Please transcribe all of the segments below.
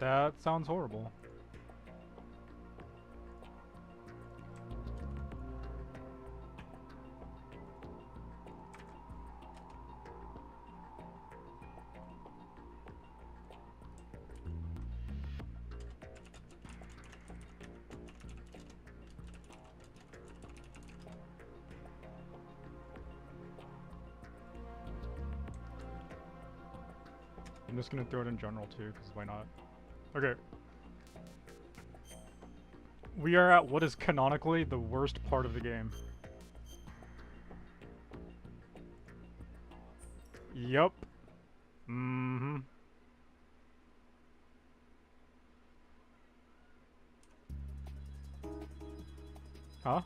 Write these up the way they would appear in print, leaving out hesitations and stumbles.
That sounds horrible. I'm just gonna throw it in general too, because why not? Okay. We are at what is canonically the worst part of the game. Yup. Mm-hmm. Huh?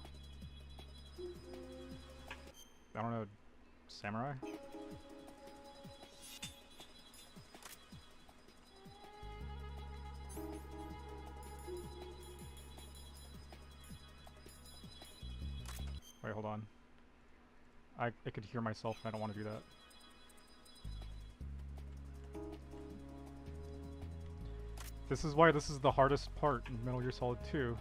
I don't know. Samurai? Wait, hold on. I could hear myself and I don't want to do that. This is why this is the hardest part in Metal Gear Solid 2.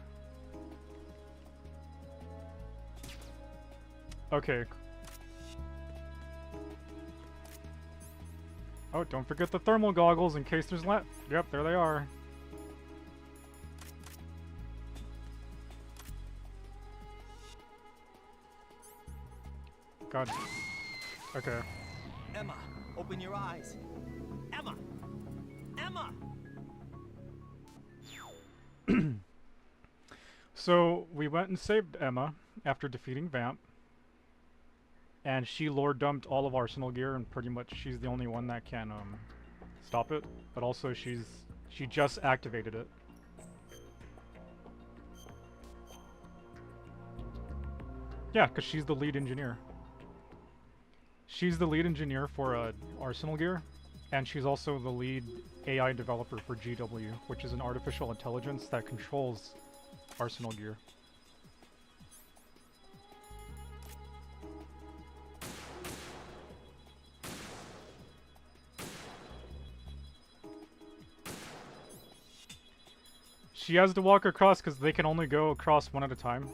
Okay. Oh, don't forget the thermal goggles in case there's Yep, there they are. God. Okay. Emma, open your eyes. Emma! Emma! So, we went and saved Emma after defeating Vamp. And she lore dumped all of Arsenal gear, and pretty much she's the only one that can stop it. But also she just activated it. Yeah, because she's the lead engineer. She's the lead engineer for Arsenal gear, and she's also the lead AI developer for GW, which is an artificial intelligence that controls Arsenal gear. She has to walk across because they can only go across one at a time.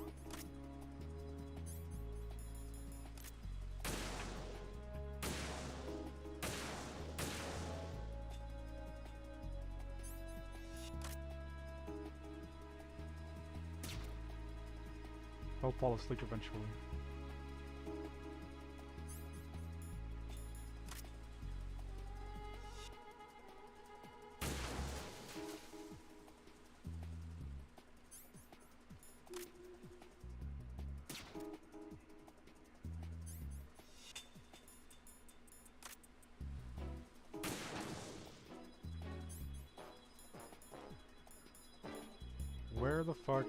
He'll fall asleep eventually. Where the fuck?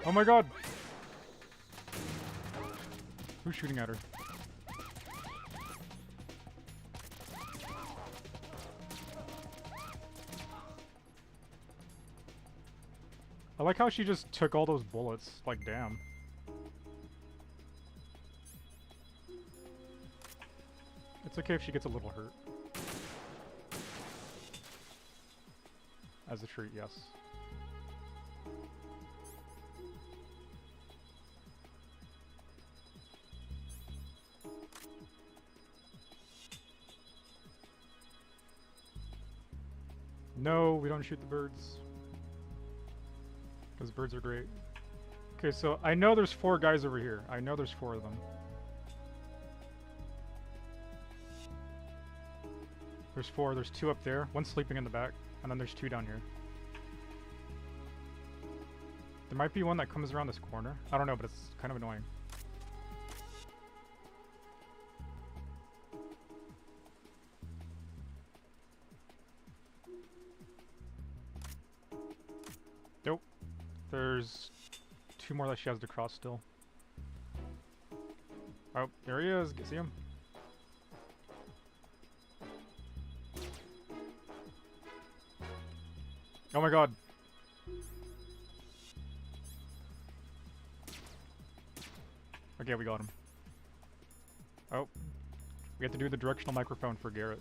Oh my god! Who's shooting at her? I like how she just took all those bullets, like damn. It's okay if she gets a little hurt. As a treat, yes. No, we don't shoot the birds. Those birds are great. Okay, so I know there's 4 guys over here. I know there's 4 of them. There's 4. There's 2 up there. One's sleeping in the back. And then there's 2 down here. There might be one that comes around this corner. I don't know, but it's kind of annoying. Nope. There's 2 more that she has to cross still. Oh, there he is. See him? Oh my god. Okay, we got him. Oh. We have to do the directional microphone for Garrett.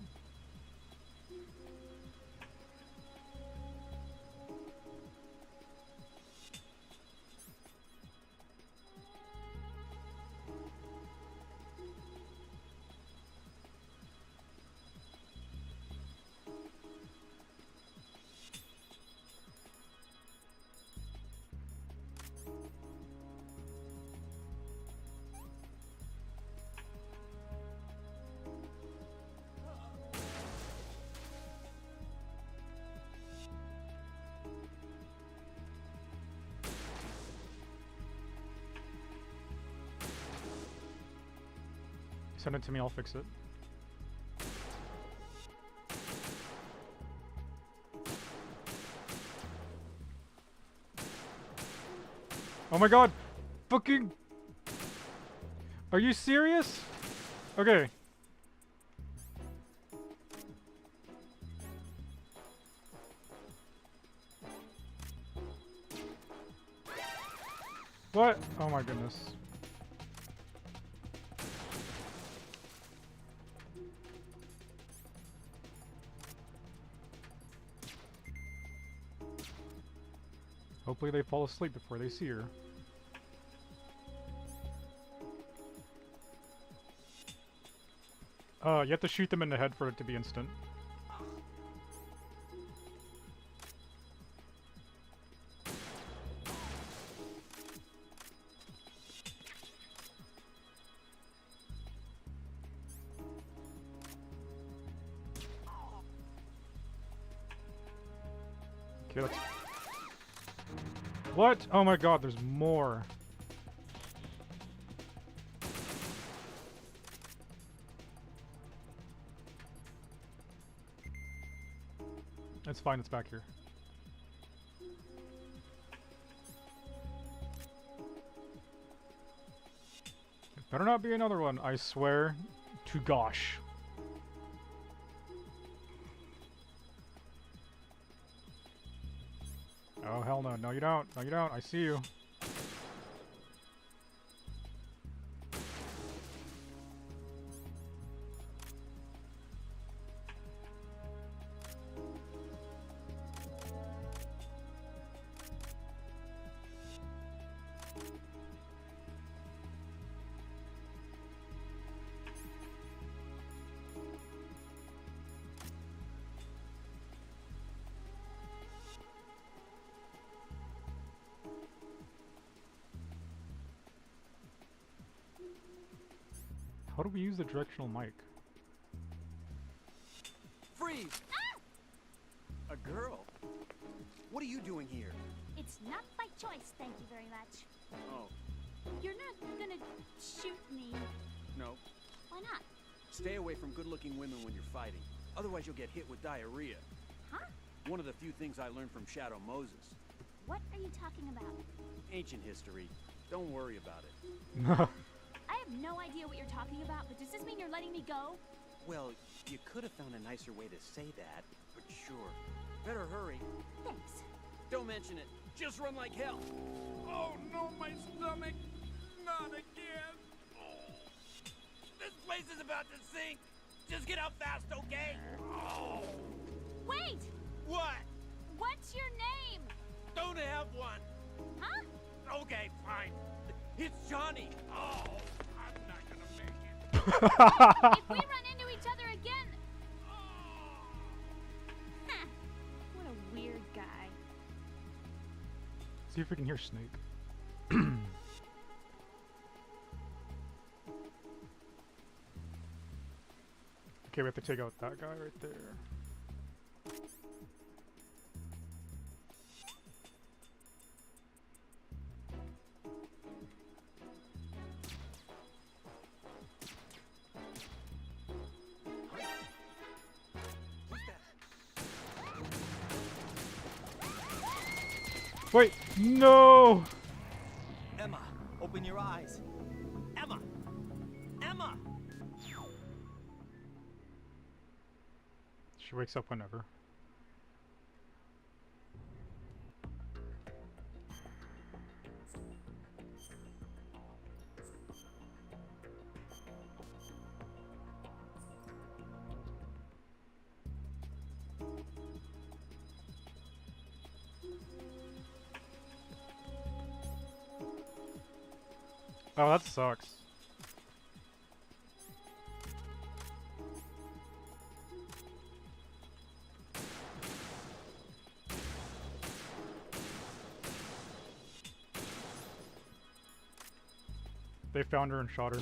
Send it to me, I'll fix it. Oh my god! Fucking... Are you serious? Okay. What? Oh my goodness. Hopefully they fall asleep before they see her. You have to shoot them in the head for it to be instant. Okay, let's... What? Oh my god, there's more. It's fine, it's back here. It better not be another one, I swear to gosh. Oh hell no, no you don't, no you don't, I see you. How do we use the directional mic? Freeze! Ah! A girl? What are you doing here? It's not by choice, thank you very much. Oh, You're not gonna shoot me. no. Why not? Stay away from good-looking women when you're fighting. Otherwise you'll get hit with diarrhea. Huh? One of the few things I learned from Shadow Moses. What are you talking about? Ancient history. Don't worry about it. I have no idea what you're talking about, but does this mean you're letting me go? Well, you could have found a nicer way to say that, but sure. Better hurry. Thanks. Don't mention it. Just run like hell. Oh no, my stomach. Not again. Oh. This place is about to sink. Just get out fast, okay? Oh. Wait! What? What's your name? Don't have one. Huh? Okay, fine. It's Johnny. Oh, I'm not gonna make it. If we run into each other again... Huh. What a weird guy. See if we can hear Snake. Okay, we have to take out that guy right there. Wait, no! Emma, open your eyes. Emma! Emma! She wakes up whenever. Oh, that sucks. They found her and shot her.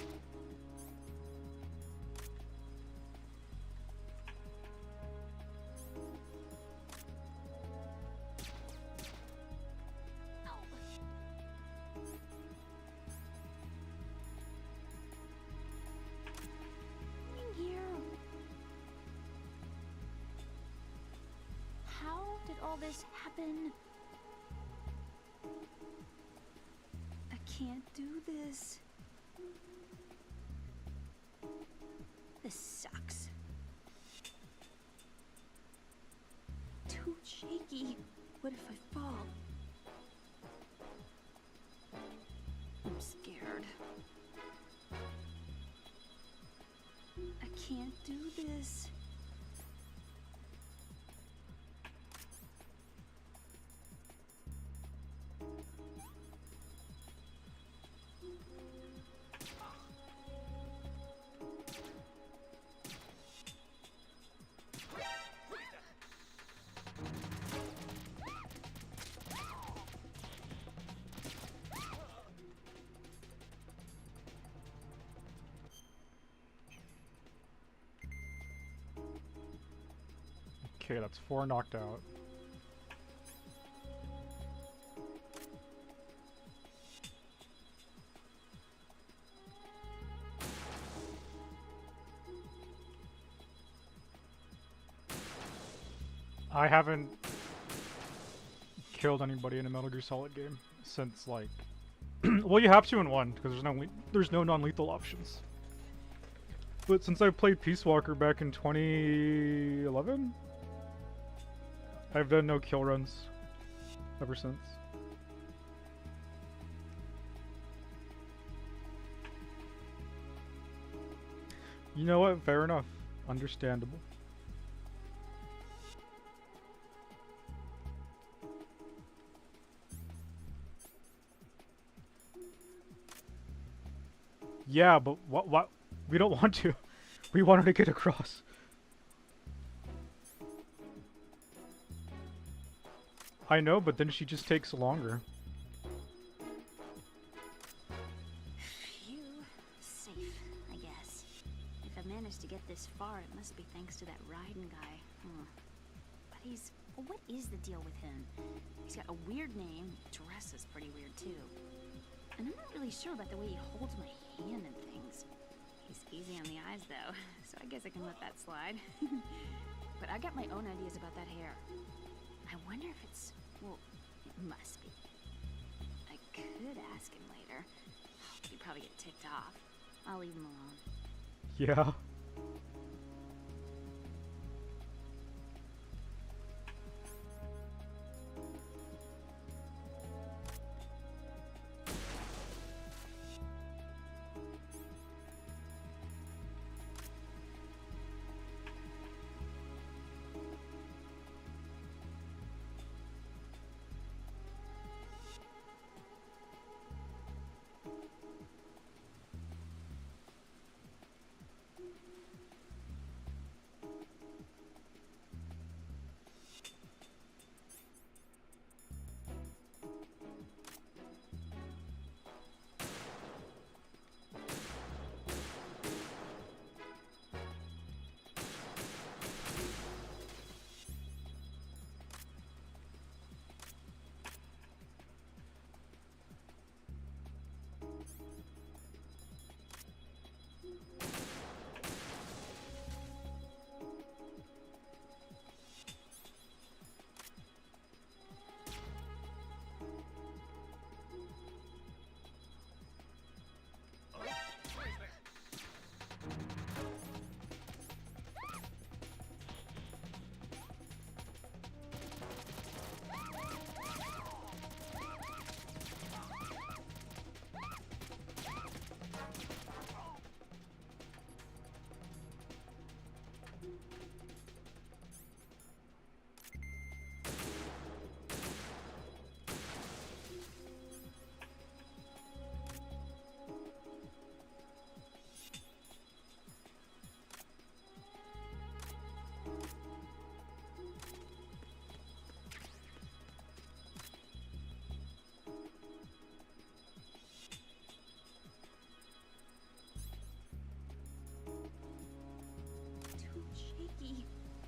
In here. How did all this happen? I can't do this. This sucks. Too shaky. What if I fall? I'm scared. I can't do this. Okay, that's 4 knocked out. I haven't killed anybody in a Metal Gear Solid game since, like, well, you have to in 1 because there's no non-lethal options. But since I played Peace Walker back in 2011, I've done no kill runs ever since. You know what? Fair enough. Understandable. Yeah, but what? We don't want to. We want her to get across. I know, but then she just takes longer. Phew. Safe, I guess. If I managed to get this far, it must be thanks to that Raiden guy. But he's... well, what is the deal with him? He's got a weird name, dresses pretty weird too. And I'm not really sure about the way he holds my hand and things. He's easy on the eyes though, so I guess I can let that slide. But I got my own ideas about that hair. I wonder if it's... well, it must be. I could ask him later. But he'd probably get ticked off. I'll leave him alone. Yeah.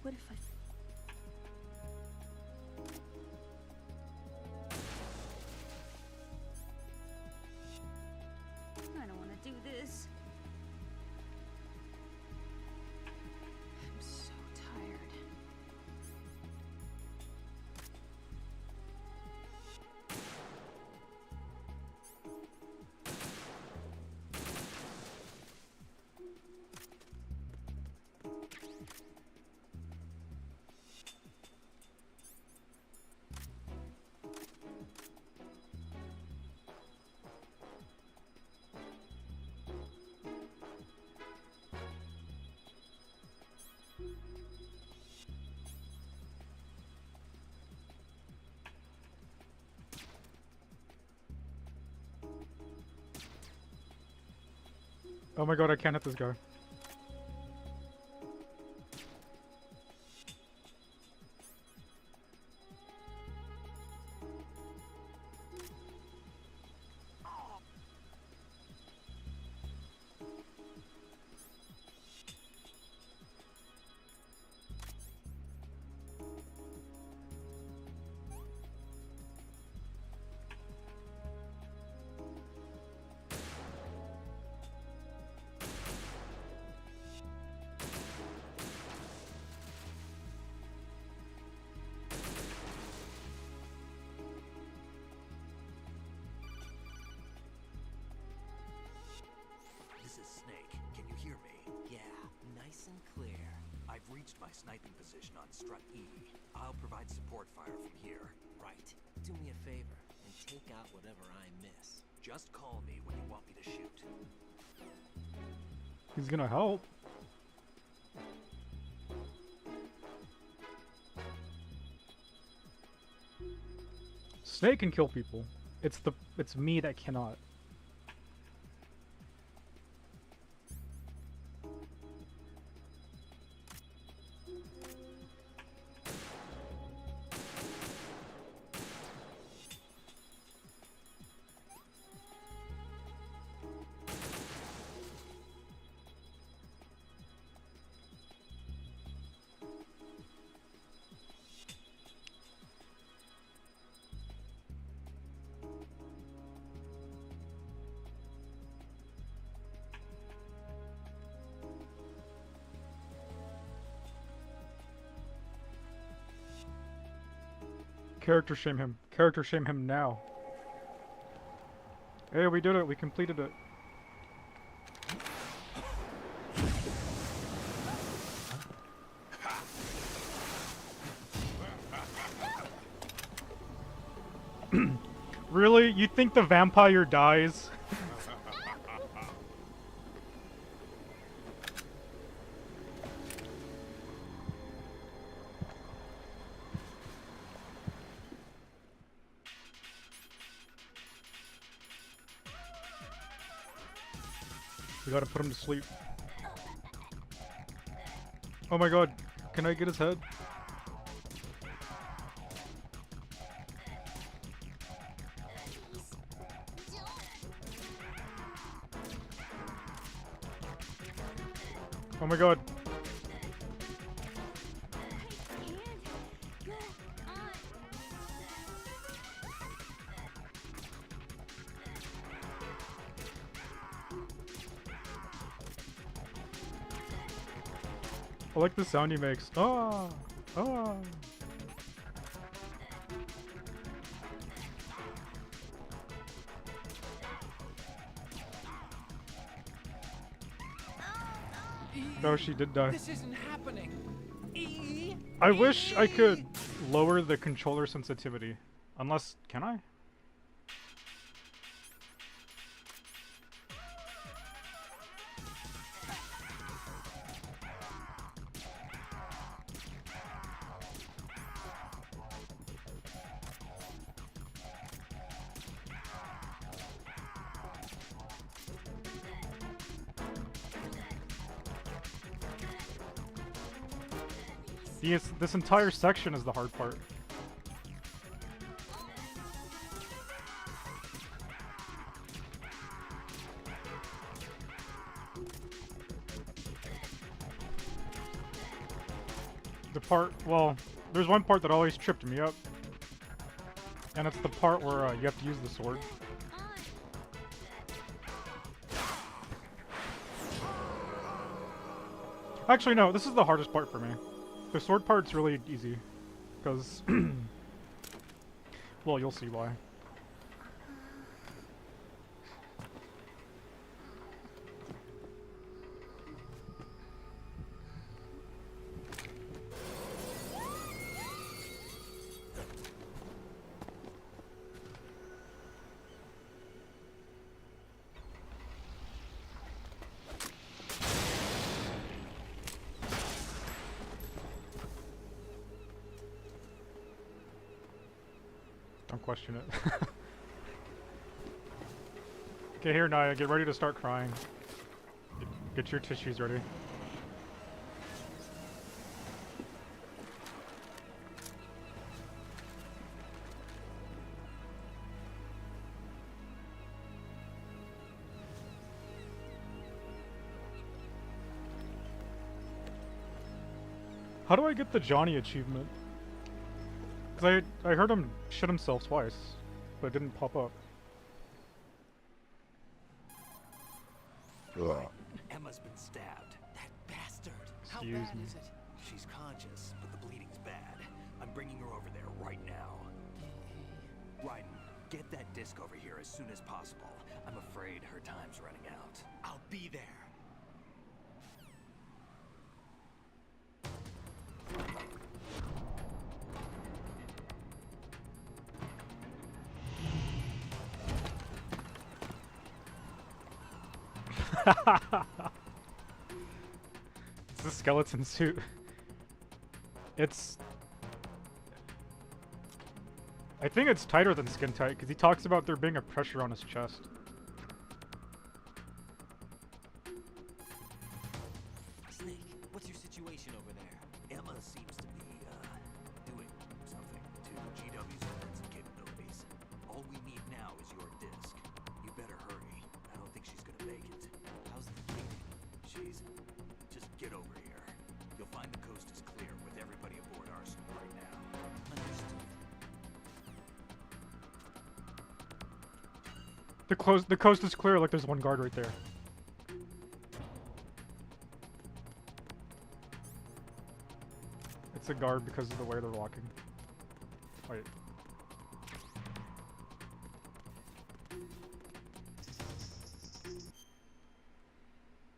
What if I don't want to do this. I'm so tired. Oh my god, I can't hit this guy. This is Snake. Can you hear me? Yeah, nice and clear. I've reached my sniping position on Strut E. I'll provide support fire from here. Right. Do me a favor and take out whatever I miss. Just call me when you want me to shoot. He's gonna help. Snake can kill people. It's me that cannot. Character shame him. Character shame him now. Hey, we did it. We completed it. Really? You think the vampire dies? We gotta put him to sleep. Oh my god, can I get his head? Oh my god. I like the sound he makes. Ah! Ah! No, she did die. This isn't happening. I wish I could lower the controller sensitivity. Unless, can I? This entire section is the hard part. The part, well, there's one part that always tripped me up. And it's the part where you have to use the sword. Actually, no, this is the hardest part for me. The sword part's really easy. Because, well, you'll see why. Don't question it. Okay, here, Naya, get ready to start crying. Get your tissues ready. How do I get the Johnny achievement? Because I heard him shit himself twice, but it didn't pop up. Emma's been stabbed. That bastard. How Excuse bad me. is it? She's conscious, but the bleeding's bad. I'm bringing her over there right now. Raiden, get that disc over here as soon as possible. I'm afraid her time's running out. I'll be there. It's a skeleton suit. It's... I think it's tighter than skin tight, because he talks about there being a pressure on his chest. Snake, what's your situation over there? Emma seems to be, doing something to GW's defensive capabilities. All we need now is your disc. You better hurry. I don't think she's gonna make it. How's the bleeding? She's... Just get over here. You'll find the coast is clear with everybody aboard Arsenal right now. Understood. The coast is clear, like there's one guard right there. It's a guard because of the way they're walking. Wait.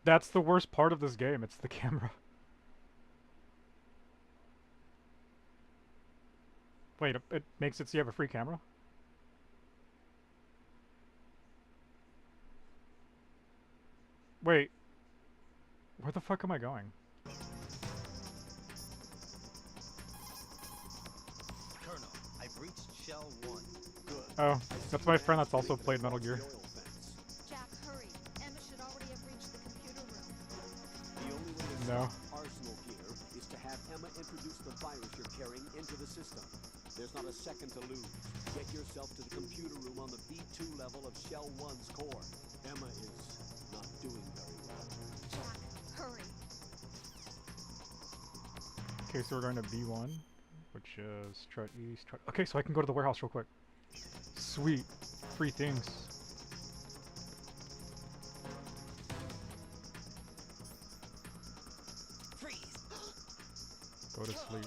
That's the worst part of this game, it's the camera. Wait, it makes it so you have a free camera? Wait. Where the fuck am I going? Colonel, I've reached Shell 1. Good. Oh, that's my friend that's also played Metal Gear. Jack, hurry. Emma should already have reached the computer room. The only way to No. stop Arsenal here is to have Emma introduce the virus you're carrying into the system. There's not a second to lose. Get yourself to the computer room on the B2 level of Shell 1's core. Emma is not doing very well. Jack, hurry. Okay, so we're going to B1, which is Strut East. Okay, so I can go to the warehouse real quick. Sweet. Free things. Freeze! Go to sleep.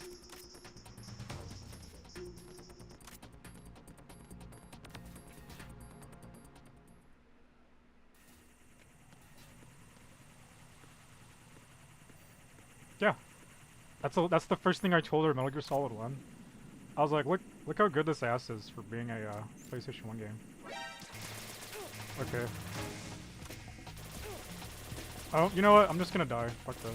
Yeah. That's the first thing I told her, Metal Gear Solid 1. I was like, look how good this ass is for being a PlayStation 1 game. Okay. Oh, you know what? I'm just gonna die. Fuck this.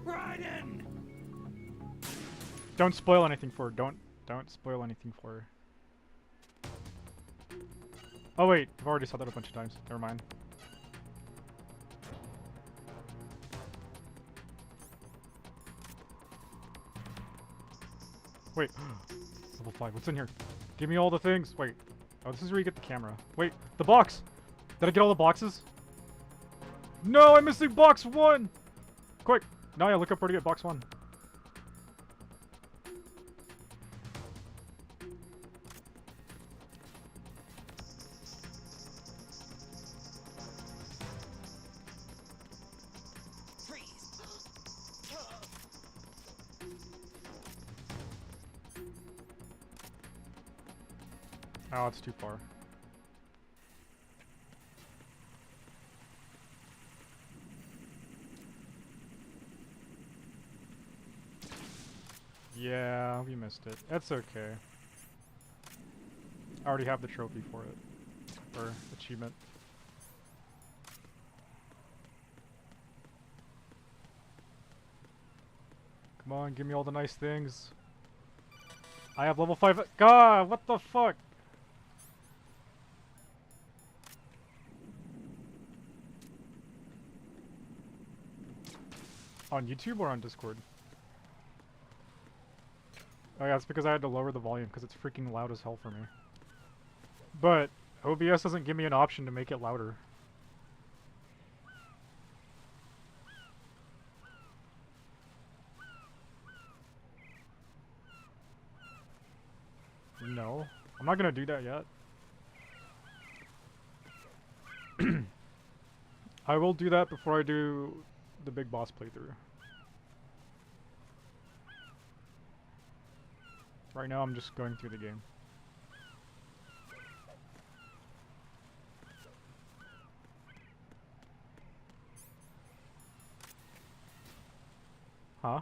Raiden! Don't spoil anything for her. Don't spoil anything for her. Oh wait, I've already said that a bunch of times. Never mind. Wait. Level 5. What's in here? Give me all the things. Wait. Oh, this is where you get the camera. Wait, the box! Did I get all the boxes? No, I'm missing box 1! Quick! Naya, look up where to get box 1. Freeze. Oh, it's too far. Yeah, we missed it. That's okay. I already have the trophy for it. Or achievement. Come on, give me all the nice things. I have level 5. God, what the fuck? On YouTube or on Discord? Oh yeah, it's because I had to lower the volume because it's freaking loud as hell for me. But OBS doesn't give me an option to make it louder. No, I'm not gonna do that yet. I will do that before I do the big boss playthrough. Right now I'm just going through the game. Huh?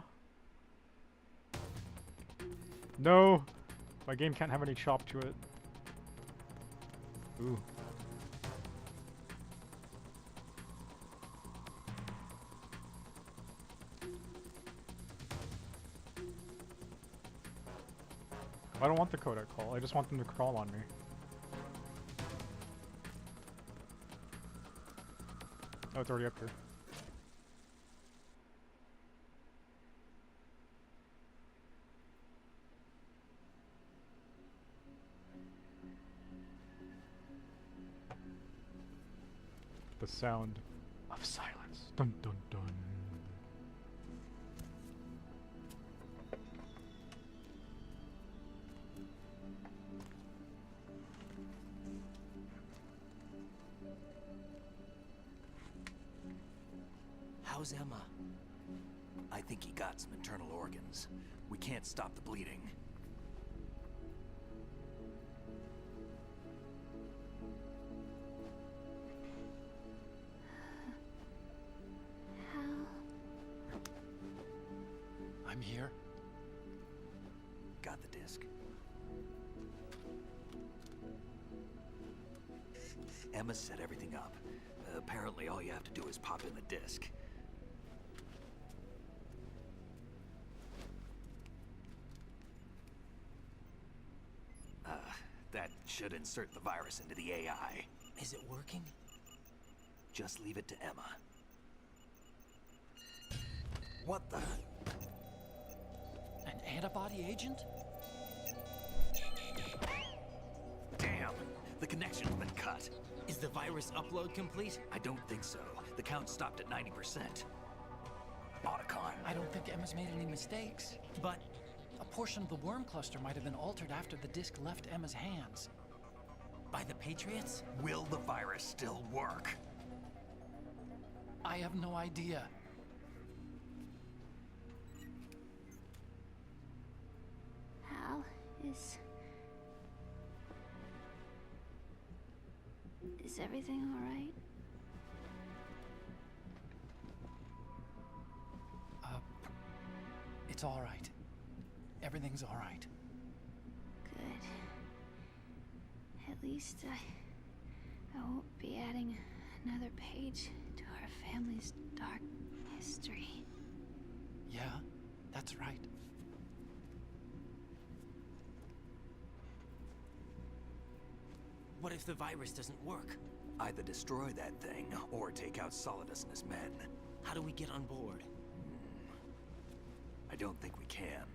No! My game can't have any chop to it. Ooh. I don't want the codec call, I just want them to crawl on me. Oh, it's already up here. The sound of silence. Dun dun dun. How's Emma? I think he got some internal organs. We can't stop the bleeding. How? I'm here. Got the disc. Emma set everything up. Apparently all you have to do is pop in the disc. That should insert the virus into the AI. Is it working? Just leave it to Emma. What the? An antibody agent? Damn! The connection's been cut. Is the virus upload complete? I don't think so. The count stopped at 90%. Otacon. I don't think Emma's made any mistakes. But a portion of the worm cluster might have been altered after the disc left Emma's hands. By the Patriots? Will the virus still work? I have no idea. Hal, is everything all right? It's all right. Everything's all right. Good. At least I won't be adding another page to our family's dark history. Yeah, that's right. What if the virus doesn't work? Either destroy that thing, or take out Solidus and his men. How do we get on board? I don't think we can.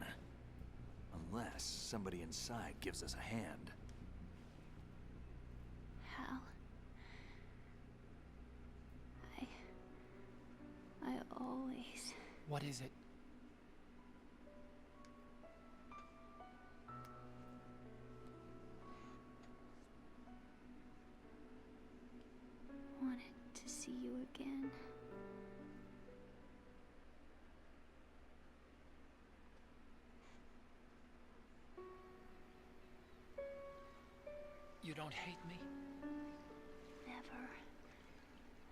Unless somebody inside gives us a hand. Hal. I always... What is it? wanted to see you again. You don't hate me? Never.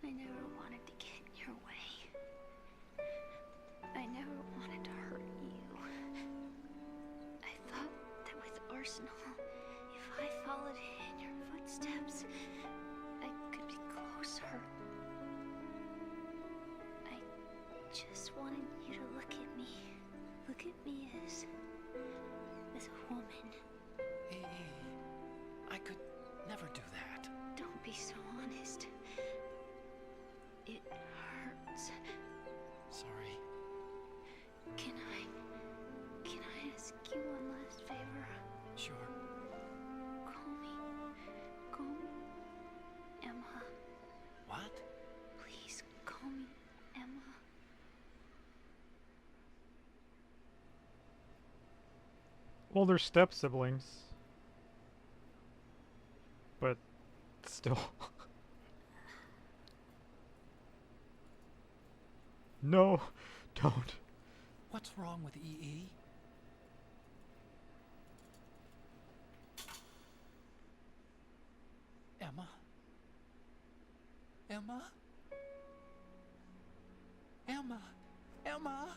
I never wanted to get in your way. I never wanted to hurt you. I thought that with Arsenal, if I followed in your footsteps, I could be closer. I just wanted you to look at me. Look at me as a woman. Hey, I could never do that. Don't be so honest. It hurts. Sorry. Can I ask you one last favor? Sure. Call me Emma. What? Please call me Emma. Well, they're step siblings. But still. No, don't. What's wrong with EE? Emma? Emma? Emma? Emma?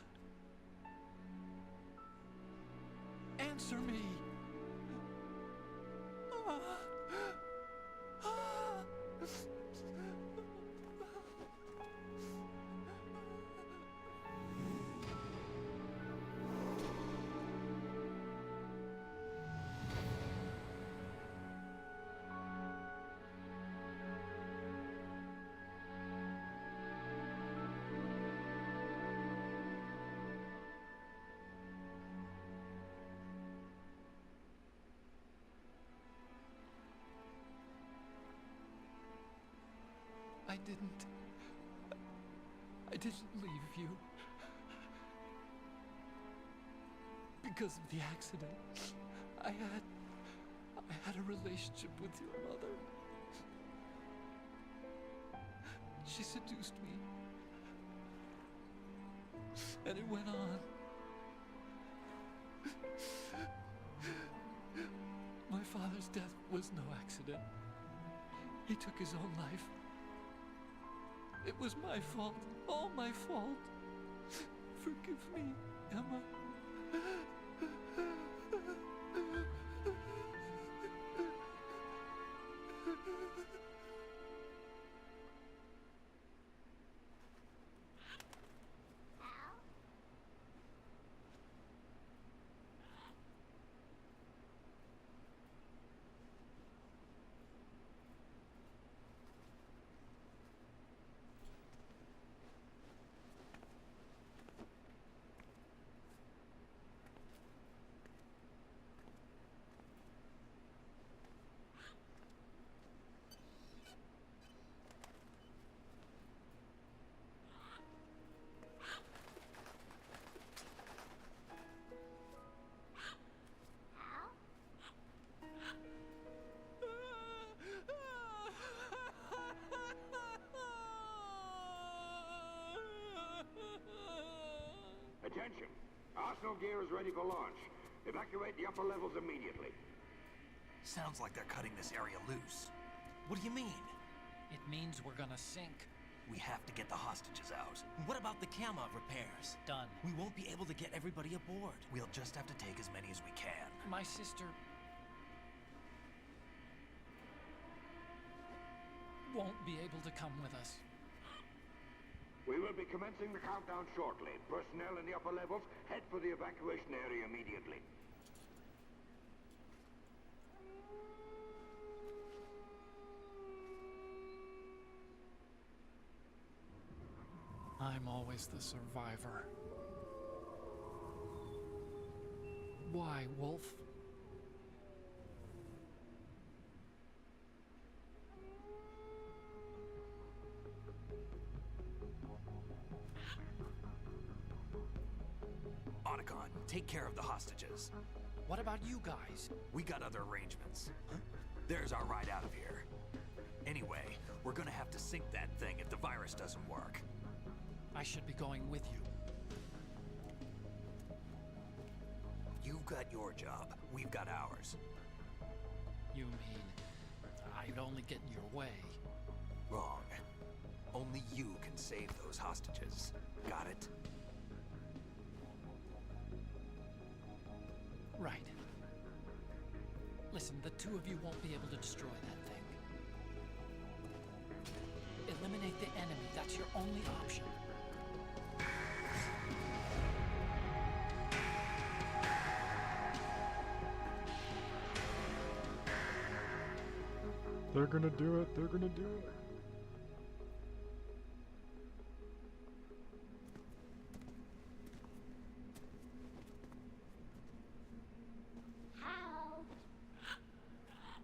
Answer me! Ah. Ah. I didn't leave you. Because of the accident, I had a relationship with your mother. She seduced me. And it went on. My father's death was no accident. He took his own life. It was my fault, all my fault. Forgive me, Emma. Attention! Arsenal gear is ready for launch. Evacuate the upper levels immediately. Sounds like they're cutting this area loose. What do you mean? It means we're gonna sink. We have to get the hostages out. What about the camo repairs? Done. We won't be able to get everybody aboard. We'll just have to take as many as we can. My sister won't be able to come with us. We will be commencing the countdown shortly. Personnel in the upper levels, head for the evacuation area immediately. I'm always the survivor. Why, Wolf? take care of the hostages. What about you guys? We got other arrangements. There's our ride out of here. Anyway, we're gonna have to sink that thing if the virus doesn't work. I should be going with you. You've got your job, we've got ours. You mean I'd only get in your way? Wrong. Only you can save those hostages. Got it? Right. Listen, the two of you won't be able to destroy that thing. Eliminate the enemy. That's your only option. They're gonna do it. They're gonna do it.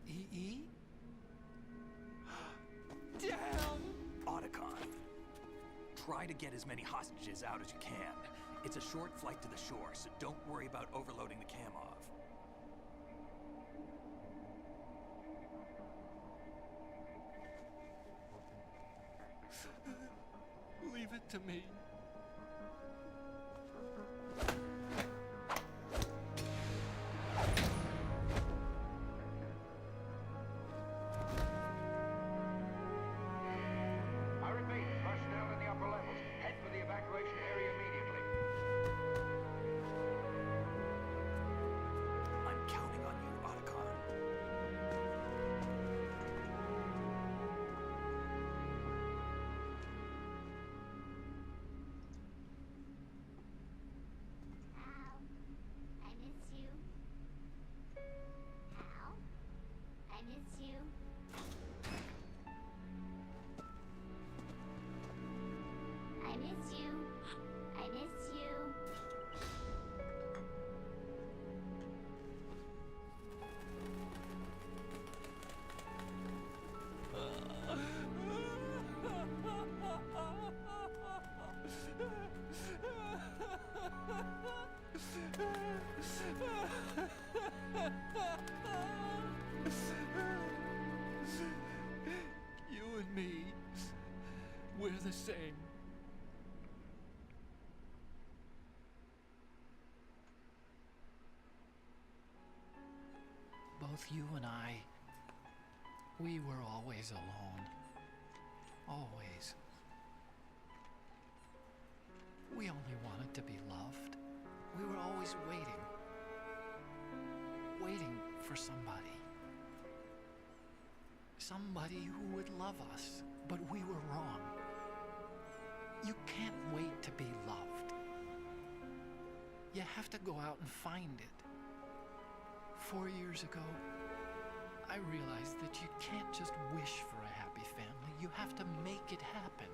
EE? Damn! Otacon. Try to get as many hostages out as you can. It's a short flight to the shore, so don't worry about overloading the Kamov. Leave it to me. I repeat, personnel in the upper levels, head for the evacuation area immediately. I'm counting on you, Otacon. Al, I miss you. Al, I miss you. I miss you. I miss you. You and me, we're the same. Both you and I, we were always alone. Always. We only wanted to be loved. We were always waiting. Waiting for somebody. Somebody who would love us, but we were wrong. You can't wait to be loved. You have to go out and find it. 4 years ago, I realized that you can't just wish for a happy family. You have to make it happen.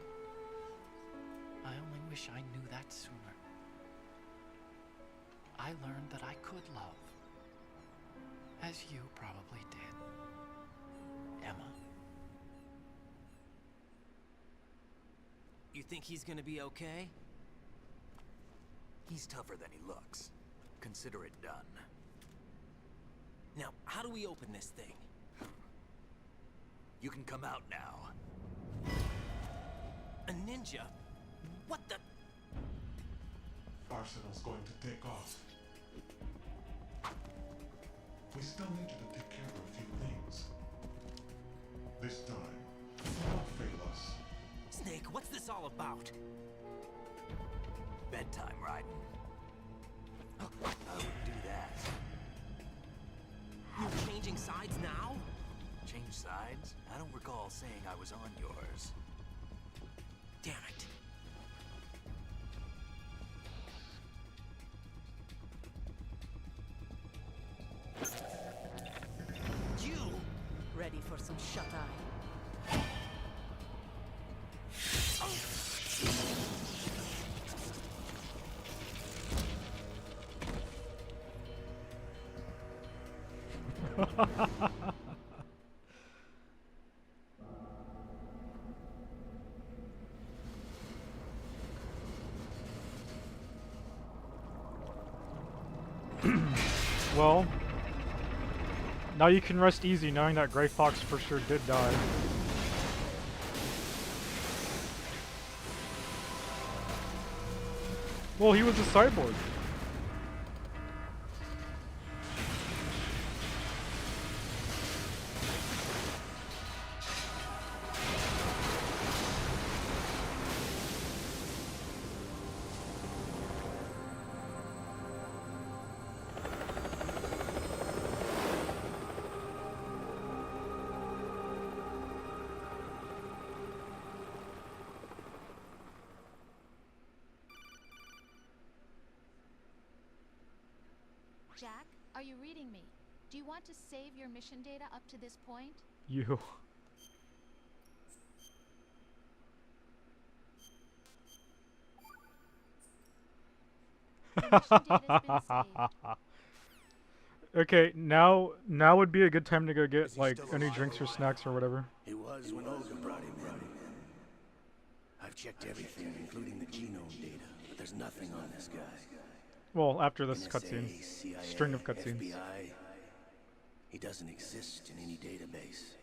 I only wish I knew that sooner. I learned that I could love, as you probably did, Emma. You think he's gonna be okay? He's tougher than he looks. Consider it done. Now, how do we open this thing? You can come out now. A ninja? What the? Arsenal's going to take off. We still need you to take care of a few things. This time, don't fail us. Snake, what's this all about? Bedtime, Raiden. I wouldn't do that. You're changing sides now? Change sides? I don't recall saying I was on yours. Damn it. You! Ready for some shut-eye? Well, now you can rest easy knowing that Gray Fox for sure did die. Well, he was a cyborg. Jack, are you reading me? Do you want to save your mission data up to this point? You. Your mission data's been saved. Okay, now would be a good time to go get like any drinks or snacks or whatever. It was when Olga brought him in. I've checked everything, including the genome data, but there's nothing on this guy. Well, after this NSA, cutscene, CIA, string of cutscenes. FBI, he doesn't exist in any database.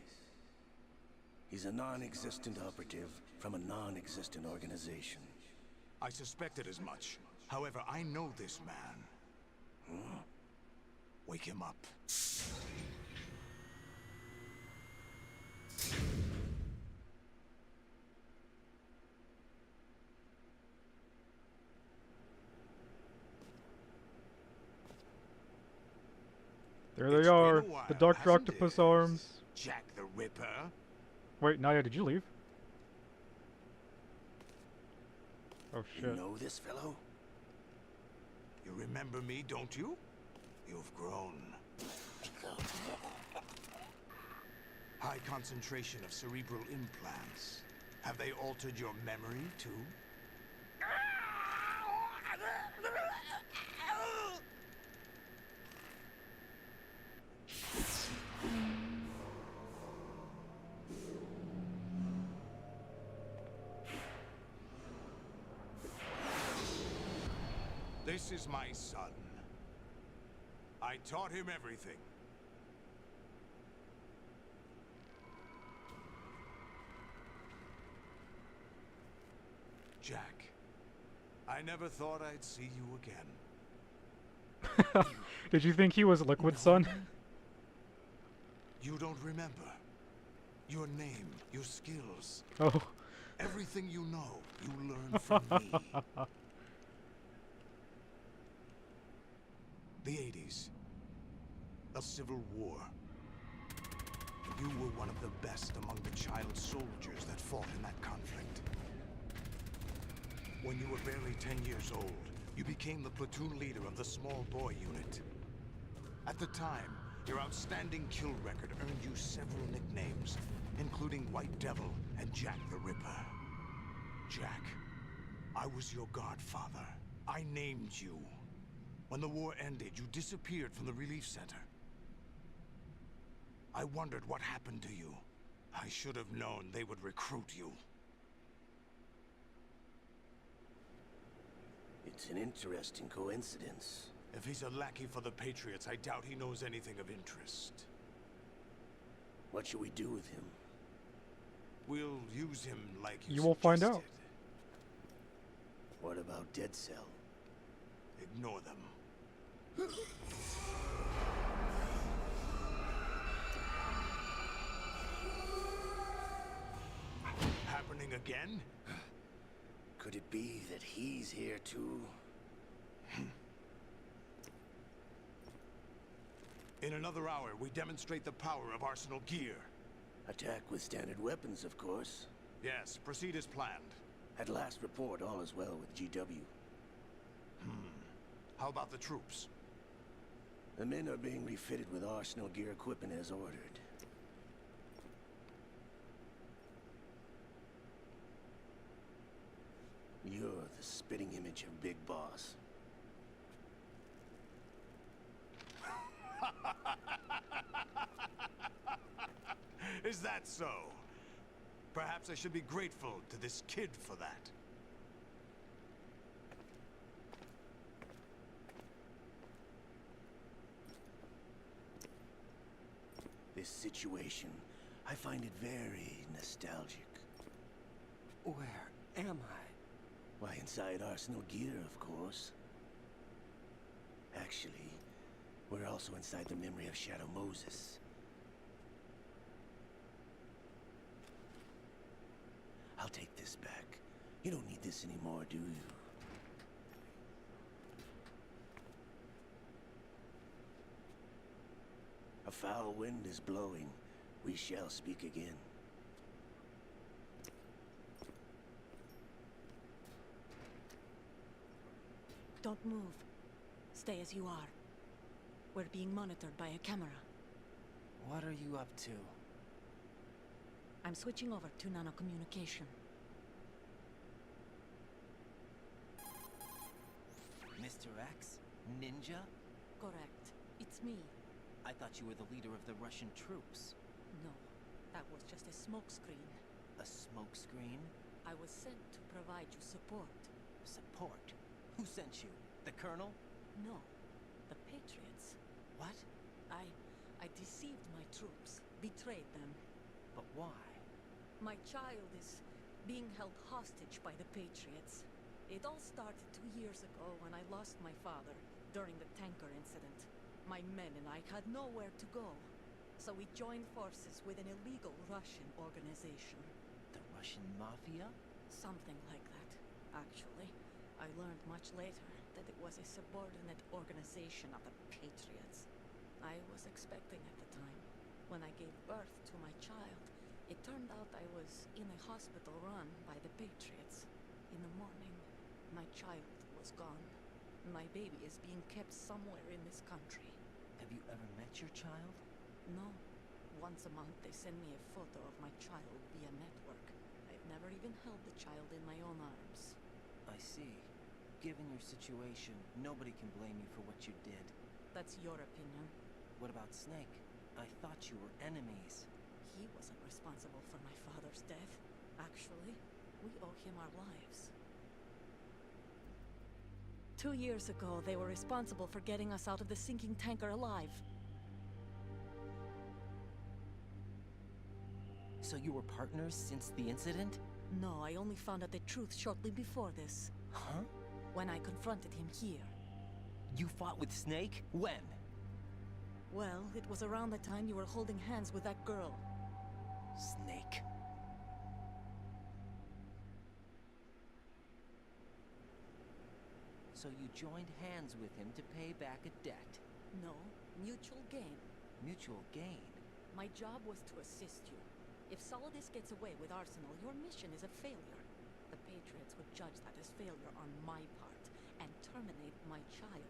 He's a non-existent operative from a non-existent organization. I suspected as much. However, I know this man. Wake him up. There they are, the Dr. Octopus arms. Jack the Ripper. Wait, Naya, did you leave? Oh shit. You know this fellow? You remember me, don't you? You've grown. High concentration of cerebral implants. Have they altered your memory, too? This is my son. I taught him everything. Jack, I never thought I'd see you again. Did you think he was Liquid Son? You don't remember. Your name, your skills. Oh. Everything you know, you learn from me. The 80s. The Civil War. You were one of the best among the child soldiers that fought in that conflict. When you were barely 10 years old, you became the platoon leader of the small boy unit. At the time, your outstanding kill record earned you several nicknames, including White Devil and Jack the Ripper. Jack, I was your godfather. I named you. When the war ended, you disappeared from the relief center. I wondered what happened to you. I should have known they would recruit you. It's an interesting coincidence. If he's a lackey for the Patriots, I doubt he knows anything of interest. What should we do with him? We'll use him like you will find out. What about Dead Cell? Ignore them. Happening again? Could it be that he's here too? In another hour, we demonstrate the power of Arsenal gear. Attack with standard weapons, of course. Yes, proceed as planned. At last report, all is well with GW. How about the troops? The men are being refitted with Arsenal gear equipment as ordered. You're the spitting image of Big Boss. Is that so? Perhaps I should be grateful to this kid for that. this situation, I find it very nostalgic. Where am I? Why, inside Arsenal gear, of course. Actually, we're also inside the memory of Shadow Moses. I'll take this back. You don't need this anymore, do you? A foul wind is blowing. We shall speak again. Don't move. Stay as you are. We're being monitored by a camera. What are you up to? I'm switching over to nanocommunication. Mr. X? Ninja? Correct. It's me. I thought you were the leader of the Russian troops. No, that was just a smokescreen. A smokescreen? I was sent to provide you support. Support? Who sent you? The Colonel? No, the Patriots. What? I deceived my troops, betrayed them. But why? My child is being held hostage by the Patriots. It all started 2 years ago when I lost my father during the tanker incident. My men and I had nowhere to go, so we joined forces with an illegal Russian organization. The Russian Mafia? Something like that, actually. I learned much later that it was a subordinate organization of the Patriots. I was expecting at the time. When I gave birth to my child, it turned out I was in a hospital run by the Patriots. In the morning, my child was gone. My baby is being kept somewhere in this country. Have you ever met your child? No. Once a month they send me a photo of my child via network. I've never even held the child in my own arms. I see. Given your situation, nobody can blame you for what you did. That's your opinion. What about Snake? I thought you were enemies. He wasn't responsible for my father's death. Actually, we owe him our lives. 2 years ago, they were responsible for getting us out of the sinking tanker alive. So you were partners since the incident? No, I only found out the truth shortly before this. Huh? When I confronted him here. You fought with Snake? When? Well, it was around the time you were holding hands with that girl. Snake. So you joined hands with him to pay back a debt? No, mutual gain. Mutual gain? My job was to assist you. If Solidus gets away with Arsenal, your mission is a failure. The Patriots would judge that as failure on my part, and terminate my child.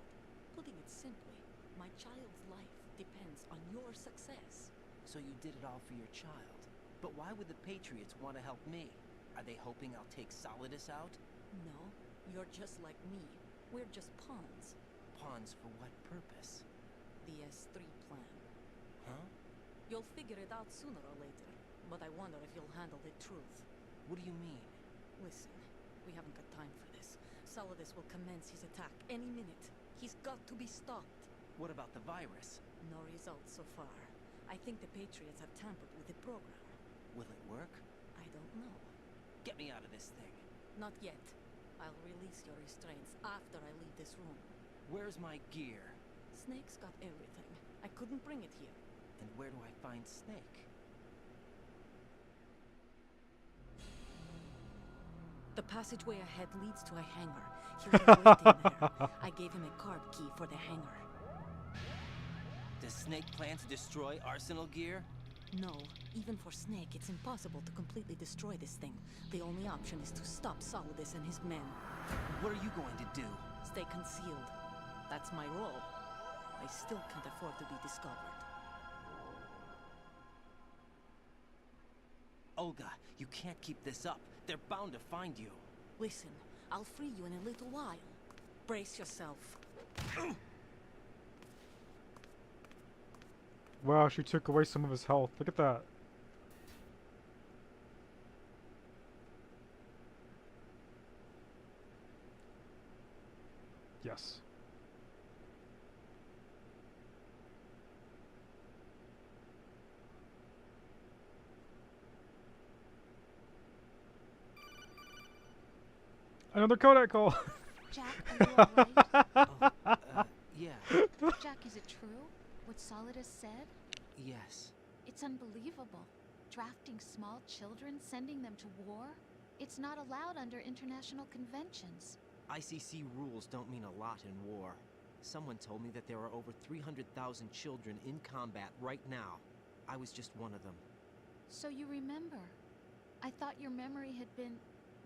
Putting it simply, my child's life depends on your success. So you did it all for your child. But why would the Patriots want to help me? Are they hoping I'll take Solidus out? No, you're just like me. We're just pawns. Pawns for what purpose? The S3 plan. Huh? You'll figure it out sooner or later, but I wonder if you'll handle the truth. What do you mean? Listen, we haven't got time for this. Solidus will commence his attack any minute. He's got to be stopped. What about the virus? No results so far. I think the Patriots have tampered with the program. Will it work? I don't know. Get me out of this thing. Not yet. I'll release your restraints after I leave this room. Where's my gear? Snake's got everything. I couldn't bring it here. And where do I find Snake? The passageway ahead leads to a hangar. He'll be waiting there. I gave him a card key for the hangar. Does Snake plan to destroy Arsenal gear? No. Even for Snake, it's impossible to completely destroy this thing. The only option is to stop Solidus and his men. What are you going to do? Stay concealed. That's my role. I still can't afford to be discovered. Olga, you can't keep this up. They're bound to find you. Listen, I'll free you in a little while. Brace yourself. Wow, she took away some of his health. Look at that. Yes. Another Kodak call. Jack, are you alright? Yeah. Jack, is it true? What Solidus said? Yes. It's unbelievable. Drafting small children, sending them to war? It's not allowed under international conventions. ICC rules don't mean a lot in war. Someone told me that there are over 300,000 children in combat right now. I was just one of them. So you remember. I thought your memory had been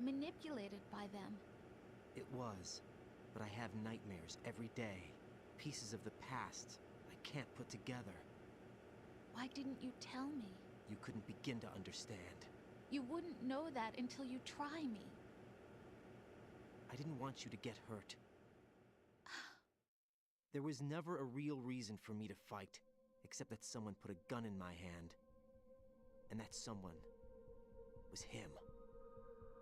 manipulated by them. It was. But I have nightmares every day. Pieces of the past I can't put together. Why didn't you tell me? You couldn't begin to understand. You wouldn't know that until you try me. I didn't want you to get hurt. There was never a real reason for me to fight, except that someone put a gun in my hand. And that someone was him.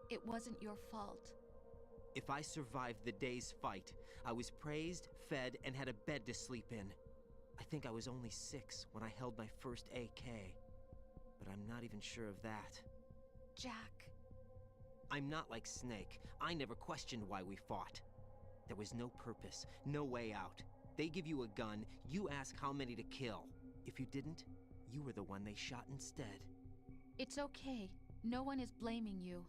It wasn't your fault. If I survived the day's fight, I was praised, fed, and had a bed to sleep in. I think I was only 6 when I held my first AK. But I'm not even sure of that. Jack. I'm not like Snake. I never questioned why we fought. There was no purpose, no way out. They give you a gun, you ask how many to kill. If you didn't, you were the one they shot instead. It's okay. No one is blaming you.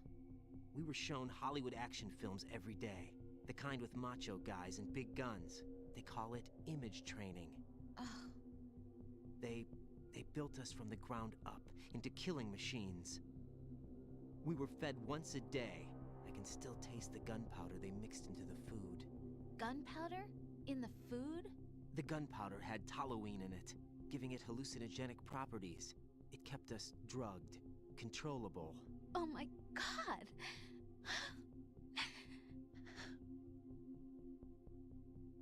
We were shown Hollywood action films every day. The kind with macho guys and big guns. They call it image training. Ugh. They built us from the ground up into killing machines. We were fed once a day. I can still taste the gunpowder they mixed into the food. Gunpowder? In the food? The gunpowder had toluene in it, giving it hallucinogenic properties. It kept us drugged, controllable. Oh my God!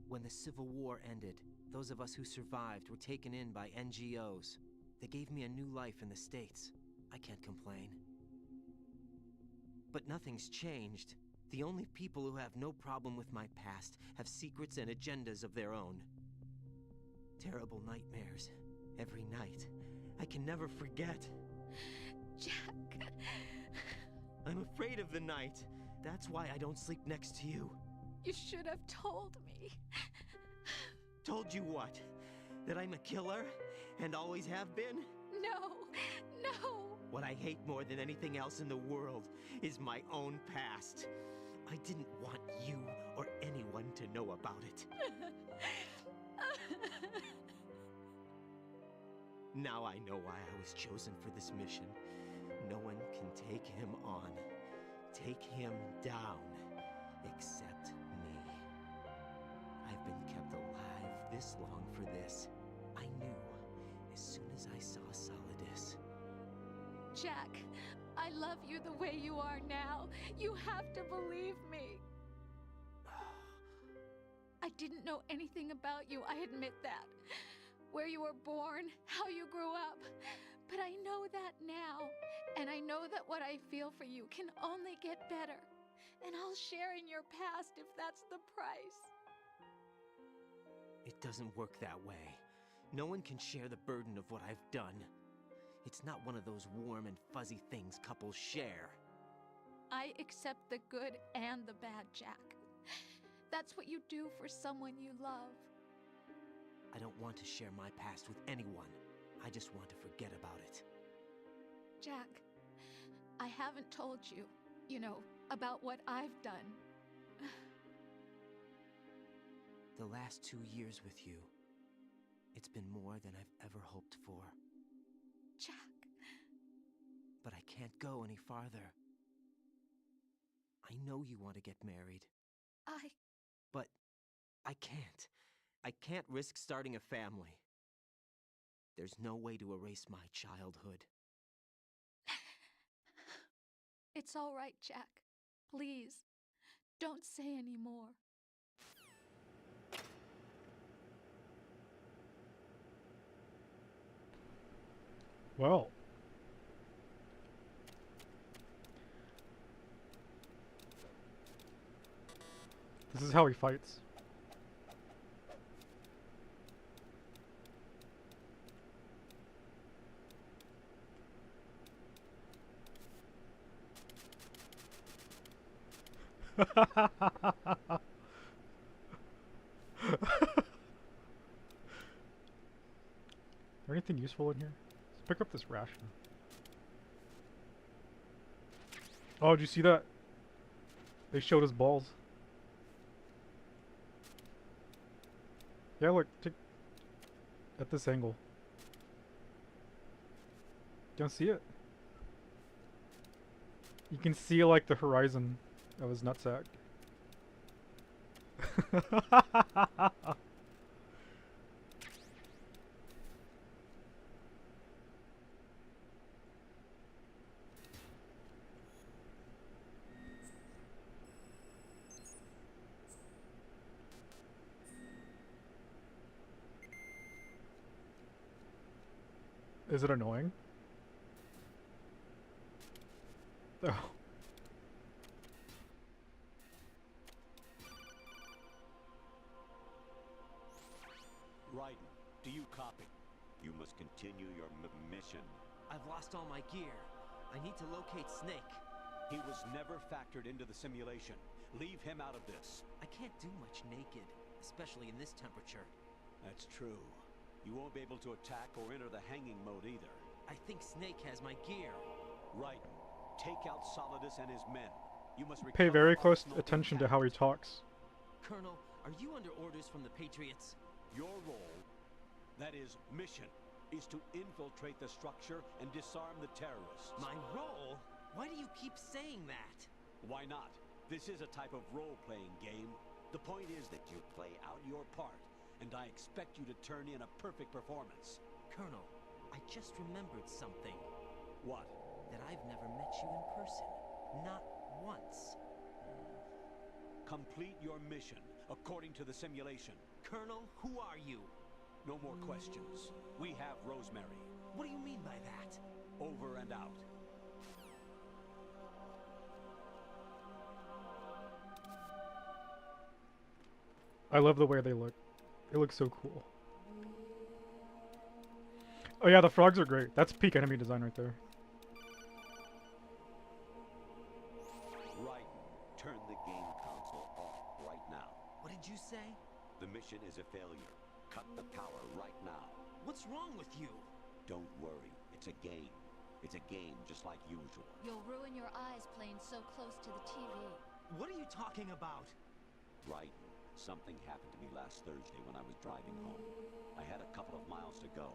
When the Civil War ended, those of us who survived were taken in by NGOs. They gave me a new life in the States. I can't complain. But nothing's changed. The only people who have no problem with my past have secrets and agendas of their own. Terrible nightmares. Every night. I can never forget. Jack. I'm afraid of the night. That's why I don't sleep next to you. You should have told me. Told you what? That I'm a killer? And always have been? No. No. What I hate more than anything else in the world is my own past. I didn't want you or anyone to know about it. Now I know why I was chosen for this mission. No one can take him on, take him down, except me. I've been kept alive this long for this. I knew as soon as I saw Solidus. Jack, I love you the way you are now. You have to believe me. I didn't know anything about you, I admit that. Where you were born, how you grew up. But I know that now. And I know that what I feel for you can only get better. And I'll share in your past if that's the price. It doesn't work that way. No one can share the burden of what I've done. It's not one of those warm and fuzzy things couples share. I accept the good and the bad, Jack. That's what you do for someone you love. I don't want to share my past with anyone. I just want to forget about it. Jack, I haven't told you, about what I've done. The last 2 years with you, it's been more than I've ever hoped for. Jack. But I can't go any farther. I know you want to get married. But I can't. I can't risk starting a family. There's no way to erase my childhood. It's all right, Jack. Please, don't say any more. Well. This is how he fights. there anything useful in here? Let's pick up this ration. Oh, did you see that? They showed us balls. Yeah, look, take at this angle. Don't see it? You can see like the horizon of his nutsack. Is it annoying? Oh. Raiden, do you copy? You must continue your mission. I've lost all my gear. I need to locate Snake. He was never factored into the simulation. Leave him out of this. I can't do much naked, especially in this temperature. That's true. You won't be able to attack or enter the hanging mode either. I think Snake has my gear. Raiden, take out Solidus and his men. You must Pay very close attention to how he talks. Colonel, are you under orders from the Patriots? Your role, that is mission, is to infiltrate the structure and disarm the terrorists. My role? Why do you keep saying that? Why not? This is a type of role-playing game. The point is that you play out your part, and I expect you to turn in a perfect performance. Colonel, I just remembered something. What? That I've never met you in person. Not once. Complete your mission, according to the simulation. Colonel, who are you? No more questions. We have Rosemary. What do you mean by that? Over and out. I love the way they look. They look so cool. Oh yeah, the frogs are great. That's peak enemy design right there. Raiden, turn the game console off right now. What did you say? The mission is a failure. Cut the power right now. What's wrong with you? Don't worry. It's a game. It's a game just like usual. You'll ruin your eyes playing so close to the TV. What are you talking about? Raiden, something happened to me last Thursday when I was driving home. I had a couple of miles to go.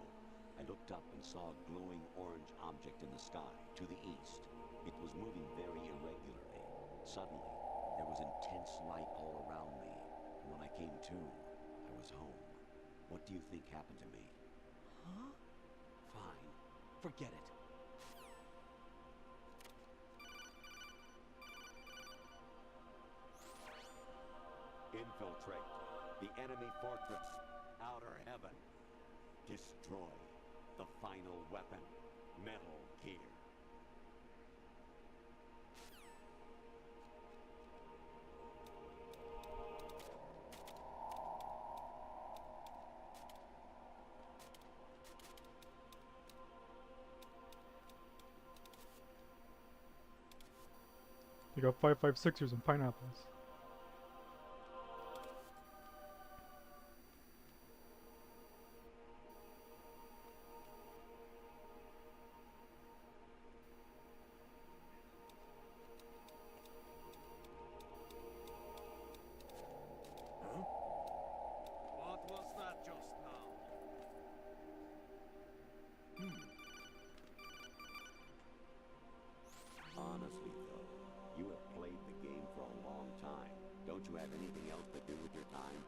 I looked up and saw a glowing orange object in the sky, to the east. It was moving very irregularly. Suddenly, there was intense light all around me. And when I came to, I was home. What do you think happened to me? Huh? Fine. Forget it. Infiltrate the enemy fortress, Outer Heaven. Destroy the final weapon, Metal Gear. You got 5.56ers and pineapples. What was that just now? Honestly, though, you have played the game for a long time. Don't you have anything else to do with your time?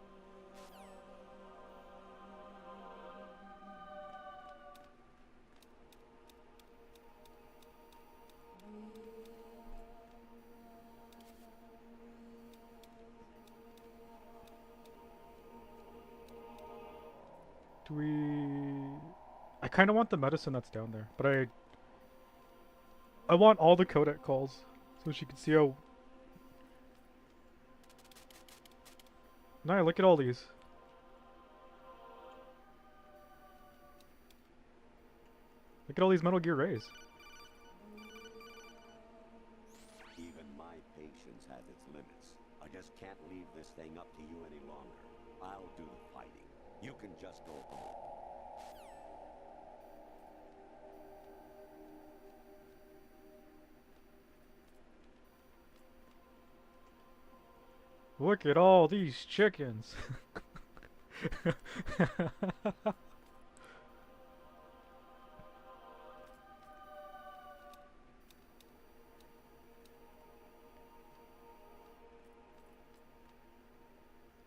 Do we... I kind of want the medicine that's down there, but I want all the codec calls so she can see how... Nah, look at all these. Look at all these Metal Gear Rays. Even my patience has its limits. just can't leave this thing up to you any longer. I'll do the fighting. You can just go home. Look at all these chickens.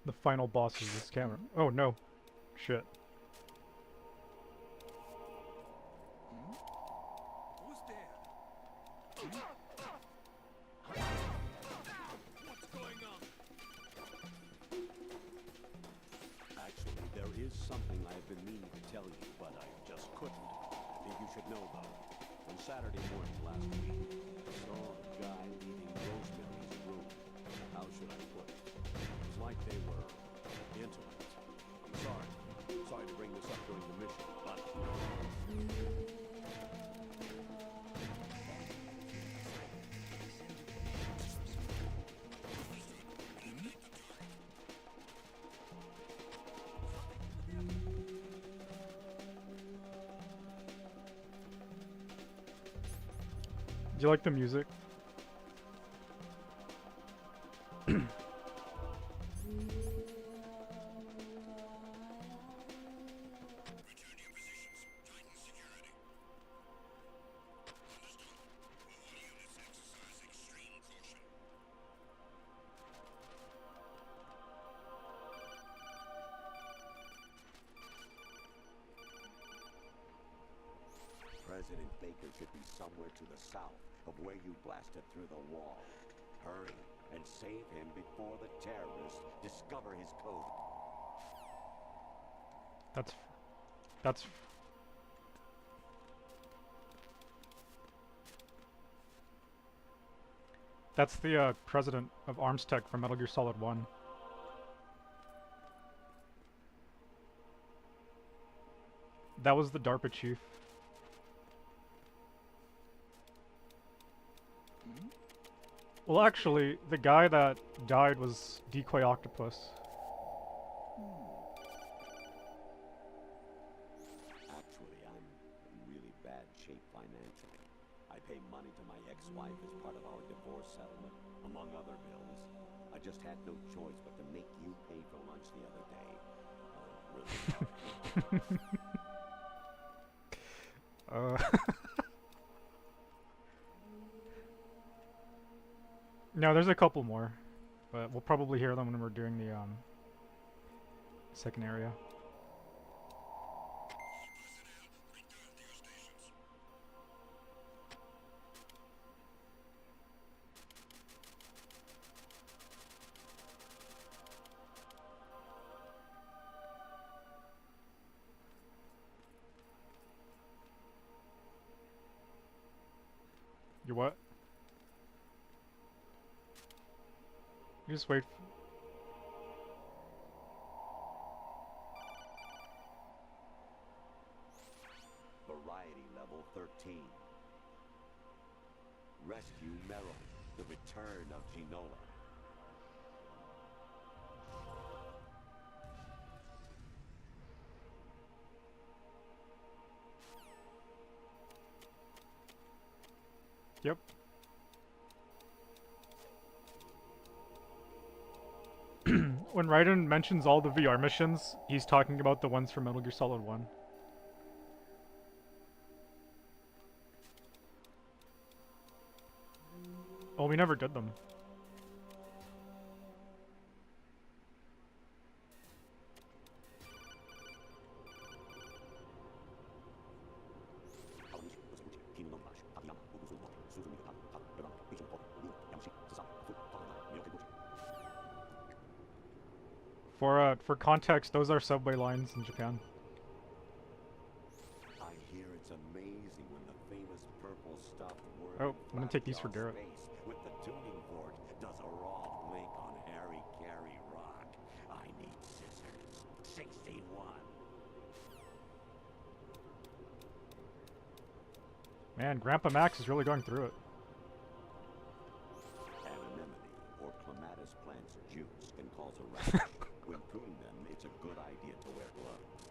The final boss is this camera. Oh no. Shit. Who's there? What's going on? Actually, there is something I've been meaning to tell you, but I just couldn't. I think you should know, though. On Saturday morning last week, I saw a guy leaving Rosemary's room. How should I put it? It was like they were intimate. I'm sorry. Sorry to bring this up during the mission, but... Do you like the music? President Baker should be somewhere to the south of where you blasted through the wall. Hurry and save him before the terrorists discover his code. That's the president of Arms Tech from Metal Gear Solid 1. That was the DARPA chief. Well, actually, the guy that died was Decoy Octopus. Actually, I'm in really bad shape financially. I pay money to my ex-wife as part of our divorce settlement, among other bills. I just had no choice but to make you pay for lunch the other day. Really sorry. No, there's a couple more, but we'll probably hear them when we're doing the second area. You what? You just wait. Variety level 13. Rescue Merrill. The return of Ginola. Yep. When Raiden mentions all the VR missions, he's talking about the ones from Metal Gear Solid 1. Well, we never did them. For context, those are subway lines in Japan. I hear it's amazing when the famous purple stuffed word. Oh, I'm gonna take these for Garrett. With the tuning fork does a raw blink on Harry Carey rock. I need scissors. 61. Man, Grandpa Max is really going through it. Anemone or Clematis plants claws around. When pruning them, it's a good idea to wear gloves.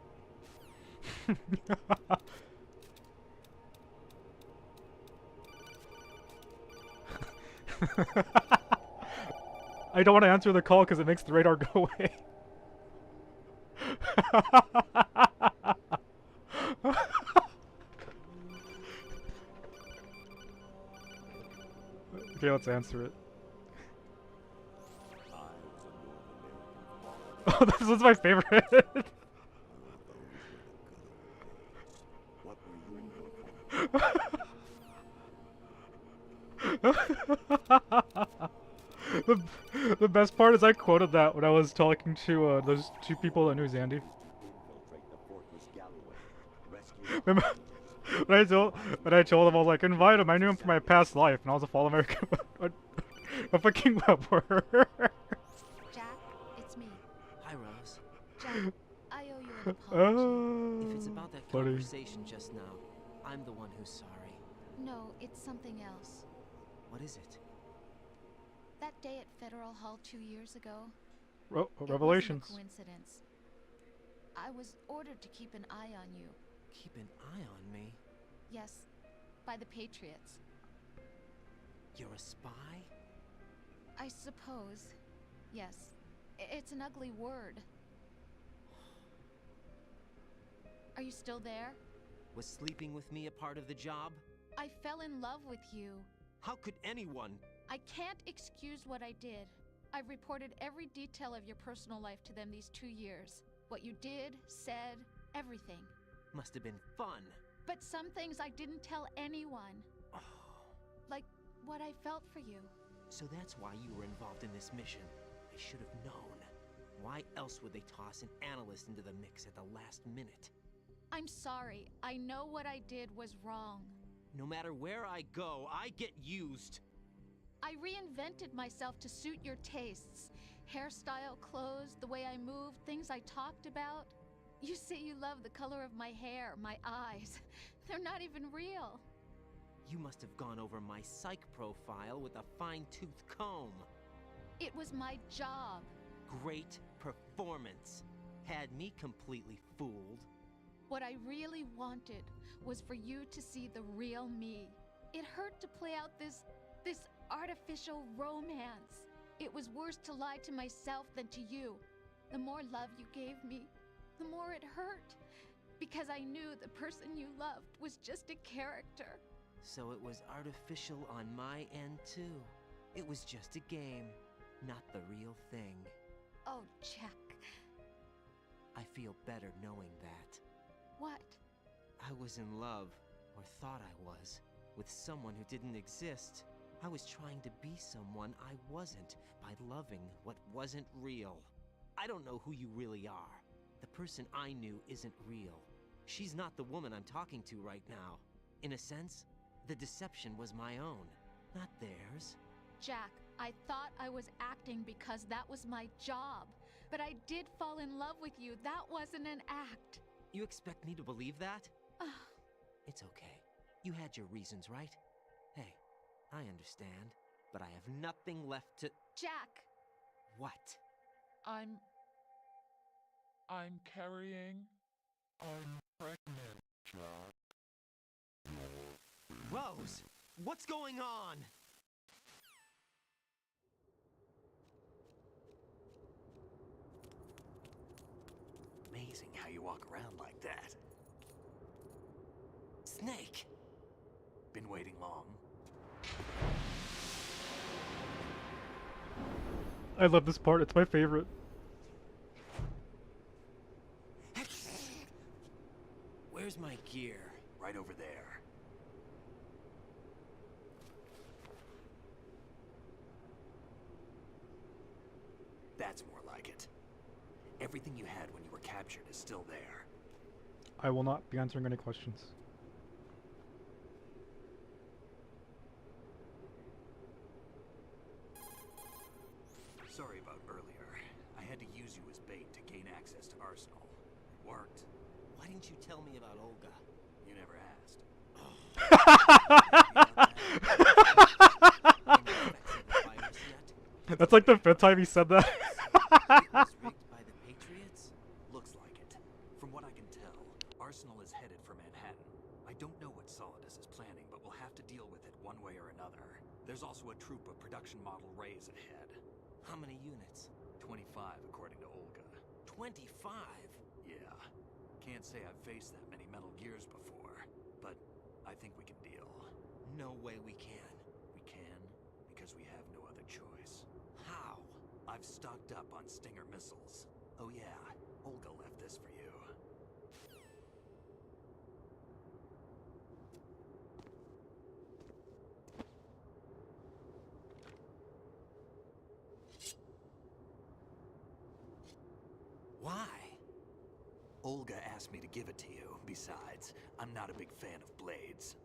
I don't want to answer the call because it makes the radar go away. Okay, let's answer it. Oh, this was my favorite. The best part is I quoted that when I was talking to those two people that knew Zandy. Remember, when I told them, I was like, invite him, I knew him from my past life, and I was a Fall American, a fucking webber. Jack, it's me. Hi, Rose. Jack, I owe you an apology. If it's about that buddy. conversation just now, I'm the one who's sorry. No, it's something else. What is it? That day at Federal Hall 2 years ago. Revelations. It wasn't a coincidence. I was ordered to keep an eye on you. Keep an eye on me? Yes, by the Patriots. You're a spy? I suppose. Yes. It's an ugly word. Are you still there? Was sleeping with me a part of the job? I fell in love with you. How could anyone? I can't excuse what I did. I've reported every detail of your personal life to them these 2 years. What you did, said, everything. Must have been fun. But some things I didn't tell anyone. Oh. Like what I felt for you. So that's why you were involved in this mission. I should have known. Why else would they toss an analyst into the mix at the last minute? I'm sorry. I know what I did was wrong. No matter where I go, I get used. I reinvented myself to suit your tastes. Hairstyle, clothes, the way I moved, things I talked about. You say you love the color of my hair, my eyes. They're not even real. You must have gone over my psych profile with a fine-tooth comb. It was my job. Great performance. Had me completely fooled. What I really wanted was for you to see the real me. It hurt to play out this artificial romance. It was worse to lie to myself than to you. The more love you gave me, the more it hurt. Because I knew the person you loved was just a character. So it was artificial on my end too. It was just a game, not the real thing. Oh, Jack. I feel better knowing that. What? I was in love, or thought I was, with someone who didn't exist. I was trying to be someone I wasn't by loving what wasn't real. I don't know who you really are. The person I knew isn't real. She's not the woman I'm talking to right now. In a sense, the deception was my own, not theirs. Jack, I thought I was acting because that was my job. But I did fall in love with you. That wasn't an act. You expect me to believe that? It's okay. You had your reasons, right? Hey, I understand, but I have nothing left to... Jack! What? I'm carrying... I'm pregnant, Jack. Rose! What's going on? Amazing how you walk around like that. Snake! Been waiting long? I love this part, it's my favorite. Where's my gear? Right over there. That's more like it. Everything you had when you were captured is still there. I will not be answering any questions. Sorry about earlier. I had to use you as bait to gain access to Arsenal. It worked. Why didn't you tell me about Olga? You never asked. That's like the 5th time he said that. boss is planning, but we'll have to deal with it one way or another. There's also a troop of production model Rays ahead. How many units? 25, according to Olga. 25? Yeah. Can't say I've faced that many Metal Gears before, but I think we can deal. No way we can. We can, because we have no other choice. How? I've stocked up on Stinger missiles. Oh yeah, Olga left this for you. Why? Olga asked me to give it to you. Besides, I'm not a big fan of blades.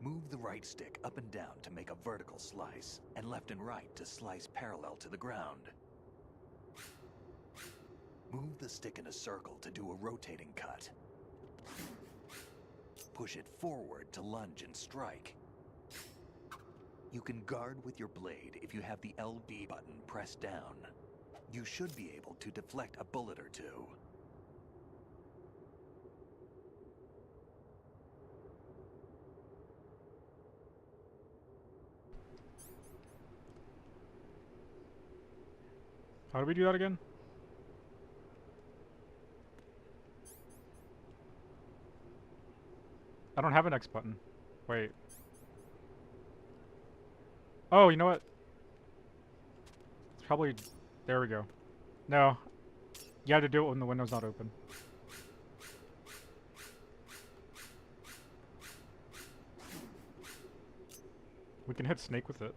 Move the right stick up and down to make a vertical slice, and left and right to slice parallel to the ground. Move the stick in a circle to do a rotating cut. Push it forward to lunge and strike. You can guard with your blade if you have the LB button pressed down. You should be able to deflect a bullet or two. How do we do that again? I don't have an X button. Wait. Oh, you know what? It's probably... There we go. No. You have to do it when the window's not open. We can hit Snake with it.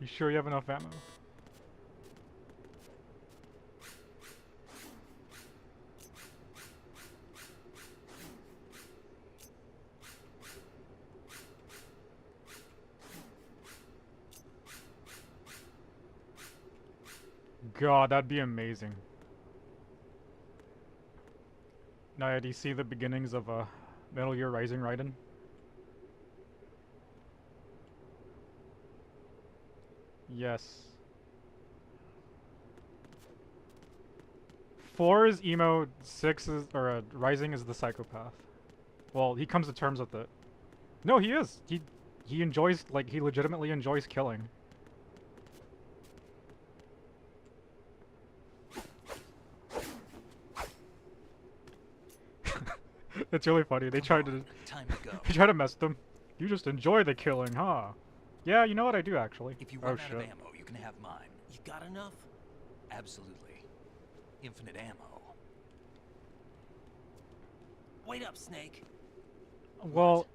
You sure you have enough ammo? God, that'd be amazing. Now, do you see the beginnings of Metal Gear Rising Raiden? Yes. 4 is emo, 6 is, or Rising is the psychopath. Well, he comes to terms with it. No, he is. He enjoys, like, he legitimately enjoys killing. It's really funny. They tried to Time to go. they try to mess with them. You just enjoy the killing, huh? Yeah, you know what, I do actually. If you Oh run out shit. of ammo, you can have mine. You got enough? Absolutely. Infinite ammo. Wait up, Snake. Well,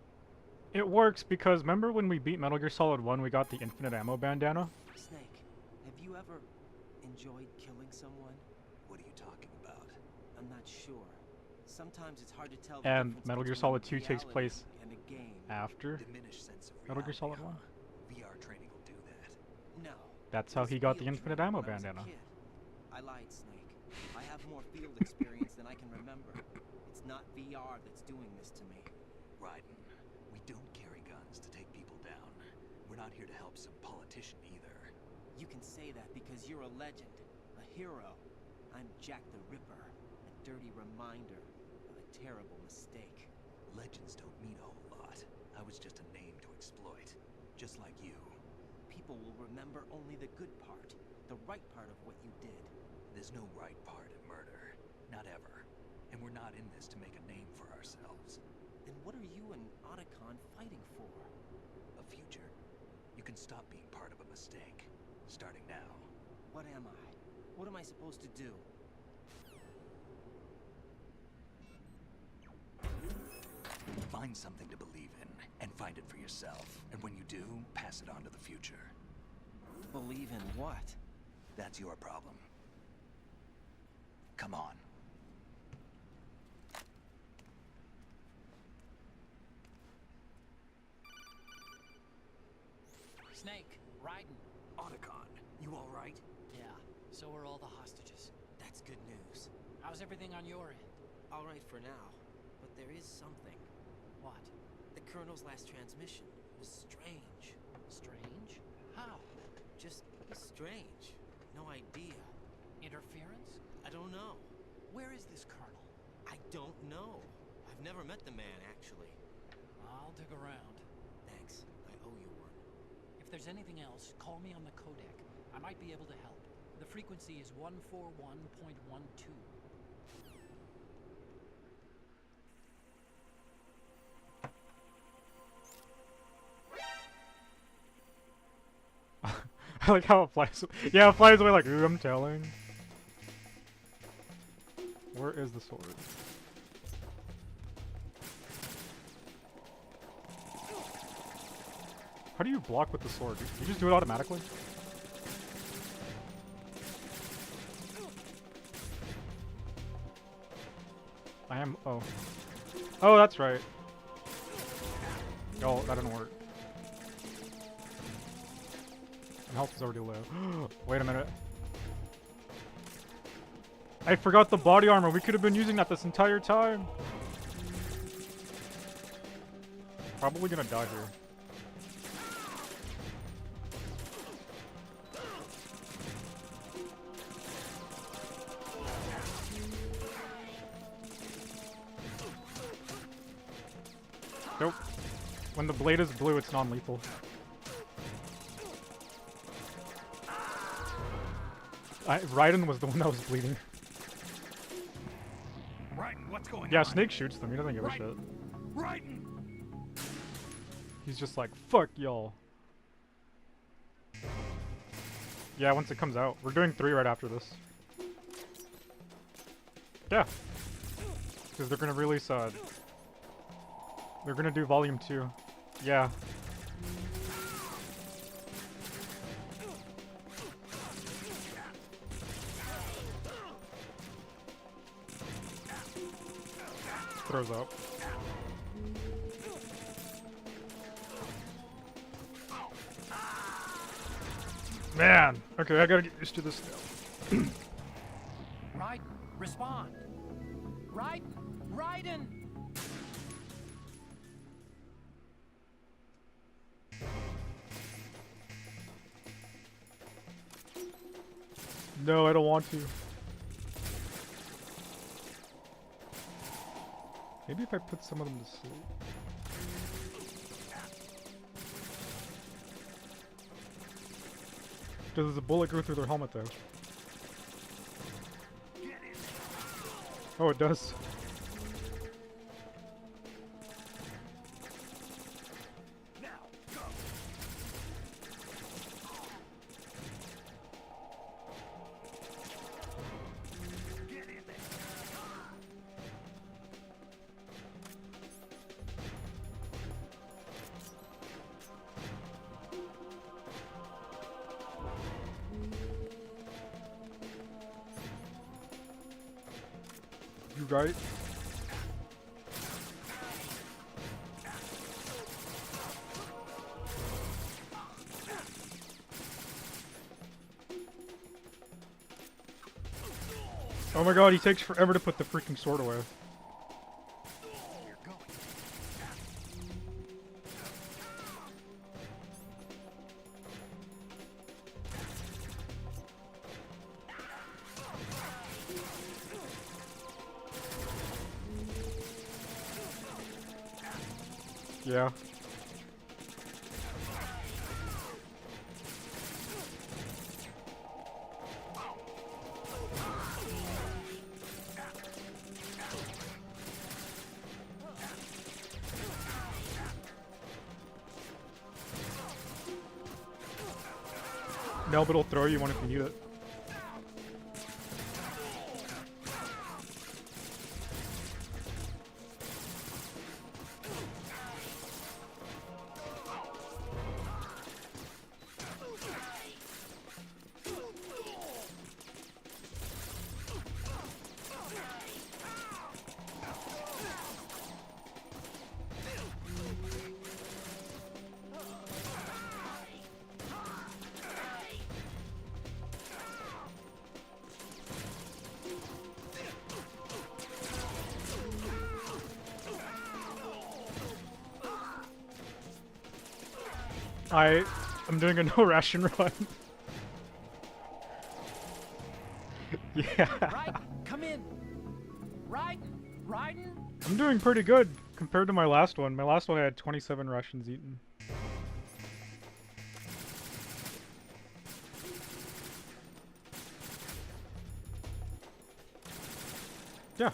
it works because remember when we beat Metal Gear Solid 1, we got the infinite ammo bandana? Snake, have you ever enjoyed killing someone? What are you talking about? I'm not sure. Sometimes it's hard to tell. And Metal Gear Solid 2 takes place and a game. after Diminished sense of Metal Gear reality, Solid 1. VR training will do that. No. That's how he got the infinite ammo bandana. I lied, Snake. I have more field experience than I can remember. It's not VR that's doing this to me. Raiden, we don't carry guns to take people down. We're not here to help some politician either. You can say that because you're a legend, a hero. I'm Jack the Ripper, a dirty reminder of a terrible mistake. Legends don't mean a whole lot. I was just a name to exploit, just like you. People will remember only the good part, the right part of what you did. There's no right part in murder. Not ever. And we're not in this to make a name for ourselves. Then what are you and Otacon fighting for? A future. You can stop being part of a mistake. Starting now. What am I? What am I supposed to do? Find something to believe in, and find it for yourself. And when you do, pass it on to the future. Believe in what? That's your problem. Come on. Snake, Raiden. Otacon, you alright? Yeah, so are all the hostages. That's good news. How's everything on your end? All right for now, but there is something. What? The Colonel's last transmission was strange. Strange? How? Just strange. No idea. Interference? I don't know. Where is this Colonel? I don't know. I've never met the man, actually. I'll dig around. Thanks. I owe you one. If there's anything else, call me on the codec. I might be able to help. The frequency is 141.12. I like how it flies. Yeah, it flies away like, ooh, I'm telling. Where is the sword? How do you block with the sword? You just do it automatically? I am. Oh. Oh, that's right. Oh, that didn't work. My health is already low. Wait a minute. I forgot the body armor. We could have been using that this entire time. Probably gonna die here. Nope. When the blade is blue, it's non-lethal. Raiden was the one that was bleeding. Raiden, what's going on? Yeah, Snake shoots them. He doesn't give a shit. Raiden! He's just like, fuck y'all. Yeah, once it comes out. We're doing 3 right after this. Yeah. Because they're gonna release, they're gonna do volume 2. Yeah. Throws up. Man! Okay, I gotta get used to this now. Raiden, respond! Raiden! Raiden! No, I don't want to. Maybe if I put some of them to sleep. Does a bullet go through their helmet though? Oh, it does. You right? Oh my god, he takes forever to put the freaking sword away. Yeah. No, but it'll throw you one if you need it. I'm doing a no ration run. Yeah. Right, come in. Riding. I'm doing pretty good compared to my last one. My last one I had 27 rations eaten. Yeah.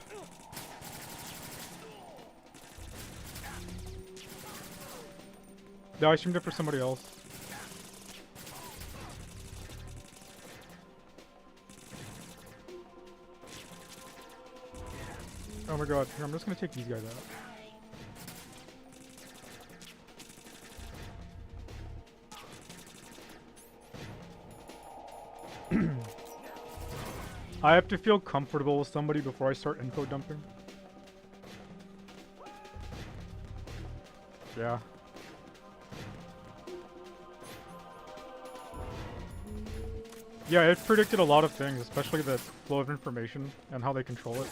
No, I streamed it for somebody else. Oh my god, here, I'm just gonna take these guys out. I have to feel comfortable with somebody before I start info dumping. Yeah. Yeah, it predicted a lot of things, especially the flow of information and how they control it.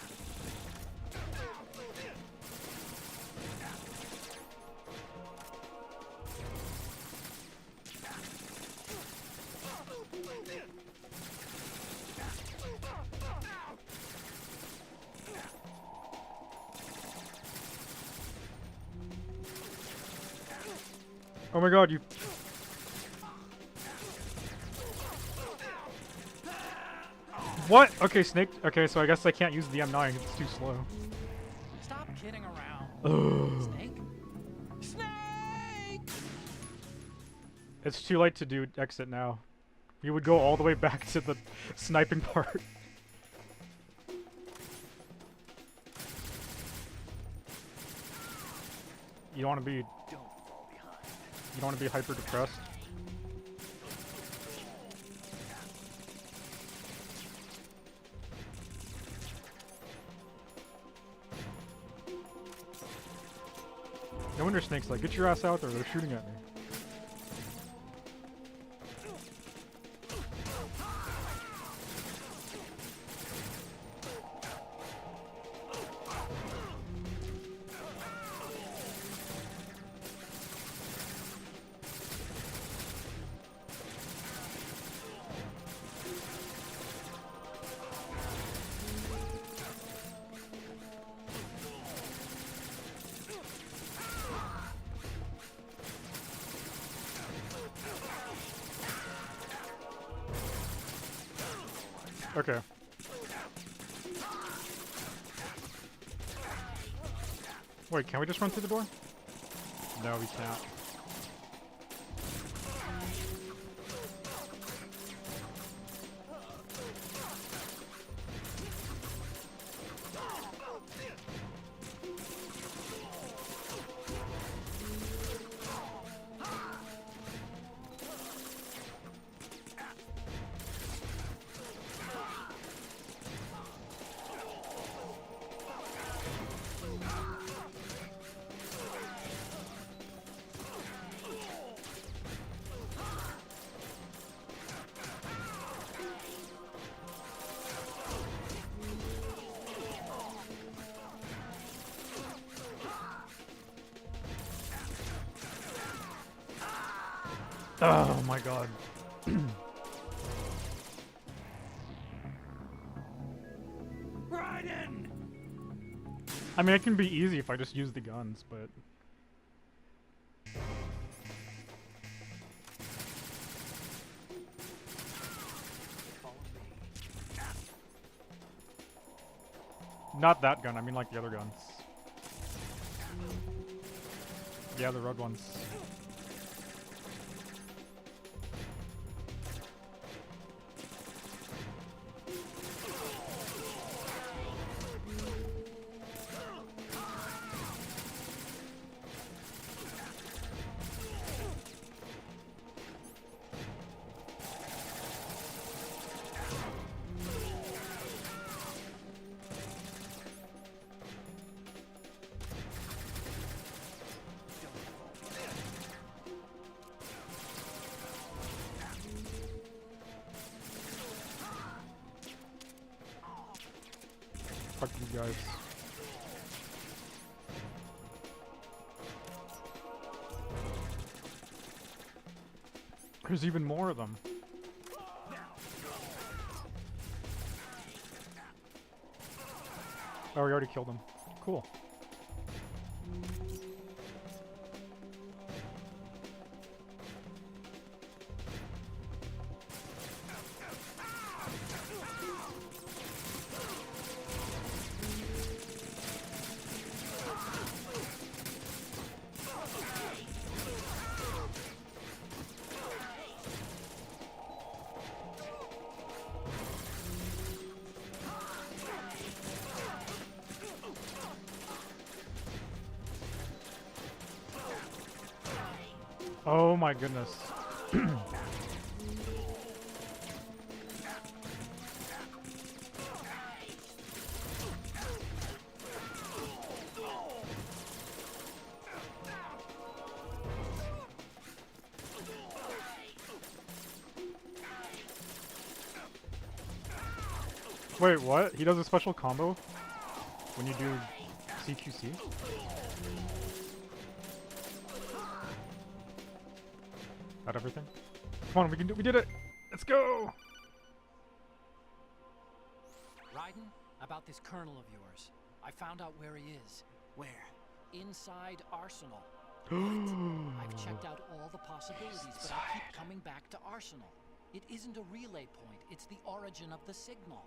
Oh my god, you... What? Okay, Snake. Okay, so I guess I can't use the M9 because it's too slow. Stop kidding around. Ugh. Snake? Snake! It's too late to do exit now. We would go all the way back to the sniping part. You don't want to be... You don't want to be hyper depressed. No wonder Snake's like, get your ass out there, they're shooting at me. Okay. Wait, can we just run through the door? No, we can't. Oh my god. Raiden! I mean, it can be easy if I just use the guns, but... Not that gun, I mean like the other guns. Yeah, the red ones. Fuck you guys. There's even more of them. Oh, we already killed him. Cool. Oh my goodness. Wait, what? He does a special combo when you do CQC? Got everything? Come on, we did it! Let's go! Raiden, about this colonel of yours. I found out where he is. Where? Inside Arsenal. I've checked out all the possibilities, but I keep coming back to Arsenal. It isn't a relay point, it's the origin of the signal.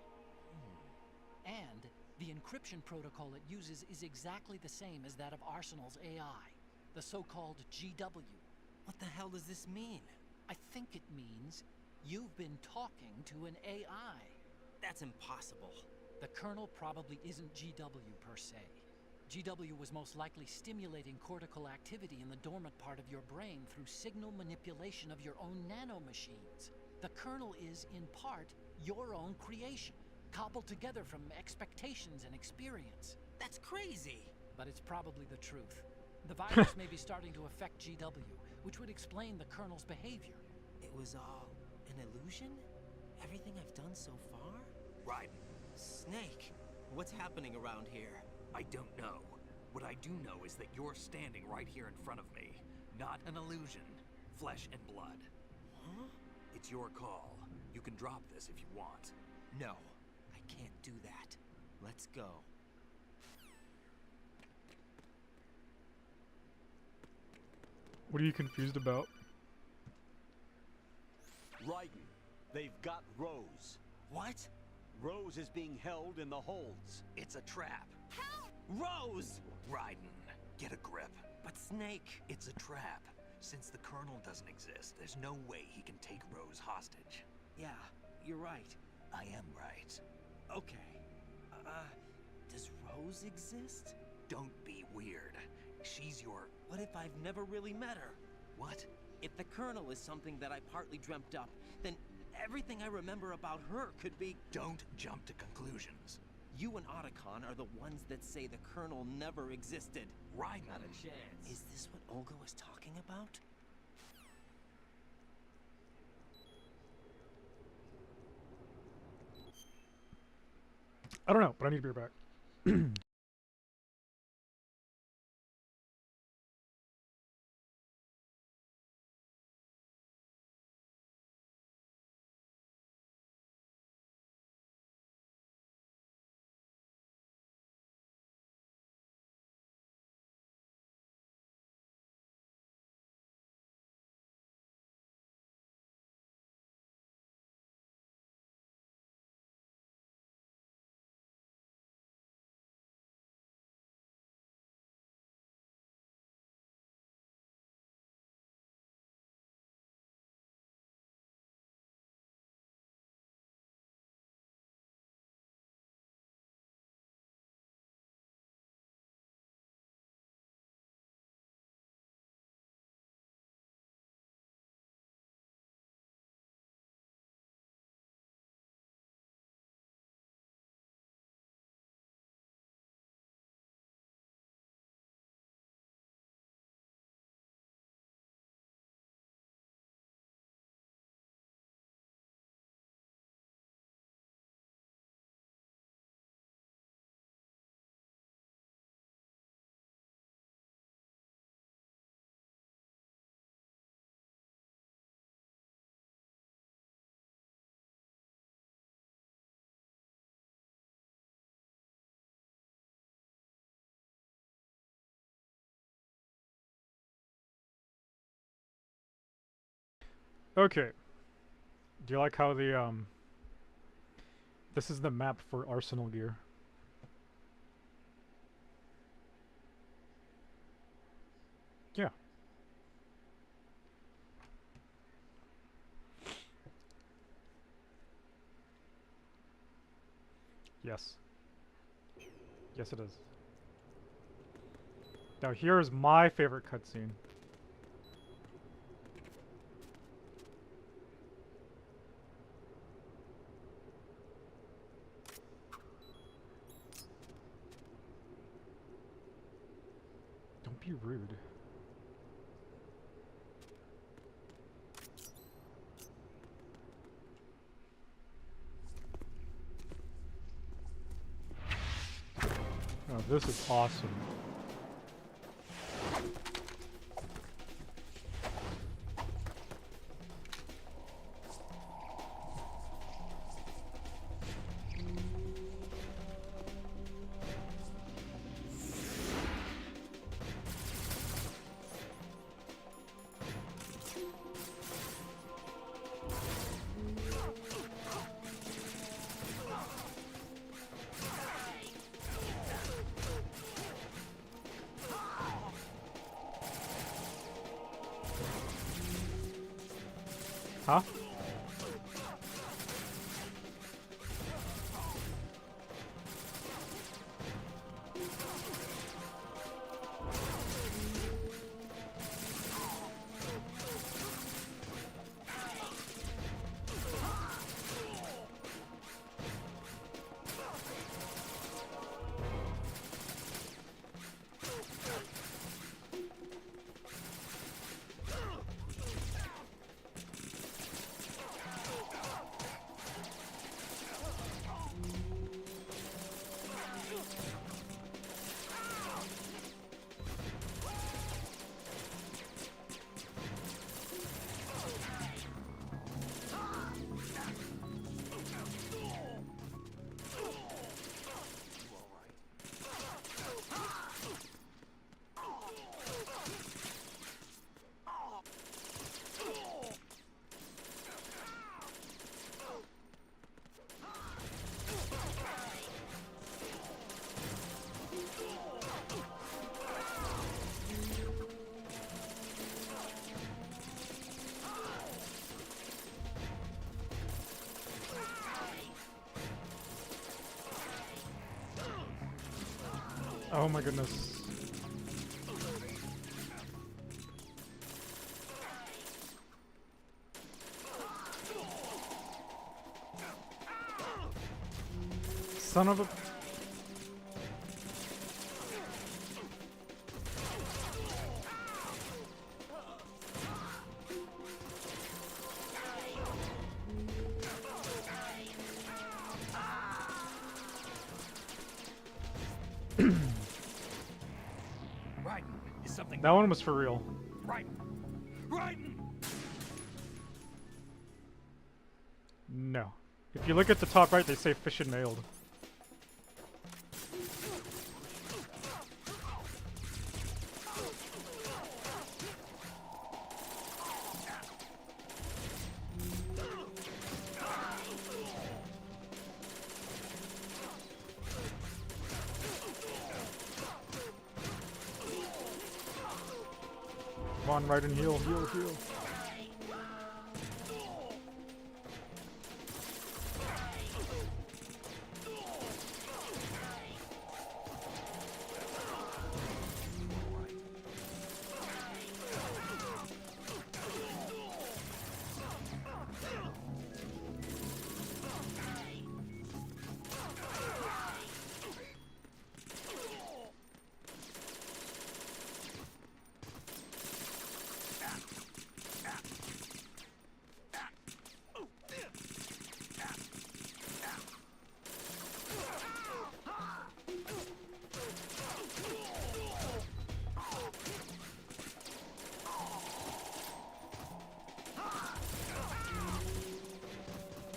And the encryption protocol it uses is exactly the same as that of Arsenal's AI, the so-called GW. What the hell does this mean? I think it means you've been talking to an AI. That's impossible. The kernel probably isn't GW per se. GW was most likely stimulating cortical activity in the dormant part of your brain through signal manipulation of your own nanomachines. The kernel is, in part, your own creation, cobbled together from expectations and experience. That's crazy! But it's probably the truth. The virus may be starting to affect GW, which would explain the kernel's behavior. It was all an illusion? Everything I've done so far? Raiden. Snake, what's happening around here? I don't know. What I do know is that you're standing right here in front of me. Not an illusion. Flesh and blood. Huh? It's your call. You can drop this if you want. No, I can't do that. Let's go. What are you confused about? Raiden, they've got Rose. What? Rose is being held in the holds. It's a trap. Help! Rose! Raiden, get a grip. But Snake... It's a trap. Since the Colonel doesn't exist, there's no way he can take Rose hostage. Yeah, you're right. I am right. Okay. Does Rose exist? Don't be weird. She's your... What if I've never really met her? What? If the Colonel is something that I partly dreamt up, then everything I remember about her could be... Don't jump to conclusions. You and Otacon are the ones that say the Colonel never existed. Right. Not a chance. Is this what Olga was talking about? I don't know, but I need to be right back. Okay. Do you like how the this is the map for Arsenal gear. Yeah. Yes. Yes, it is. Now here's my favorite cutscene. Don't be rude. Oh, this is awesome. Huh? Oh my goodness. Son of a... That one was for real. No. If you look at the top right, they say fish and mailed. Come on, right and heal, heal, heal.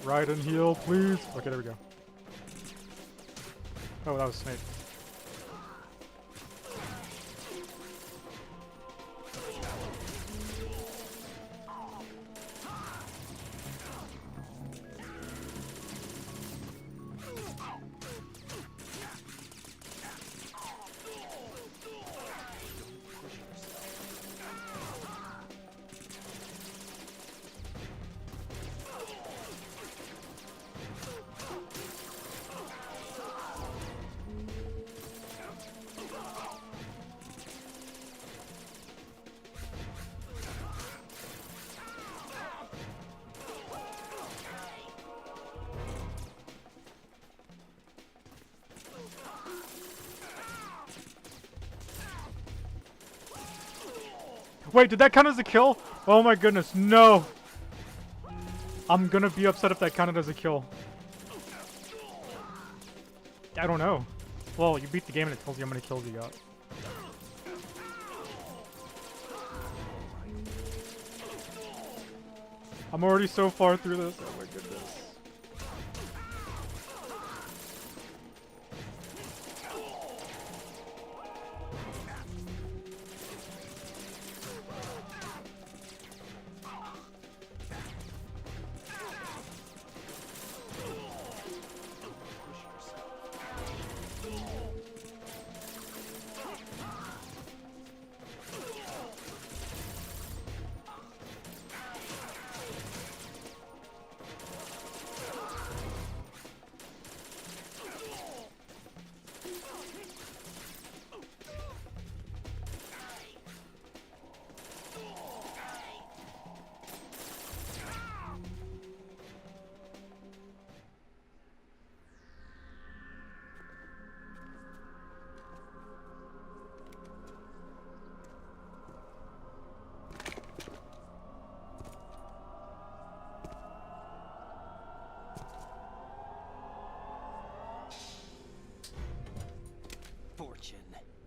Ride and heal, please. Okay, there we go. Oh, that was Snake. Wait, did that count as a kill? Oh my goodness, no! I'm gonna be upset if that counted as a kill. I don't know. Well, you beat the game and it tells you how many kills you got. I'm already so far through this. Oh my goodness.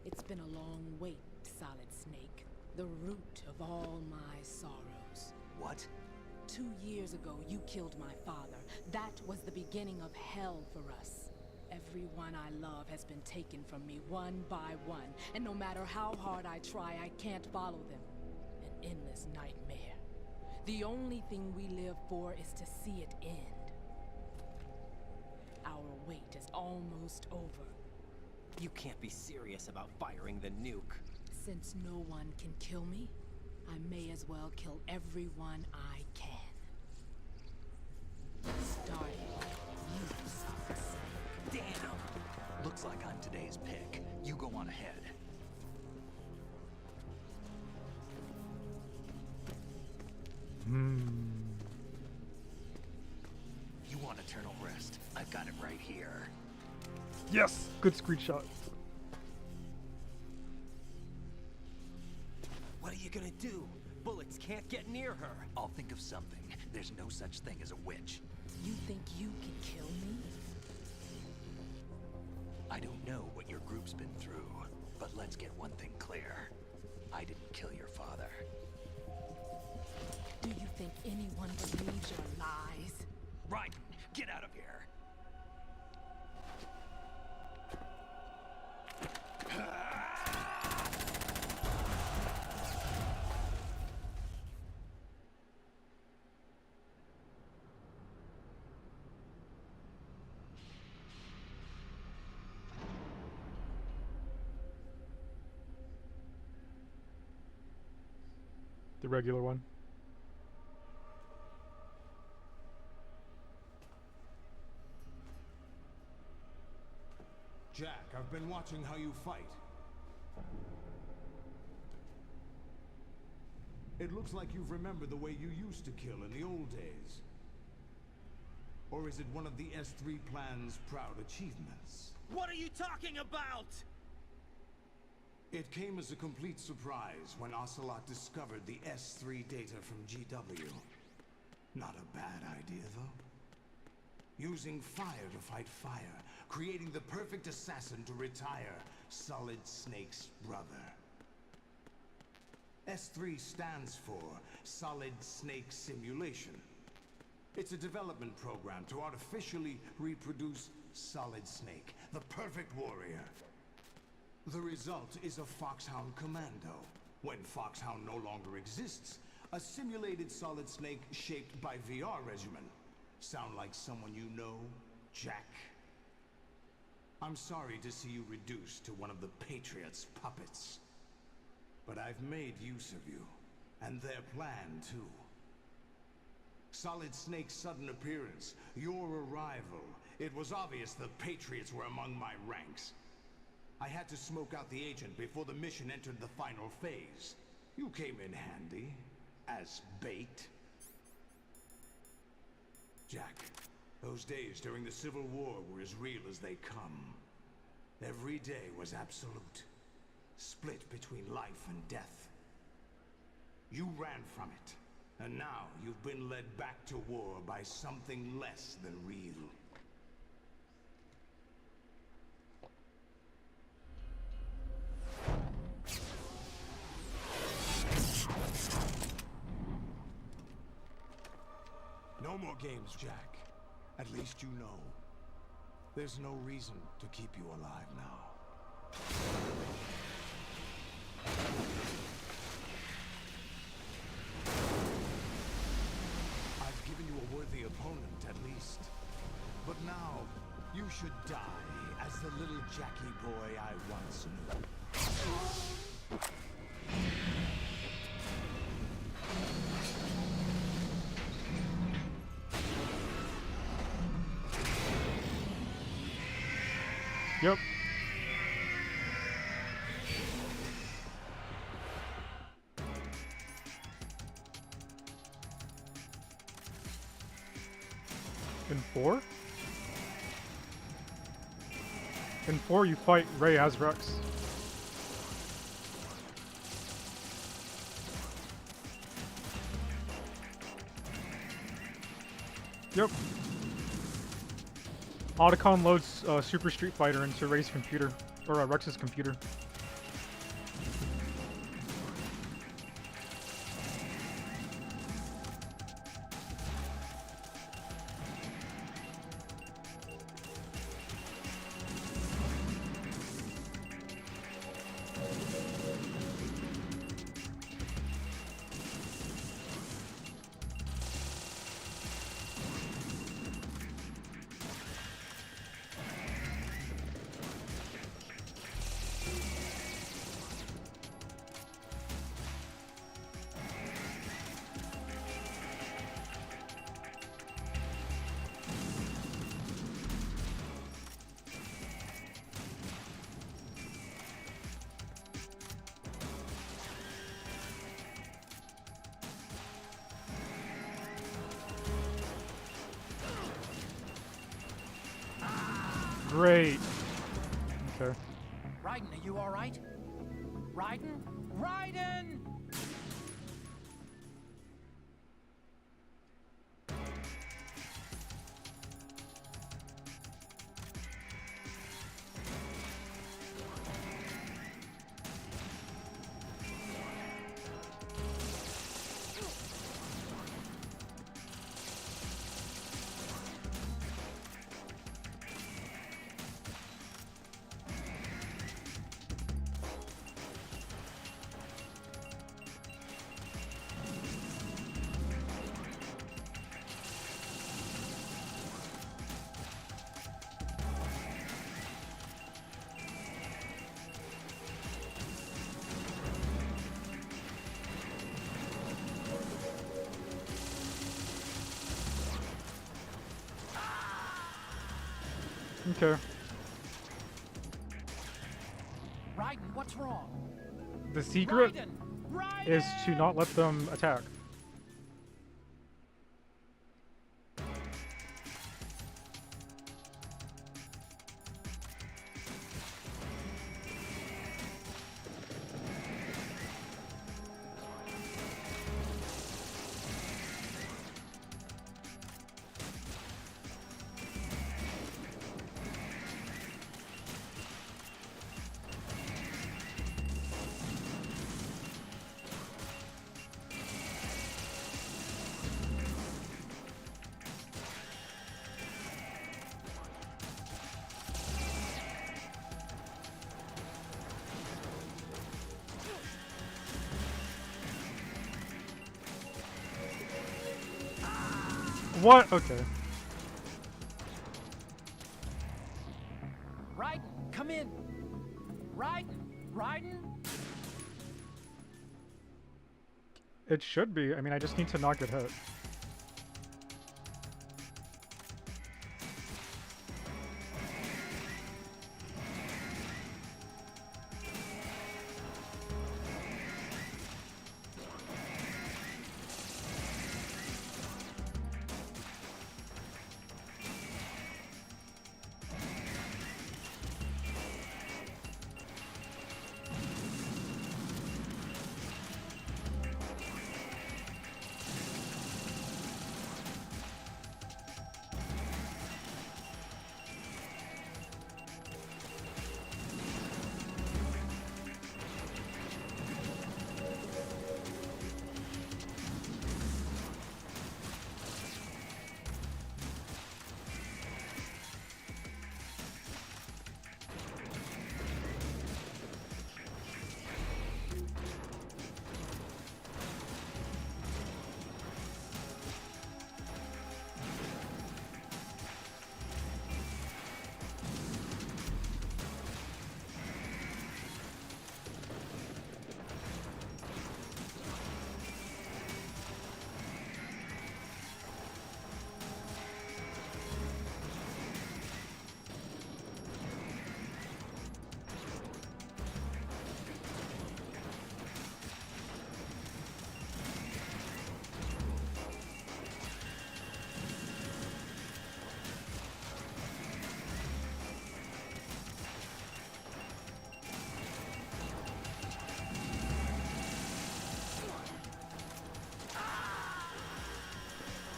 It's been a long wait, Solid Snake. The root of all my sorrows. What? 2 years ago, you killed my father. That was the beginning of hell for us. Everyone I love has been taken from me one by one, and no matter how hard I try, I can't follow them. An endless nightmare. The only thing we live for is to see it end. Our wait is almost over. You can't be serious about firing the nuke. Since no one can kill me, I may as well kill everyone I can. Starting with you, Solid Snake. Damn! Looks like I'm today's pick. You go on ahead. You want eternal rest? I've got it right here. Yes! Good screenshot. What are you gonna do? Bullets can't get near her. I'll think of something. There's no such thing as a witch. You think you can kill me? I don't know what your group's been through, but let's get one thing clear. I didn't kill your father. Do you think anyone believes your lies? Right! Get out of here! The regular one. Jack, I've been watching how you fight. It looks like you've remembered the way you used to kill in the old days. Or is it one of the S3 plan's proud achievements? What are you talking about? It came as a complete surprise when Ocelot discovered the S3 data from GW. Not a bad idea, though. Using fire to fight fire, creating the perfect assassin to retire Solid Snake's brother. S3 stands for Solid Snake Simulation. It's a development program to artificially reproduce Solid Snake, the perfect warrior. The result is a Foxhound Commando. When Foxhound no longer exists, a simulated Solid Snake shaped by VR regimen. Sound like someone you know, Jack? I'm sorry to see you reduced to one of the Patriots' puppets. But I've made use of you, and their plan too. Solid Snake's sudden appearance, your arrival, it was obvious the Patriots were among my ranks. I had to smoke out the agent before the mission entered the final phase. You came in handy, as bait. Jack, those days during the Civil War were as real as they come. Every day was absolute. Split between life and death. You ran from it. And now you've been led back to war by something less than real. No more games, Jack. At least you know. There's no reason to keep you alive now. I've given you a worthy opponent, at least. But now, you should die as the little Jackie boy I once knew. Yep. In 4? In 4 you fight Ray as Rex. Yep. Otacon loads Super Street Fighter into Ray's computer, or Rex's computer. Great. Okay. Raiden, are you alright? Raiden? Raiden! Okay. Raiden, what's wrong? The secret Raiden! is to not let them attack. What? Okay. Raiden, come in! Raiden! Raiden? It should be. I mean, I just need to not get hit.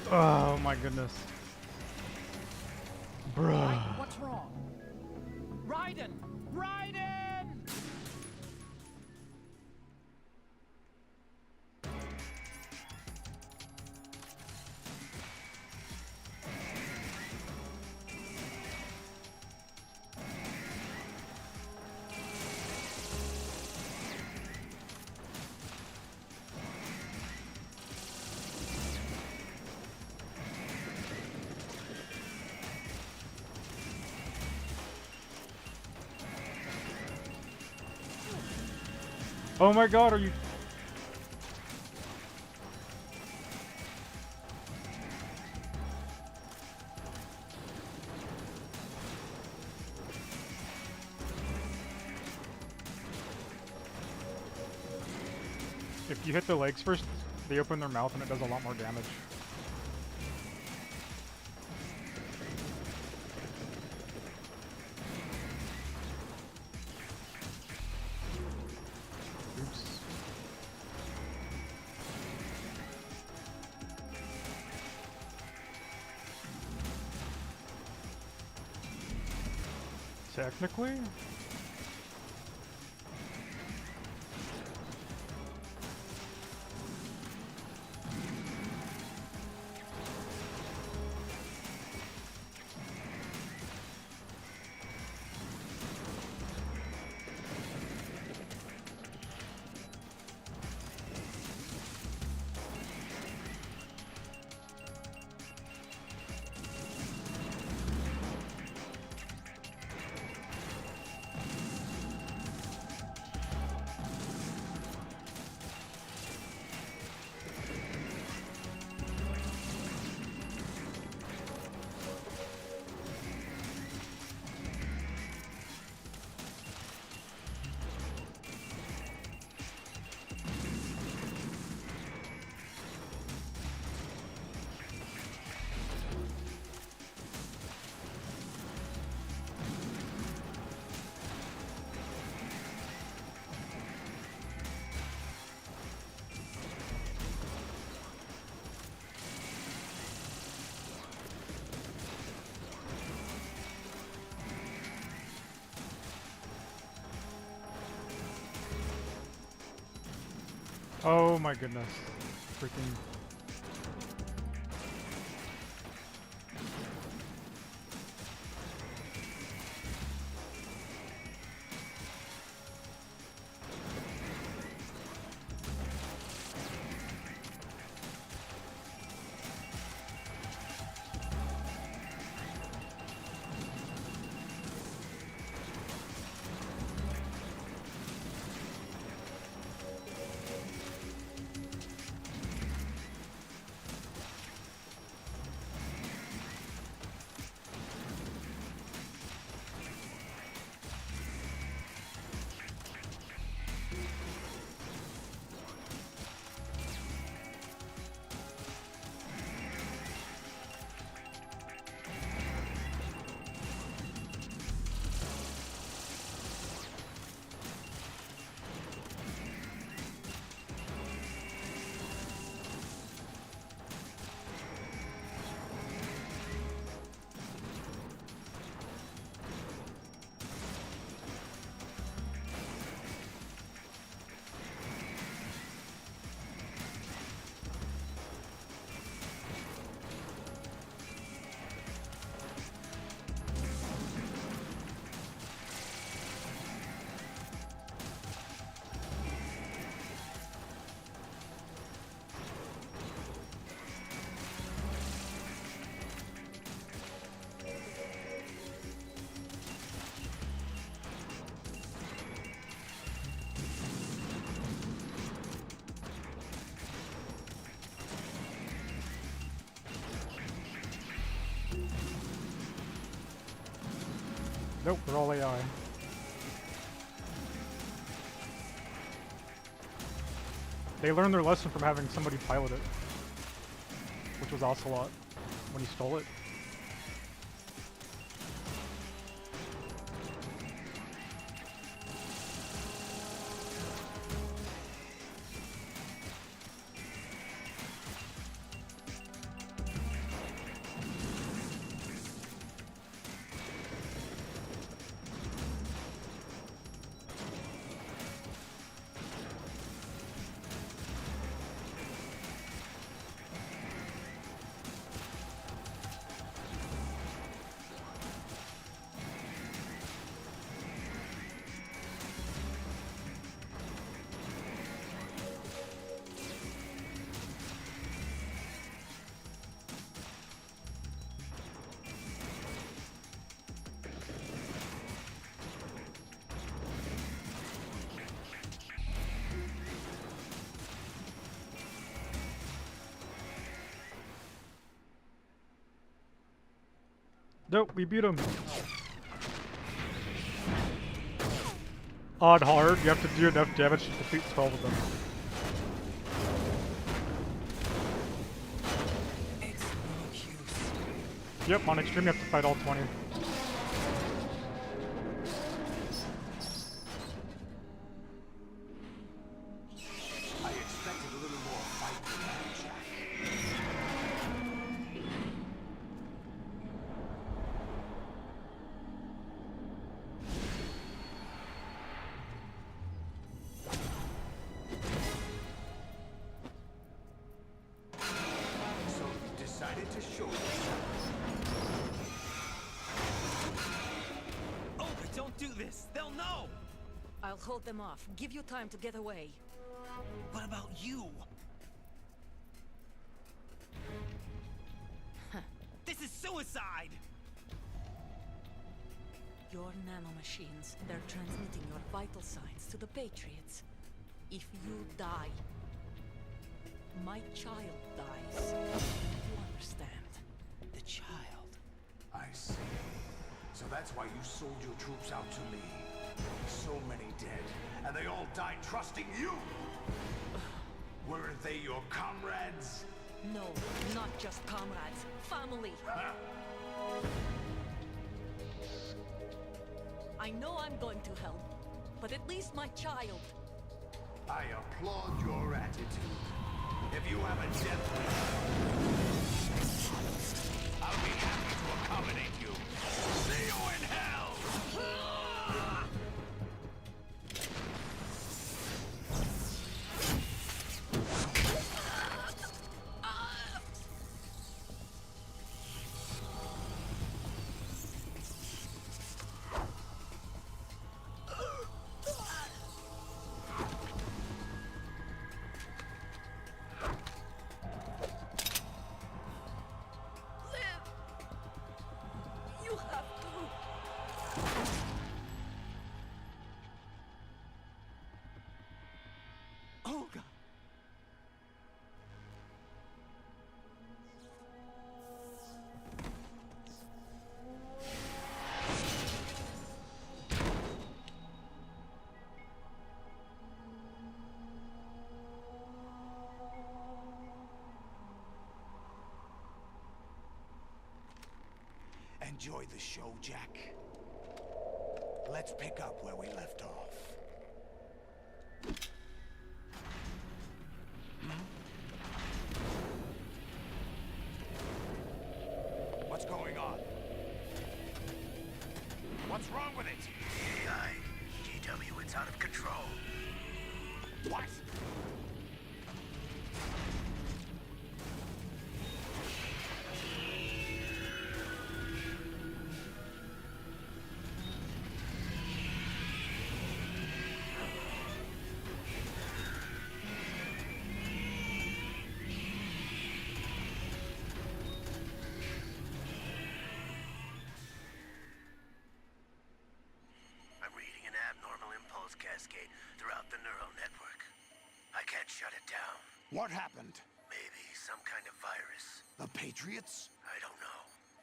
Oh my goodness. Bruh. Raiden, what's wrong? Raiden! Raiden! Oh my god, are you... If you hit the legs first, they open their mouth and it does a lot more damage. Oops. Technically? Oh my goodness. Freaking... Nope, they're all AI. They learned their lesson from having somebody pilot it, which was Ocelot when he stole it. Nope, we beat him. On hard, you have to do enough damage to defeat 12 of them. Yep, on extreme you have to fight all 20. I expected a little more fight than that, Jack. So you decided to show yourself. Oh, don't do this! They'll know! I'll hold them off. Give you time to get away. What about you? This is suicide! Your nanomachines, they're transmitting your vital signs to the Patriots. If you die, my child dies. You understand? The child. I see. So that's why you sold your troops out to me. So many dead, and they all died trusting you! Weren't they your comrades? No, not just comrades. Family! I know I'm going to help, but at least my child. I applaud your attitude. If you have a death wish, I'll be happy to accommodate you. See you in hell! You have to. Olga! Enjoy the show, Jack. Let's pick up where we left off. What's going on? What's wrong with it? AI, GW, it's out of control. What? I'm reading an abnormal impulse cascade throughout the neural network. I can't shut it down. What happened? Maybe some kind of virus. The Patriots? I don't know.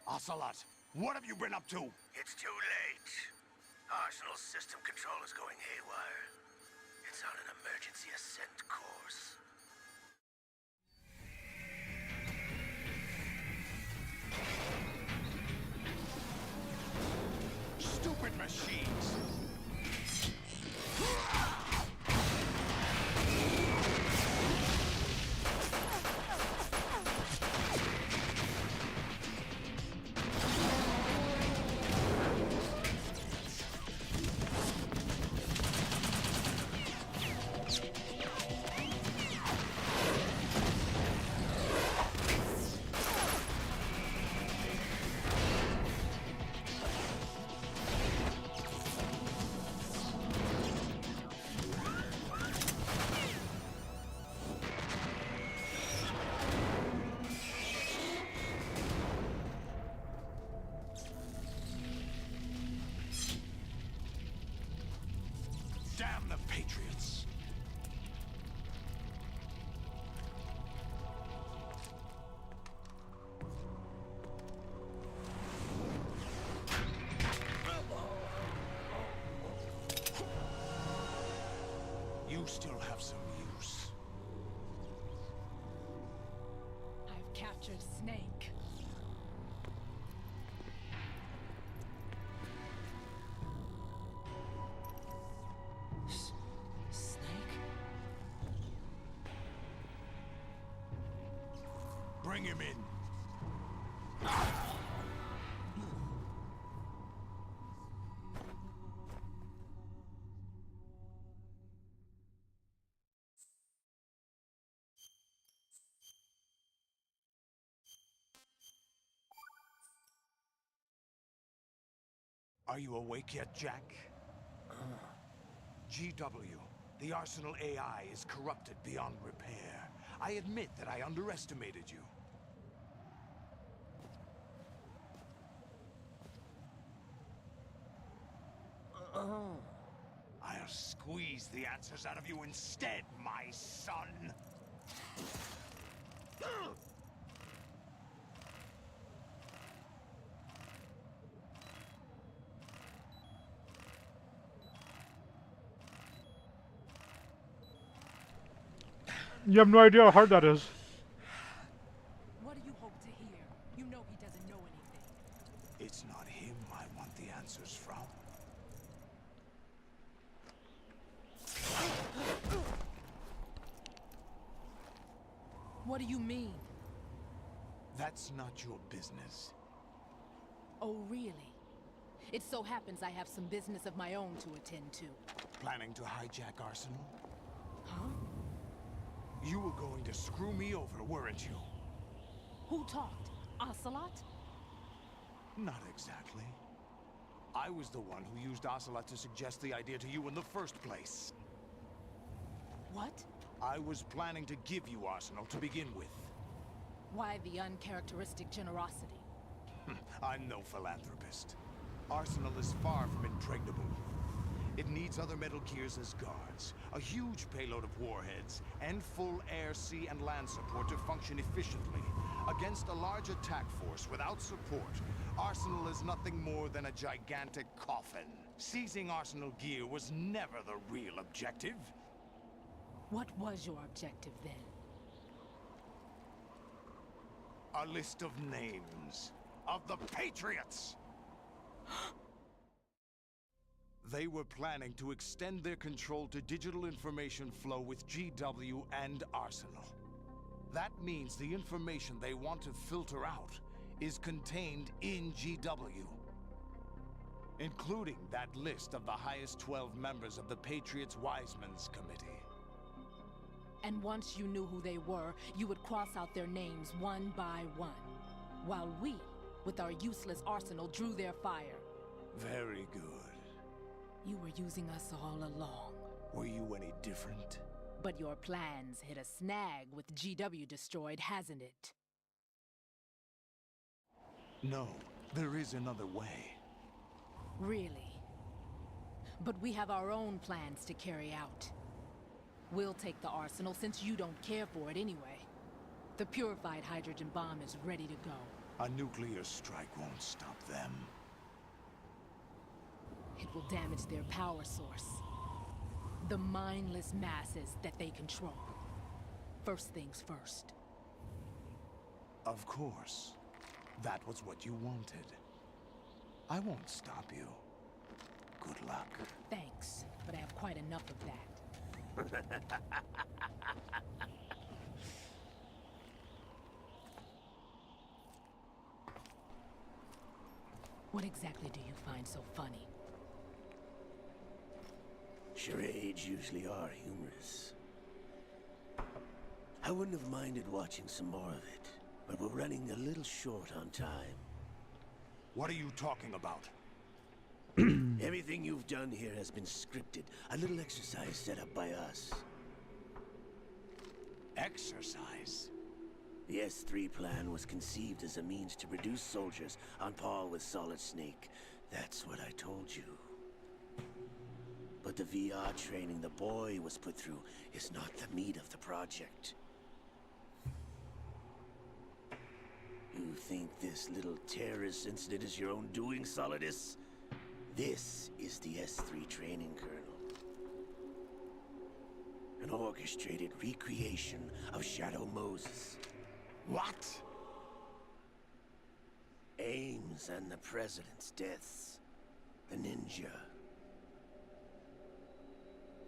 Ocelot, what have you been up to? It's too late. Arsenal's system control is going haywire. It's on an emergency ascent course. Stupid machines! Damn the Patriots! have some use. I've captured Snake. Snake? Bring him in. Are you awake yet, Jack? GW, the Arsenal AI is corrupted beyond repair. I admit that I underestimated you. I'll squeeze the answers out of you instead, my son! You have no idea how hard that is. What do you hope to hear? You know he doesn't know anything. It's not him I want the answers from. What do you mean? That's not your business. Oh, really? It so happens I have some business of my own to attend to. Planning to hijack Arsenal? Huh? You were going to screw me over, weren't you? Who talked? Ocelot? Not exactly. I was the one who used Ocelot to suggest the idea to you in the first place. What? I was planning to give you Arsenal to begin with. Why the uncharacteristic generosity? I'm no philanthropist. Arsenal is far from impregnable. It needs other Metal Gears as guards, a huge payload of warheads, and full air, sea, and land support to function efficiently. Against a large attack force without support, Arsenal is nothing more than a gigantic coffin. Seizing Arsenal gear was never the real objective. What was your objective then? A list of names of the Patriots! They were planning to extend their control to digital information flow with GW and Arsenal. That means the information they want to filter out is contained in GW, including that list of the highest 12 members of the Patriots Wiseman's Committee. And once you knew who they were, you would cross out their names one by one, while we, with our useless arsenal, drew their fire. Very good. You were using us all along. Were you any different? But your plans hit a snag with GW destroyed, hasn't it? No, there is another way. Really? But we have our own plans to carry out. We'll take the arsenal since you don't care for it anyway. The purified hydrogen bomb is ready to go. A nuclear strike won't stop them. It will damage their power source. The mindless masses that they control. First things first. Of course. That was what you wanted. I won't stop you. Good luck. Thanks, but I have quite enough of that. What exactly do you find so funny? Charades usually are humorous. I wouldn't have minded watching some more of it, but we're running a little short on time. What are you talking about? Everything you've done here has been scripted. A little exercise set up by us. Exercise? The S3 plan was conceived as a means to reduce soldiers on par with Solid Snake. That's what I told you. But the VR training the boy was put through is not the meat of the project. You think this little terrorist incident is your own doing, Solidus? This is the S3 training kernel. An orchestrated recreation of Shadow Moses. What? Ames and the President's deaths. The ninja.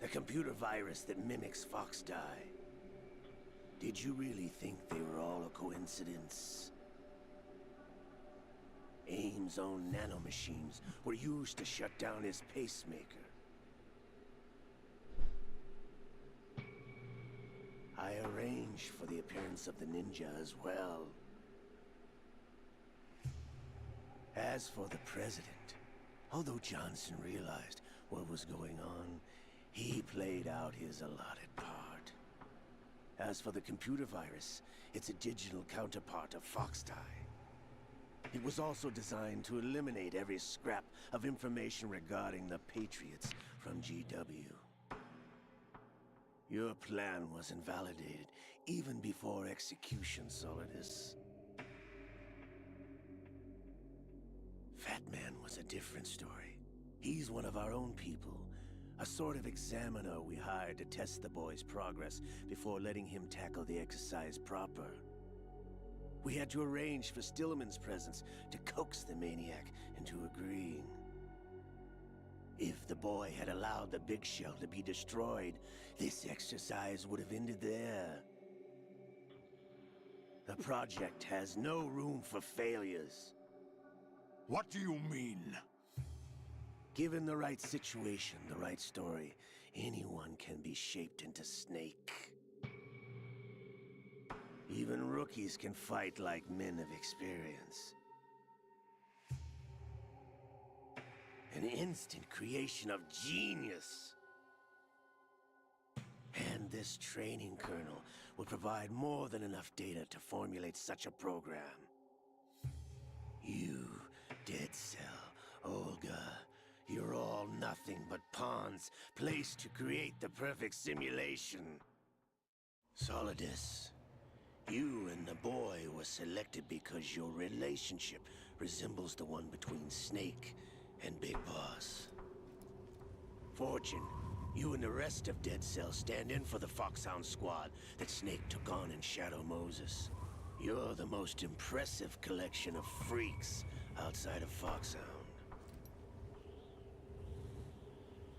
The computer virus that mimics Foxdie. Did you really think they were all a coincidence? Ames' own nanomachines were used to shut down his pacemaker. I arranged for the appearance of the ninja as well. As for the President, although Johnson realized what was going on, he played out his allotted part. As for the computer virus, it's a digital counterpart of Foxdie. It was also designed to eliminate every scrap of information regarding the Patriots from GW. Your plan was invalidated even before execution, Solidus. Fat Man was a different story. He's one of our own people. A sort of examiner we hired to test the boy's progress before letting him tackle the exercise proper. We had to arrange for Stillman's presence to coax the maniac into agreeing. If the boy had allowed the big shell to be destroyed, this exercise would have ended there. The project has no room for failures. What do you mean? Given the right situation, the right story, anyone can be shaped into Snake. Even rookies can fight like men of experience. An instant creation of genius. And this training kernel will provide more than enough data to formulate such a program. You, Dead Cell, Olga, you're all nothing but pawns placed to create the perfect simulation. Solidus, you and the boy were selected because your relationship resembles the one between Snake and Big Boss. Fortune, you and the rest of Dead Cell stand in for the Foxhound squad that Snake took on in Shadow Moses. You're the most impressive collection of freaks outside of Foxhound.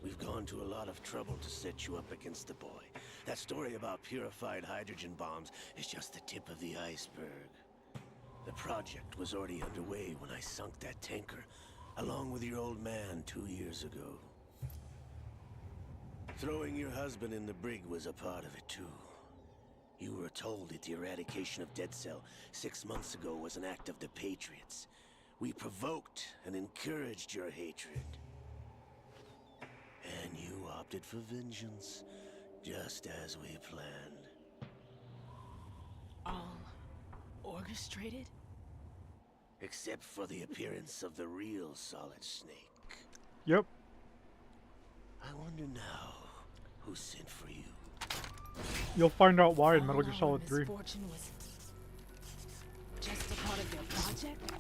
We've gone to a lot of trouble to set you up against the boy. That story about purified hydrogen bombs is just the tip of the iceberg. The project was already underway when I sunk that tanker, along with your old man 2 years ago. Throwing your husband in the brig was a part of it too. You were told that the eradication of Dead Cell 6 months ago was an act of the Patriots. We provoked and encouraged your hatred. And you opted for vengeance, just as we planned. All orchestrated? Except for the appearance of the real Solid Snake. Yep. I wonder now who sent for you. You'll find out why in Metal Gear Solid 3. Misfortune was just a part of their project?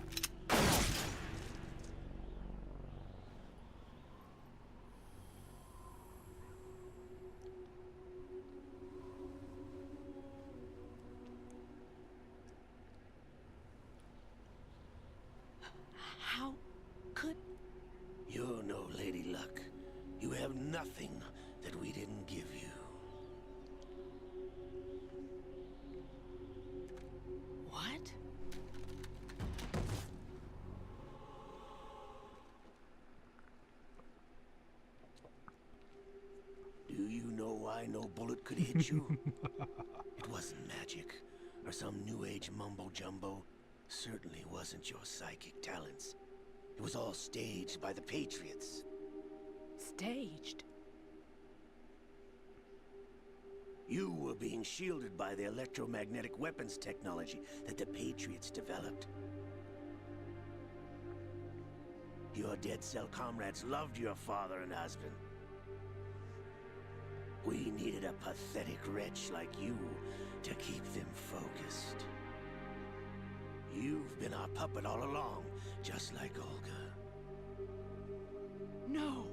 How could... You're no Lady Luck. You have nothing that we didn't give you. What? Do you know why no bullet could hit you? It wasn't magic, or some new age mumbo-jumbo. Certainly wasn't your psychic talents. It was all staged by the Patriots. Staged? You were being shielded by the electromagnetic weapons technology that the Patriots developed. Your Dead Cell comrades loved your father and husband. We needed a pathetic wretch like you to keep them focused. You've been our puppet all along, just like Olga. No.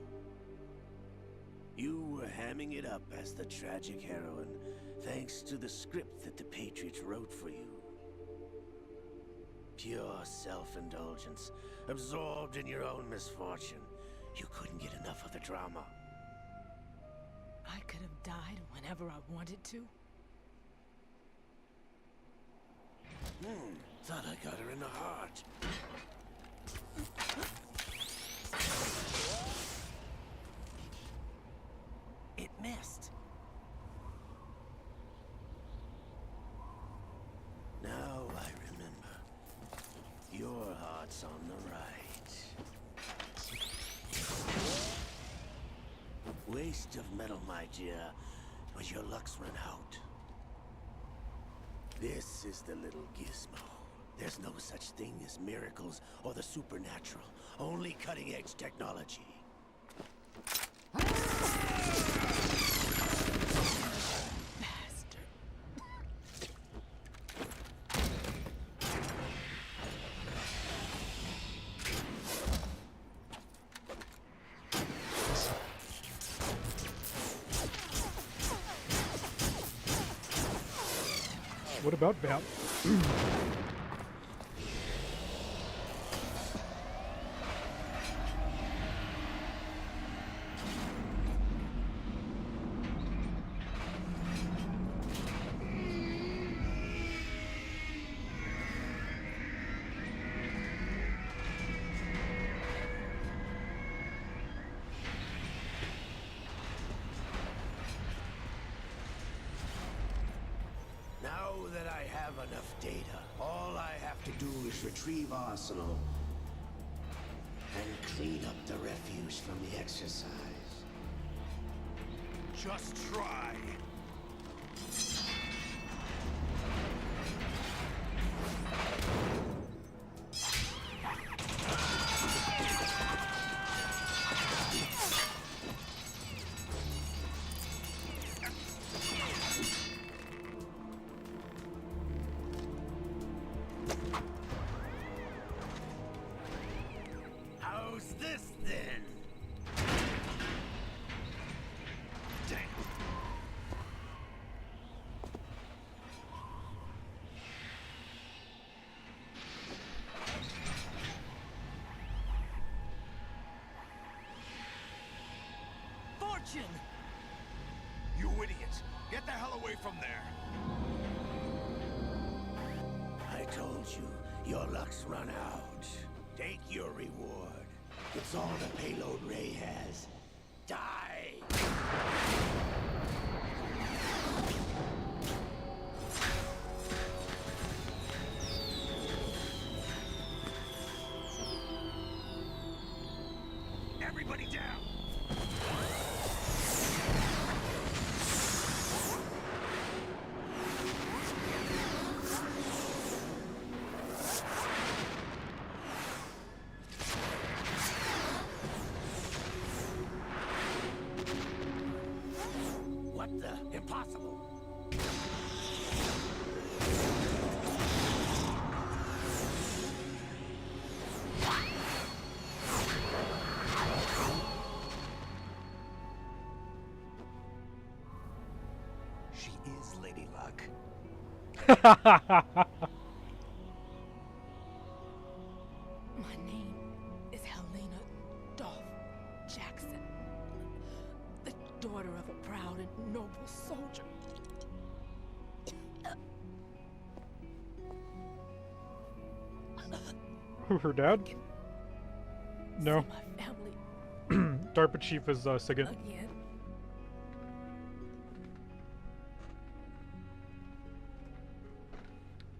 You were hamming it up as the tragic heroine, thanks to the script that the Patriots wrote for you. Pure self-indulgence, absorbed in your own misfortune. You couldn't get enough of the drama. I could have died whenever I wanted to. Thought I got her in the heart. It missed. Now I remember. Your heart's on the right. Waste of metal, my dear, but your luck's run out. This is the little gizmo. There's no such thing as miracles or the supernatural. Only cutting-edge technology. What about Bat? Now that I have enough data, all I have to do is retrieve Arsenal and clean up the refuse from the exercise. Just try. How's this then? Damn. Fortune! You idiot! Get the hell away from there! I told you, your luck's run out. Take your reward. It's all the payload Ray has. Die! Everybody down! What the? Impossible! She is Lady Luck. My name is Helena Dolph Jackson, the daughter of a proud and noble soldier. Who, her dad? No. My family DARPA chief is Sigint. again.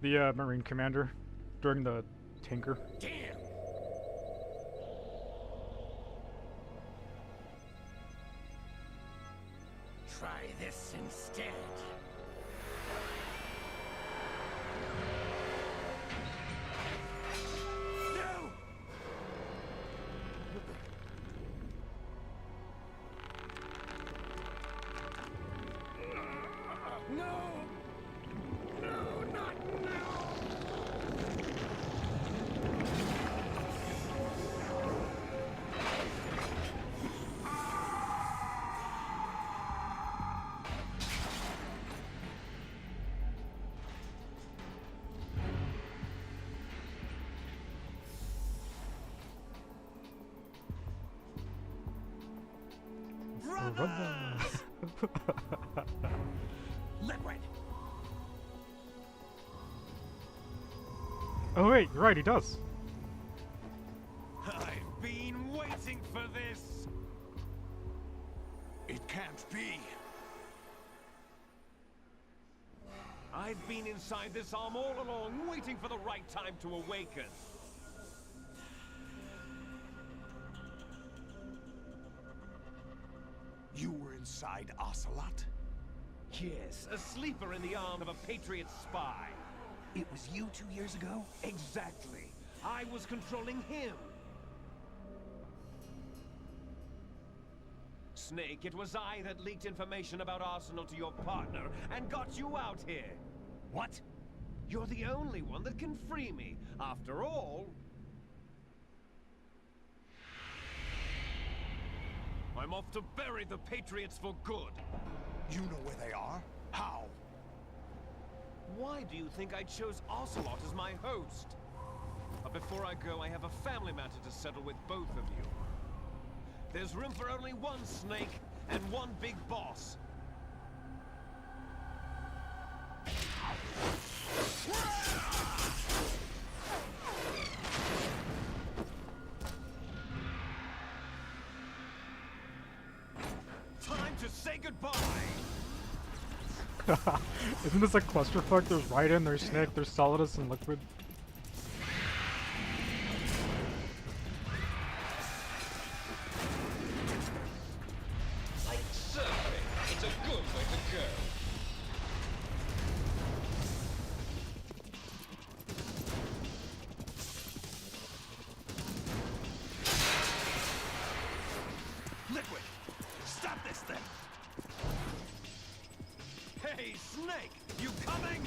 The Marine commander during the tanker. Damn! Try this instead. No! No! No, not now! Liquid. Oh wait, you're right, he does. I've been waiting for this. It can't be. I've been inside this arm all along, waiting for the right time to awaken. You were inside Ocelot? Yes, a sleeper in the arm of a Patriot spy. It was you 2 years ago? Exactly. I was controlling him. Snake, it was I that leaked information about Arsenal to your partner and got you out here. What? You're the only one that can free me. After all, I'm off to bury the Patriots for good. You know where they are? How? Why do you think I chose Ocelot as my host? But before I go, I have a family matter to settle with both of you. There's room for only one Snake and one big boss. Time to say goodbye! Isn't this a clusterfuck? There's Raiden, there's Snake, there's Solidus, and Liquid. Like surfing, it's a good way to go. Liquid, stop this thing! Hey, Snake, you coming?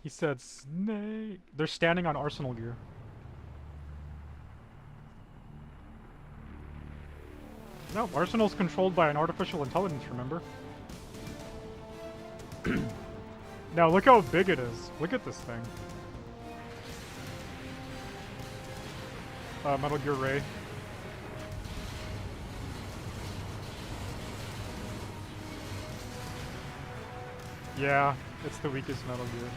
He said Snake. They're standing on Arsenal gear. No, Arsenal's controlled by an artificial intelligence, remember? Now look how big it is. Look at this thing. Metal Gear Ray. Yeah, it's the weakest Metal Gear.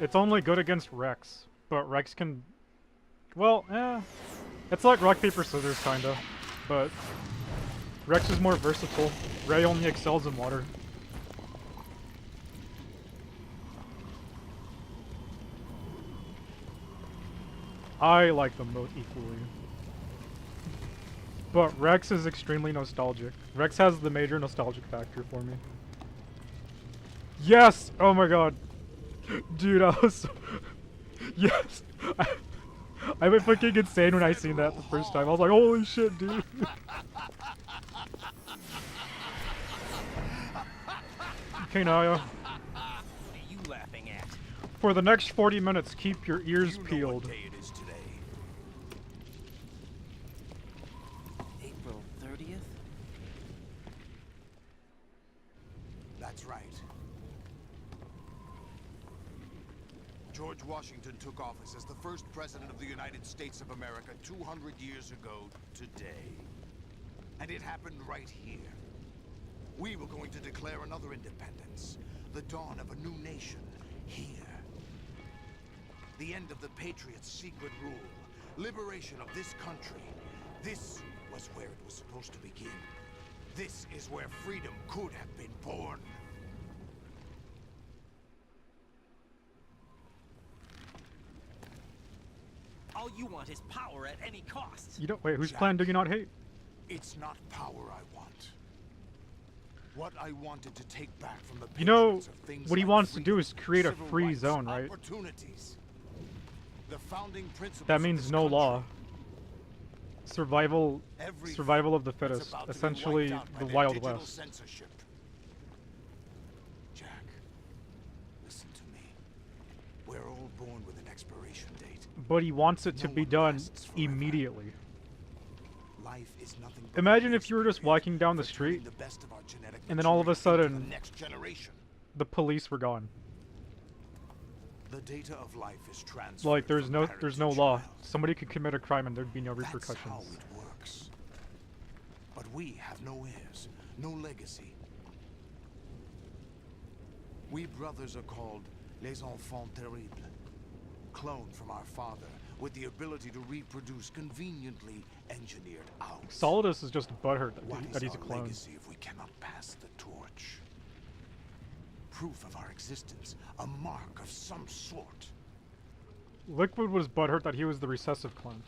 It's only good against Rex, but Rex can, well, it's like rock paper scissors kinda, but Rex is more versatile. Ray only excels in water. I like them both equally. But Rex is extremely nostalgic. Rex has the major nostalgic factor for me. Yes! Oh my god. Dude, I was so... Yes! I went fucking insane when I seen that the first time. I was like, holy shit, dude. Okay, Naya. What are you laughing at? For the next 40 minutes, keep your ears peeled. April 30th? That's right. George Washington took office as the first president of the United States of America 200 years ago today. And it happened right here. We were going to declare another independence, the dawn of a new nation, here. The end of the Patriots' secret rule, liberation of this country. This was where it was supposed to begin. This is where freedom could have been born. All you want is power at any cost. You don't- wait, whose plan do you not hate? It's not power I want. What I wanted to take back from the You know, Patriots are things what he like wants to freedom, do is create a civil free rights, zone, right? opportunities. The founding principles That of means this no country. law. Survival of the that's fittest. about to be Essentially, wiped out by the their Wild digital West. censorship. Jack, listen to me. We're all born with an expiration date. But he wants it to No be one done lasts forever. immediately. Life is nothing but Imagine a if you were just walking down the for turning street, the best of our genetic and then all of a material into sudden, the next generation. the police were gone. The data of life is transferred Like there's from no parent law. to child. Somebody could commit a crime and there'd be no That's how repercussions. it works. But we have no heirs, no legacy. We brothers are called les enfants terribles, cloned from our father, with the ability to reproduce conveniently engineered out. Solidus is just butthurt What that is he's a our clone. legacy if we cannot pass the torch? Proof of our existence, a mark of some sort. Liquid was butthurt that he was the recessive clone,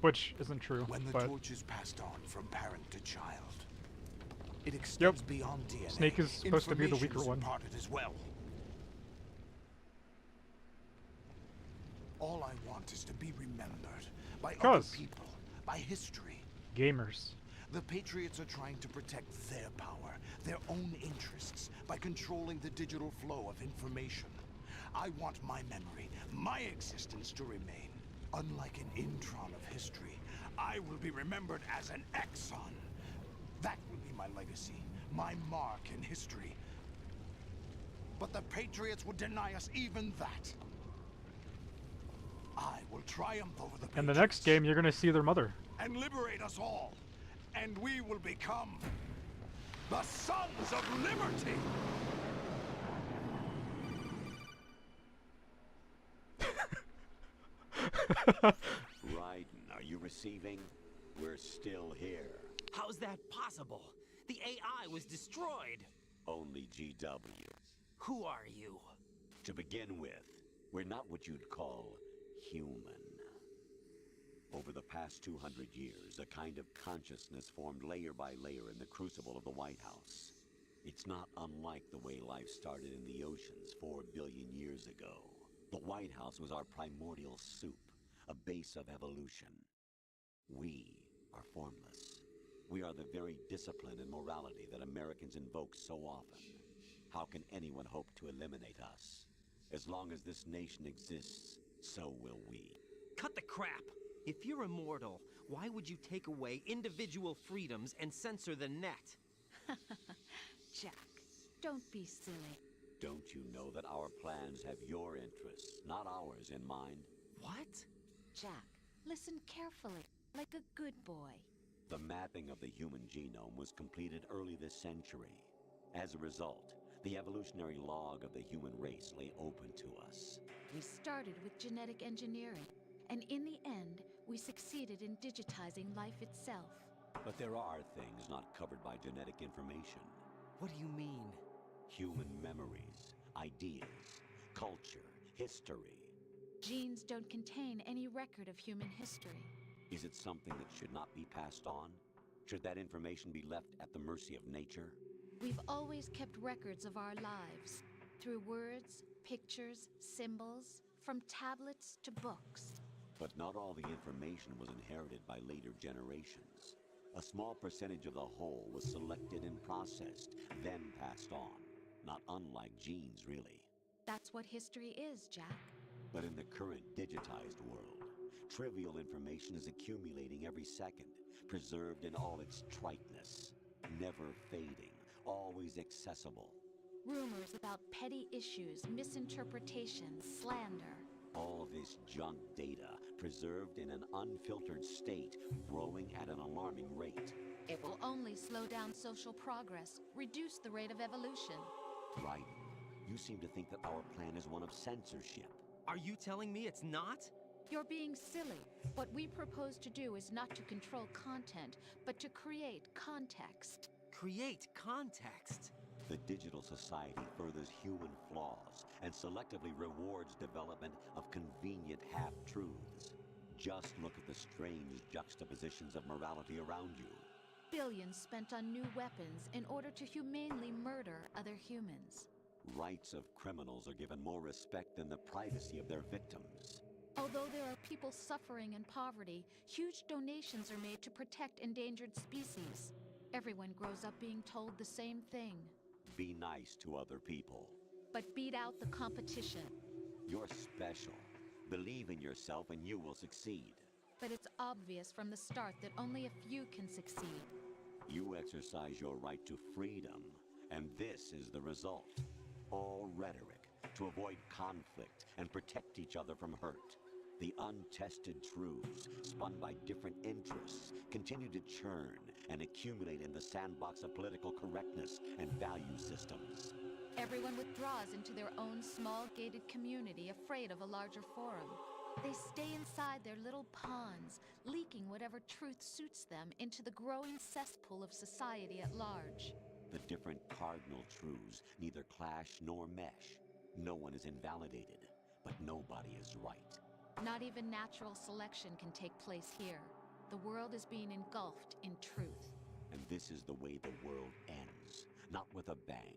which isn't true. When the but torch is passed on from parent to child, it extends beyond DNA. Snake is supposed to be the weaker Information is one. imparted as well. All I want is to be remembered by other people, by history. Gamers. The Patriots are trying to protect their power, their own interests, by controlling the digital flow of information. I want my memory, my existence to remain. Unlike an intron of history, I will be remembered as an exon. That will be my legacy, my mark in history. But the Patriots would deny us even that. I will triumph over the In the next game, you're gonna see their mother. and liberate us all. And we will become the Sons of Liberty. Raiden, are you receiving? We're still here. How's that possible? The AI was destroyed. Only GW. Who are you? To begin with, we're not what you'd call human. Over the past 200 years, a kind of consciousness formed layer by layer in the crucible of the White House. It's not unlike the way life started in the oceans 4 billion years ago. The White House was our primordial soup, a base of evolution. We are formless. We are the very discipline and morality that Americans invoke so often. How can anyone hope to eliminate us? As long as this nation exists, so will we. Cut the crap! If you're immortal, why would you take away individual freedoms and censor the net? Jack, don't be silly. Don't you know that our plans have your interests, not ours, in mind? What? Jack, listen carefully, like a good boy. The mapping of the human genome was completed early this century. As a result, the evolutionary log of the human race lay open to us. We started with genetic engineering, and in the end, we succeeded in digitizing life itself. But there are things not covered by genetic information. What do you mean? Human memories, ideas, culture, history. Genes don't contain any record of human history. Is it something that should not be passed on? Should that information be left at the mercy of nature? We've always kept records of our lives, through words, pictures, symbols, from tablets to books. But not all the information was inherited by later generations. A small percentage of the whole was selected and processed, then passed on. Not unlike genes, really. That's what history is, Jack. But in the current digitized world, trivial information is accumulating every second, preserved in all its triteness, never fading, always accessible. Rumors about petty issues, misinterpretations, slander. All this junk data, preserved in an unfiltered state, growing at an alarming rate. It will only slow down social progress, reduce the rate of evolution. Right. You seem to think that our plan is one of censorship. Are you telling me it's not? You're being silly. What we propose to do is not to control content, but to create context. Create context? The digital society furthers human flaws and selectively rewards development of convenient half-truths. Just look at the strange juxtapositions of morality around you. Billions spent on new weapons in order to humanely murder other humans. Rights of criminals are given more respect than the privacy of their victims. Although there are people suffering in poverty, huge donations are made to protect endangered species. Everyone grows up being told the same thing. Be nice to other people. But beat out the competition. You're special. Believe in yourself and you will succeed. But it's obvious from the start that only a few can succeed. You exercise your right to freedom, and this is the result. All rhetoric to avoid conflict and protect each other from hurt. The untested truths, spun by different interests, continue to churn and accumulate in the sandbox of political correctness and value systems. Everyone withdraws into their own small gated community, afraid of a larger forum. They stay inside their little ponds, leaking whatever truth suits them into the growing cesspool of society at large. The different cardinal truths neither clash nor mesh. No one is invalidated, but nobody is right. Not even natural selection can take place here. The world is being engulfed in truth. And this is the way the world ends. Not with a bang,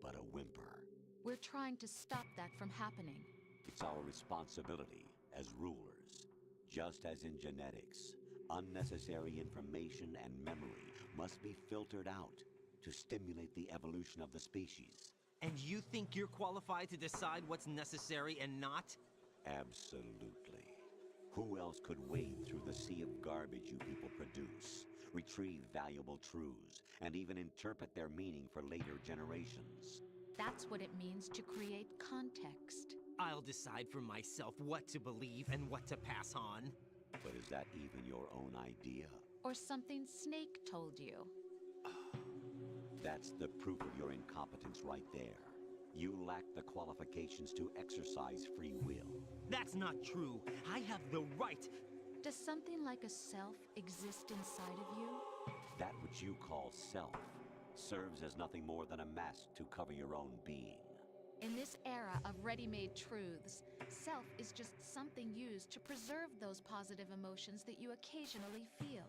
but a whimper. We're trying to stop that from happening. It's our responsibility as rulers. Just as in genetics, unnecessary information and memory must be filtered out to stimulate the evolution of the species. And you think you're qualified to decide what's necessary and not? Absolutely. Who else could wade through the sea of garbage you people produce, retrieve valuable truths, and even interpret their meaning for later generations? That's what it means to create context. I'll decide for myself what to believe and what to pass on. But is that even your own idea? Or something Snake told you? That's the proof of your incompetence right there. You lack the qualifications to exercise free will. That's not true. I have the right. Does something like a self exist inside of you? That which you call self serves as nothing more than a mask to cover your own being. In this era of ready-made truths, self is just something used to preserve those positive emotions that you occasionally feel.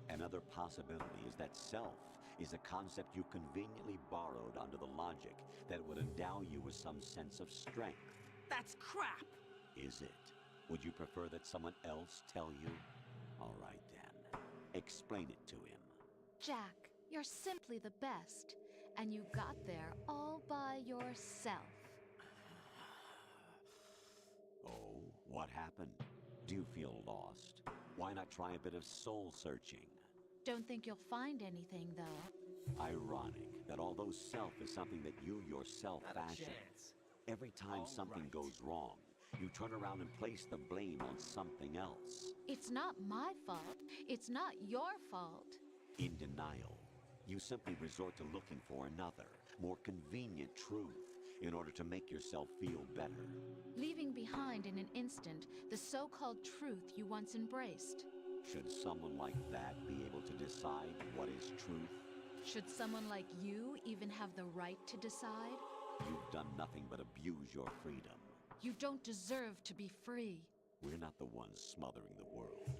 Another possibility is that self is a concept you conveniently borrowed under the logic that would endow you with some sense of strength. That's crap! Is it? Would you prefer that someone else tell you? All right then. Explain it to him. Jack, you're simply the best. And you got there all by yourself. Oh, what happened? Do you feel lost? Why not try a bit of soul searching? Don't think you'll find anything, though. Ironic that although self is something that you yourself fashion, every time something goes wrong, you turn around and place the blame on something else. It's not my fault. It's not your fault. In denial, you simply resort to looking for another, more convenient truth in order to make yourself feel better. Leaving behind in an instant the so-called truth you once embraced. Should someone like that be able to decide what is truth? Should someone like you even have the right to decide? You've done nothing but abuse your freedom. You don't deserve to be free. We're not the ones smothering the world.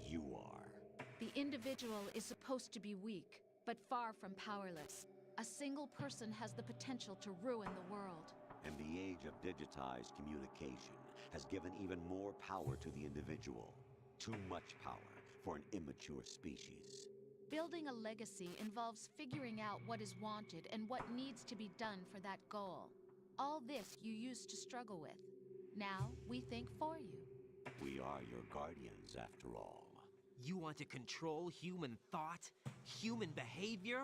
You are. The individual is supposed to be weak, but far from powerless. A single person has the potential to ruin the world. And the age of digitized communication has given even more power to the individual. Too much power for an immature species. Building a legacy involves figuring out what is wanted and what needs to be done for that goal. All this you used to struggle with. Now we think for you. We are your guardians, after all. You want to control human thought? Human behavior?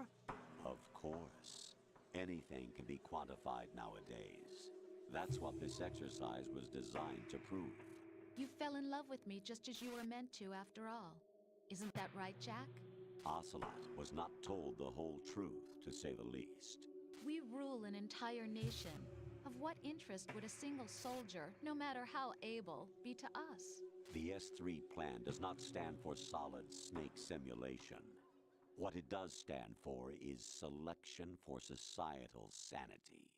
Of course. Anything can be quantified nowadays. That's what this exercise was designed to prove. You fell in love with me just as you were meant to, after all. Isn't that right, Jack? Ocelot was not told the whole truth, to say the least. We rule an entire nation. Of what interest would a single soldier, no matter how able, be to us? The S3 plan does not stand for solid snake simulation. What it does stand for is selection for societal sanity.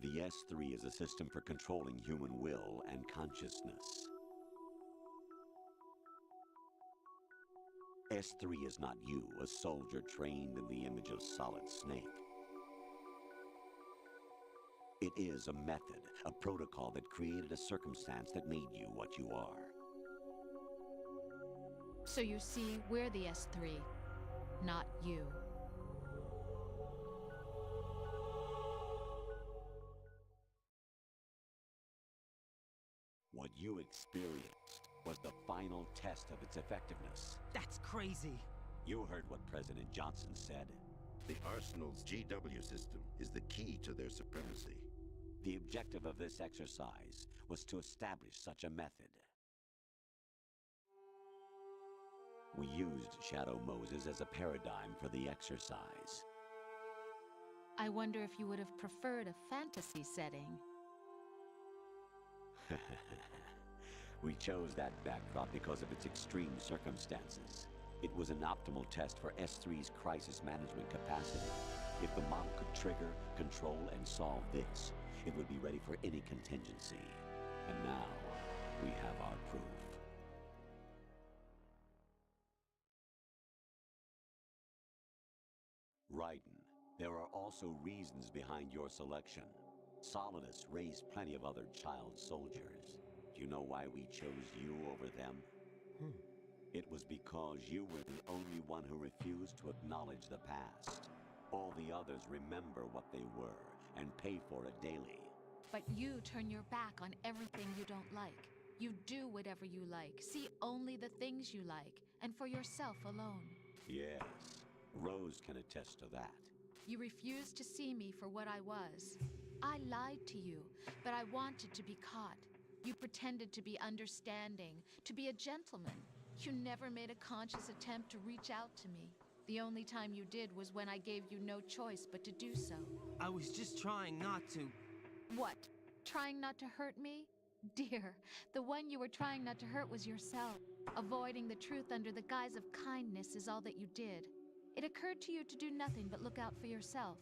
The S3 is a system for controlling human will and consciousness. S3 is not you, a soldier trained in the image of Solid Snake. It is a method, a protocol that created a circumstance that made you what you are. So you see, we're the S3, not you. What you experienced was the final test of its effectiveness. That's crazy. You heard what President Johnson said. The Arsenal's GW system is the key to their supremacy. The objective of this exercise was to establish such a method. We used Shadow Moses as a paradigm for the exercise. I wonder if you would have preferred a fantasy setting. We chose that backdrop because of its extreme circumstances. It was an optimal test for S3's crisis management capacity. If the model could trigger, control, and solve this, it would be ready for any contingency. And now, we have our proof. Raiden, there are also reasons behind your selection. Solidus raised plenty of other child soldiers. Do you know why we chose you over them? It was because you were the only one who refused to acknowledge the past. All the others remember what they were and pay for it daily. But you turn your back on everything you don't like. You do whatever you like, see only the things you like, and for yourself alone. Yes, Rose can attest to that. You refused to see me for what I was. I lied to you, but I wanted to be caught. You pretended to be understanding, to be a gentleman. You never made a conscious attempt to reach out to me. The only time you did was when I gave you no choice but to do so. I was just trying not to... What? Trying not to hurt me? Dear, the one you were trying not to hurt was yourself. Avoiding the truth under the guise of kindness is all that you did. It occurred to you to do nothing but look out for yourself.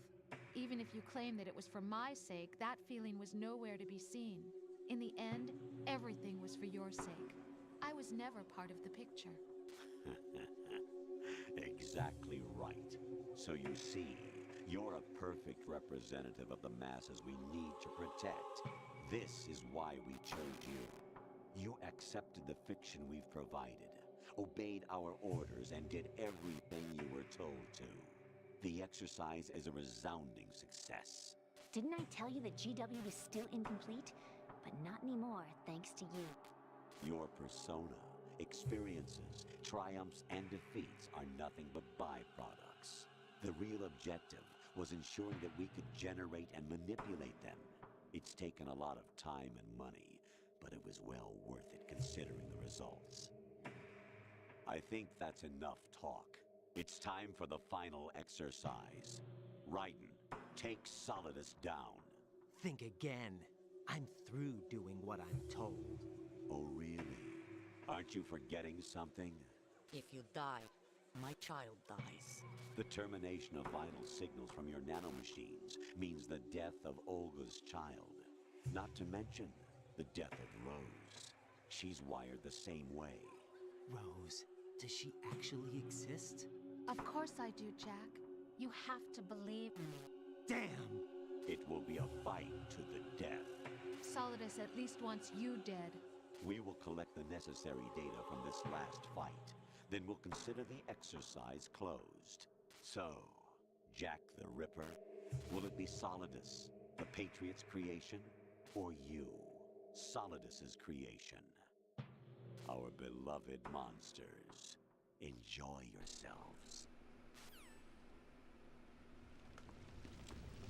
Even if you claim that it was for my sake, that feeling was nowhere to be seen. In the end, everything was for your sake. I was never part of the picture. Exactly right. So you see, you're a perfect representative of the masses we need to protect. This is why we chose you. You accepted the fiction we've provided, obeyed our orders, and did everything you were told to. The exercise is a resounding success. Didn't I tell you that GW is still incomplete? But not anymore, thanks to you. Your persona, experiences, triumphs, and defeats are nothing but byproducts. The real objective was ensuring that we could generate and manipulate them. It's taken a lot of time and money, but it was well worth it considering the results. I think that's enough talk. It's time for the final exercise. Raiden, take Solidus down. Think again. I'm through doing what I'm told. Oh, really? Aren't you forgetting something? If you die, my child dies. The termination of vital signals from your nanomachines means the death of Olga's child. Not to mention the death of Rose. She's wired the same way. Rose, does she actually exist? Of course I do, Jack. You have to believe me. Damn! It will be a fight to the death. Solidus at least wants you dead. We will collect the necessary data from this last fight. Then we'll consider the exercise closed. So, Jack the Ripper, will it be Solidus, the Patriot's creation, or you, Solidus's creation? Our beloved monsters, enjoy yourselves.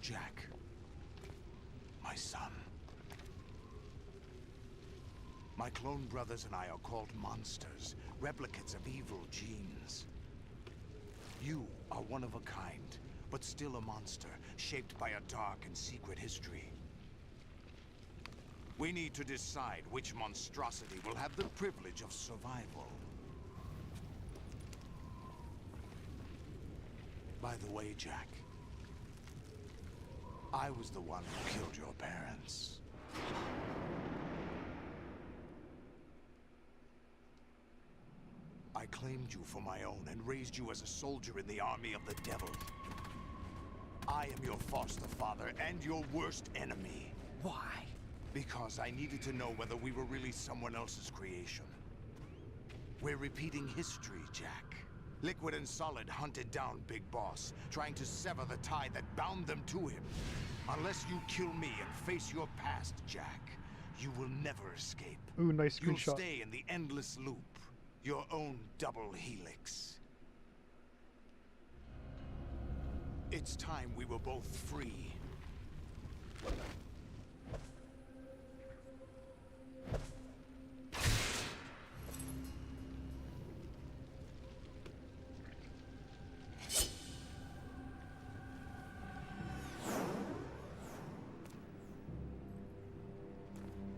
Jack, my son. My clone brothers and I are called monsters, replicates of evil genes. You are one of a kind, but still a monster, shaped by a dark and secret history. We need to decide which monstrosity will have the privilege of survival. By the way, Jack, I was the one who killed your parents. I claimed you for my own and raised you as a soldier in the army of the devil. I am your foster father and your worst enemy. Why? Because I needed to know whether we were really someone else's creation. We're repeating history, Jack. Liquid and Solid hunted down Big Boss, trying to sever the tie that bound them to him. Unless you kill me and face your past, Jack, you will never escape. Ooh, nice You'll screenshot. stay in the endless loop, your own double helix. It's time we were both free.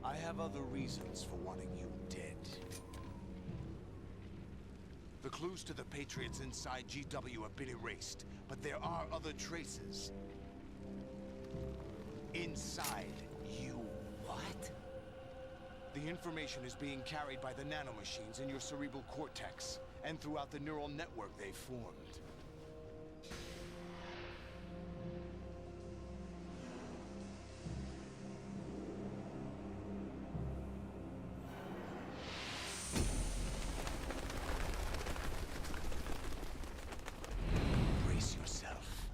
I have other reasons for wanting you dead. The clues to the Patriots inside GW have been erased, but there are other traces. Inside you. What? The information is being carried by the nanomachines in your cerebral cortex, and throughout the neural network they've formed. Brace yourself.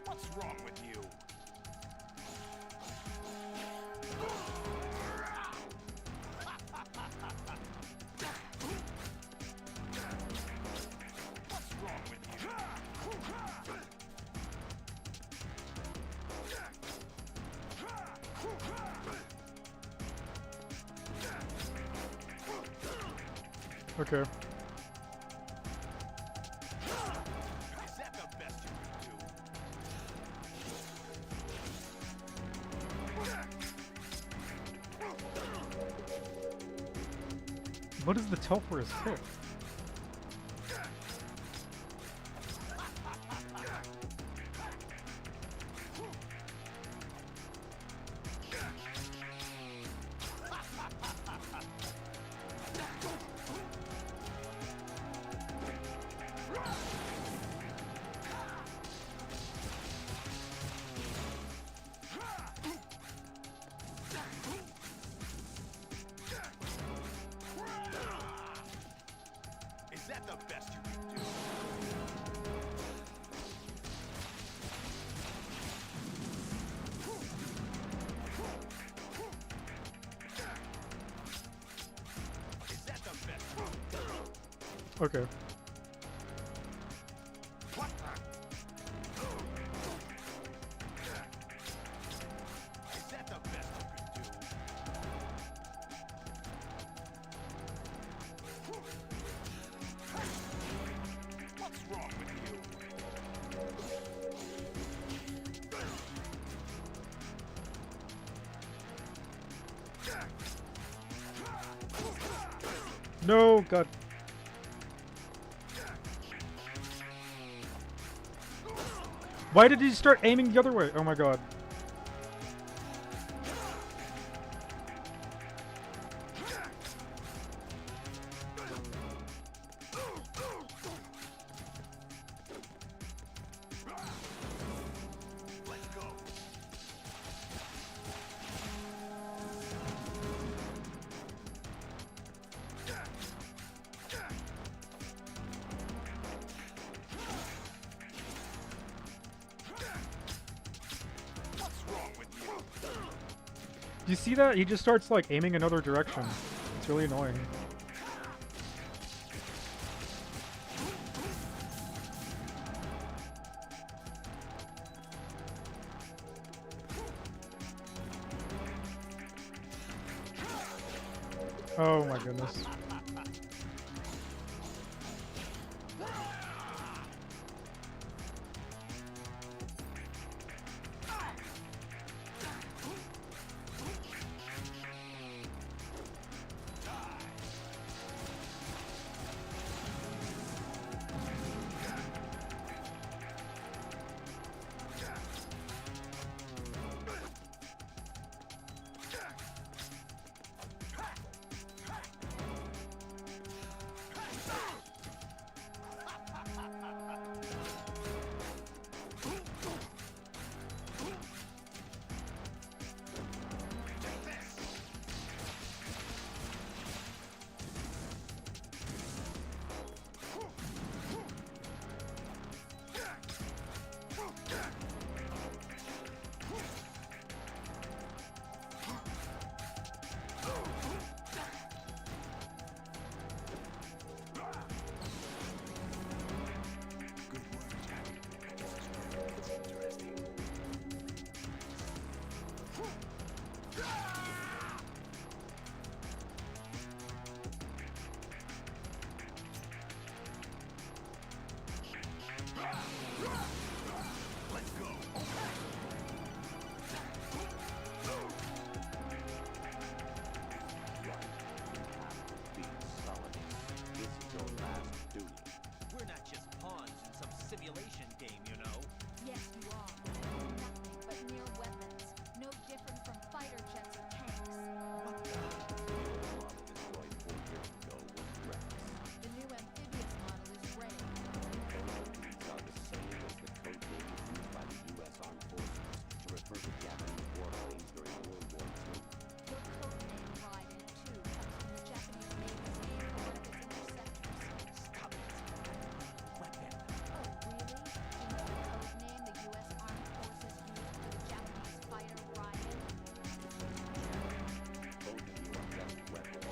What's wrong with you? What's wrong with you? Okay. Is that the best you can do? What does the tell for his hit? Is that the best you can do? Is that the best you can do? Okay. What? Is that the best you can do? What's wrong with you? No, God. Why did he start aiming the other way? Oh my God. Let's go. What's wrong with you? Do you see that? He just starts like aiming another direction. It's really annoying. Oh my goodness. We're not just pawns in some simulation game, you know. Yes, you are. Nothing but mere weapons. No different from fighter jets or tanks. The new amphibious model is ready. These are the same as the code name used by the U.S. Armed Forces to refer to Japanese warplanes during World War II. Your code name, Raiden, too, comes from the Japanese Navy's name for one of its interceptors. Stop it. Weapon. Oh, really? You know the code name the U.S. Armed Forces used for the Japanese fighter Raiden? Both of you are just weapons.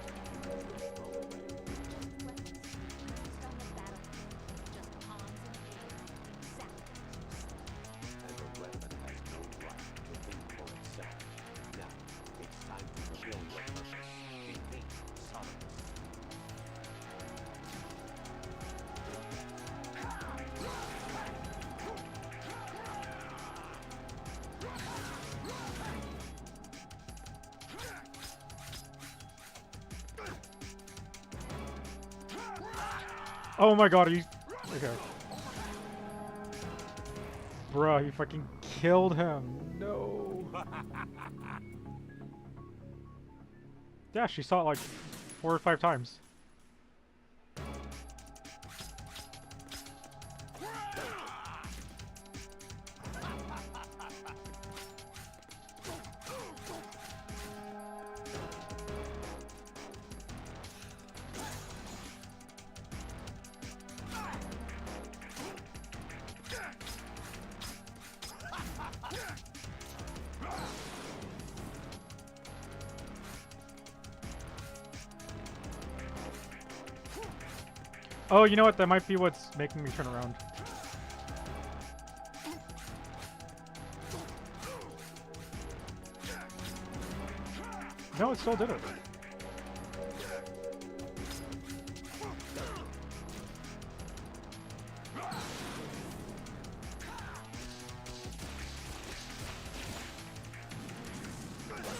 Just throw away. Just weapons used on the battlefield. Just pawns in the air. Exactly as you said. And a weapon has no right to think for itself. Now, it's time to fulfill your purpose. Defeat Solidus. Oh my god, are you... Okay. Bruh, he fucking killed him. No. Yeah, she saw it like 4 or 5 times. Oh, you know what? That might be what's making me turn around. No, it still did it.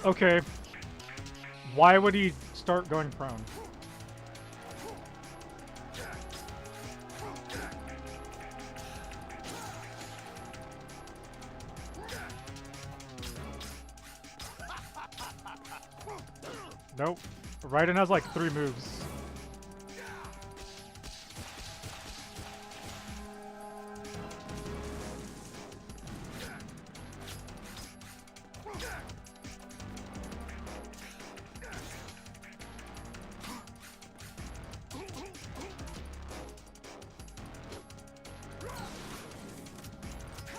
Okay. Why would he start going prone? Nope. Raiden has like 3 moves.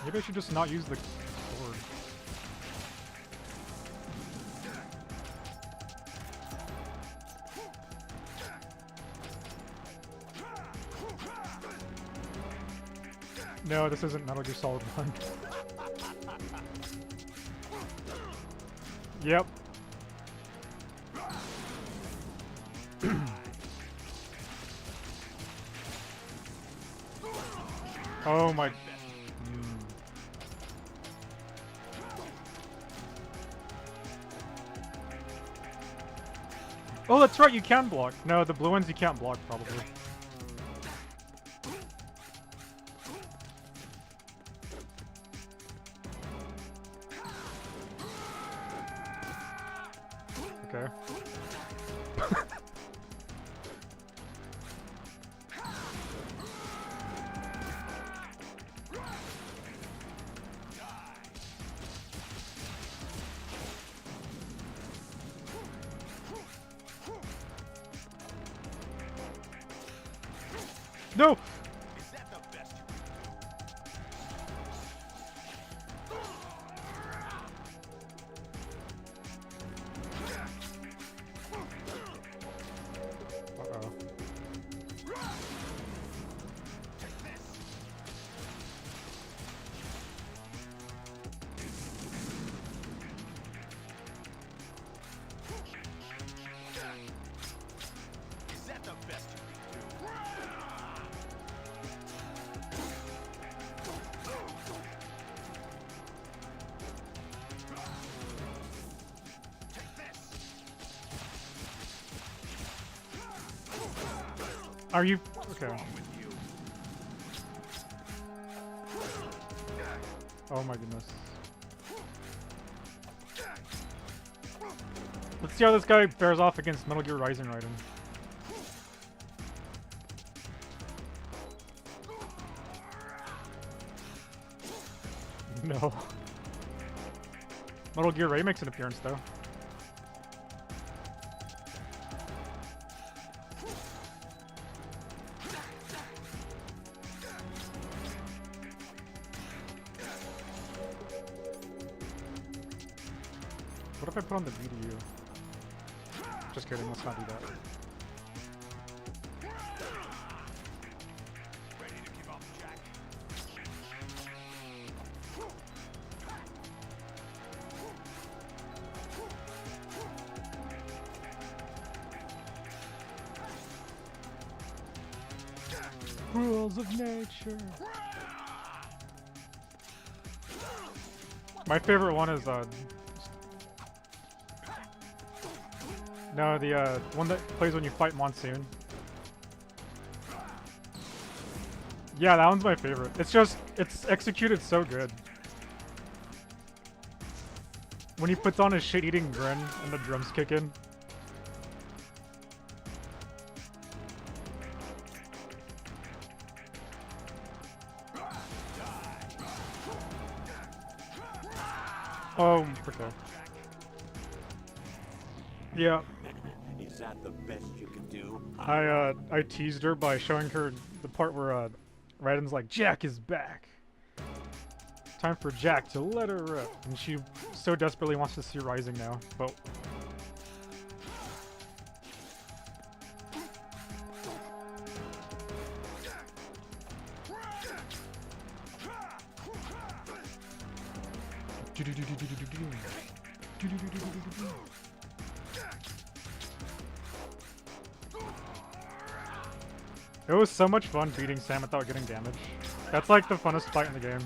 Maybe I should just not use the sword. No, this isn't Metal Gear Solid 1. Yep. Oh my... Oh, that's right, you can block. No, the blue ones you can't block, probably. Okay. No! Is that the best you Uh-oh. Are you okay? Oh my goodness. Let's see how this guy bears off against Metal Gear Rising Raiden. No. Metal Gear Ray makes an appearance though. What if I put on the VDU? Just kidding, let's not do that. Rules of nature. My favorite one is no, the one that plays when you fight Monsoon. Yeah, that one's my favorite. It's executed so good. When he puts on his shit-eating grin and the drums kick in. Oh, okay. Yeah. Is that the best you can do? I teased her by showing her the part where Raiden's like, Jack is back. Time for Jack to let her rip. And she so desperately wants to see Rising now, but it was so much fun beating Sam without getting damage. That's like the funnest fight in the game.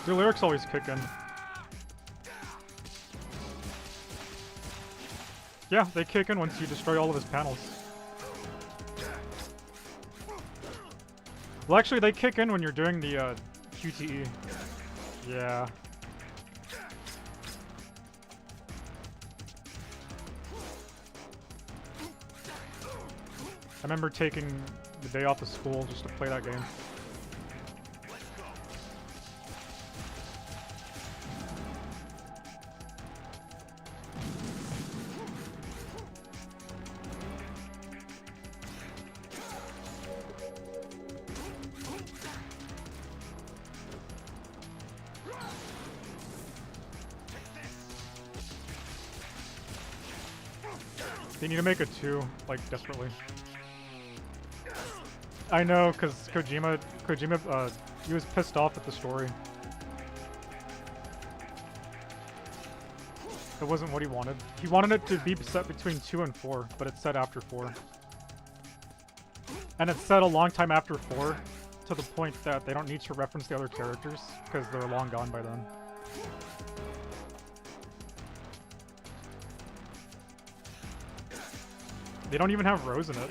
The lyrics always kick in. Yeah, they kick in once you destroy all of his panels. Well, actually, they kick in when you're doing the QTE. Yeah. I remember taking the day off of school just to play that game. They need to make a 2, like, desperately. I know, because Kojima, he was pissed off at the story. It wasn't what he wanted. He wanted it to be set between 2 and 4, but it's set after 4. And it's set a long time after 4, to the point that they don't need to reference the other characters, because they're long gone by then. They don't even have Rose in it.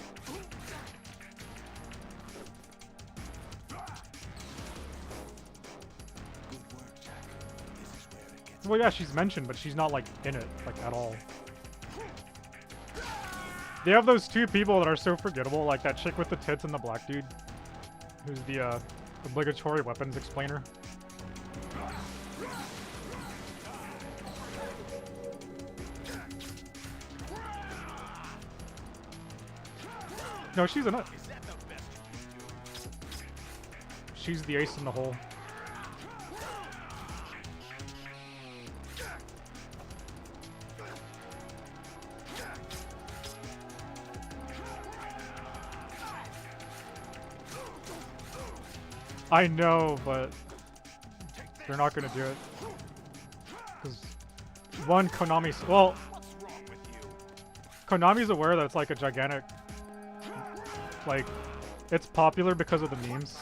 Well, yeah, she's mentioned, but she's not, like, in it, like, at all. They have those 2 people that are so forgettable, like that chick with the tits and the black dude, who's the, obligatory weapons explainer. No, she's in it. She's the ace in the hole. I know, but they're not gonna do it. Because one, Konami's Konami's aware that it's like a gigantic, like, it's popular because of the memes.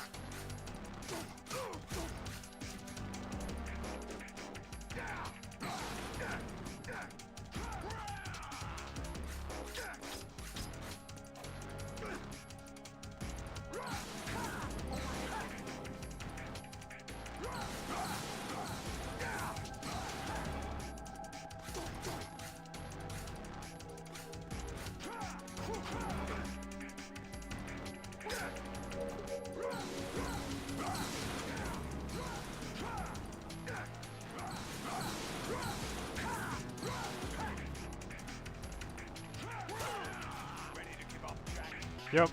Yep.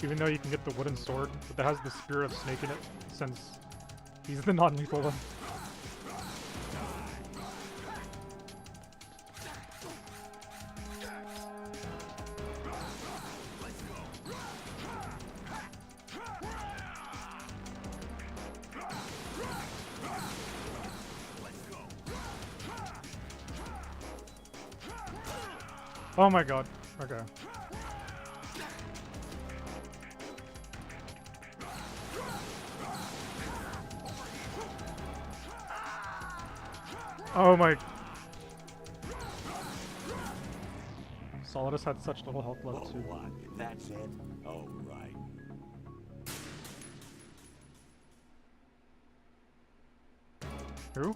Even though you can get the wooden sword, but that has the Spirit of Snake in it, since he's the non-lethal one. Oh my god. Okay. Oh my... Solidus had such little health left too. What? That's it? Oh, right. Who?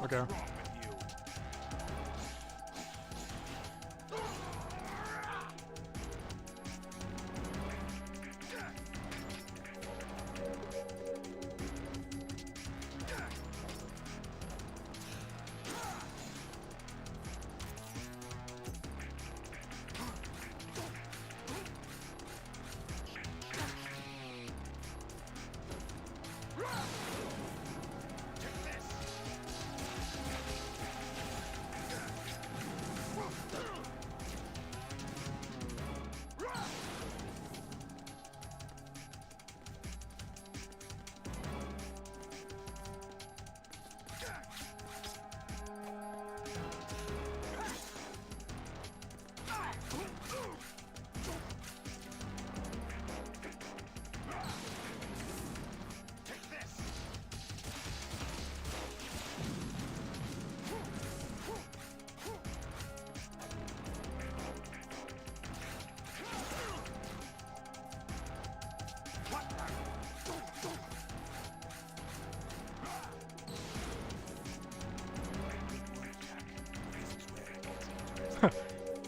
Okay.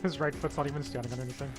His right foot's not even standing on anything.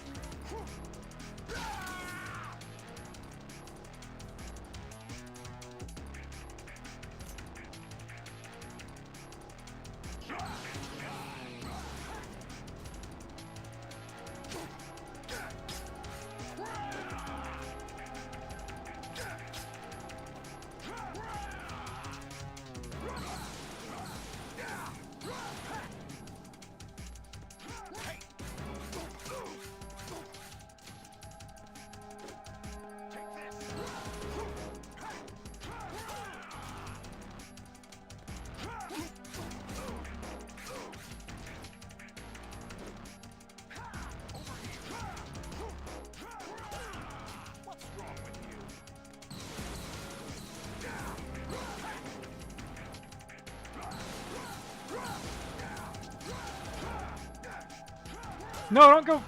No, don't go.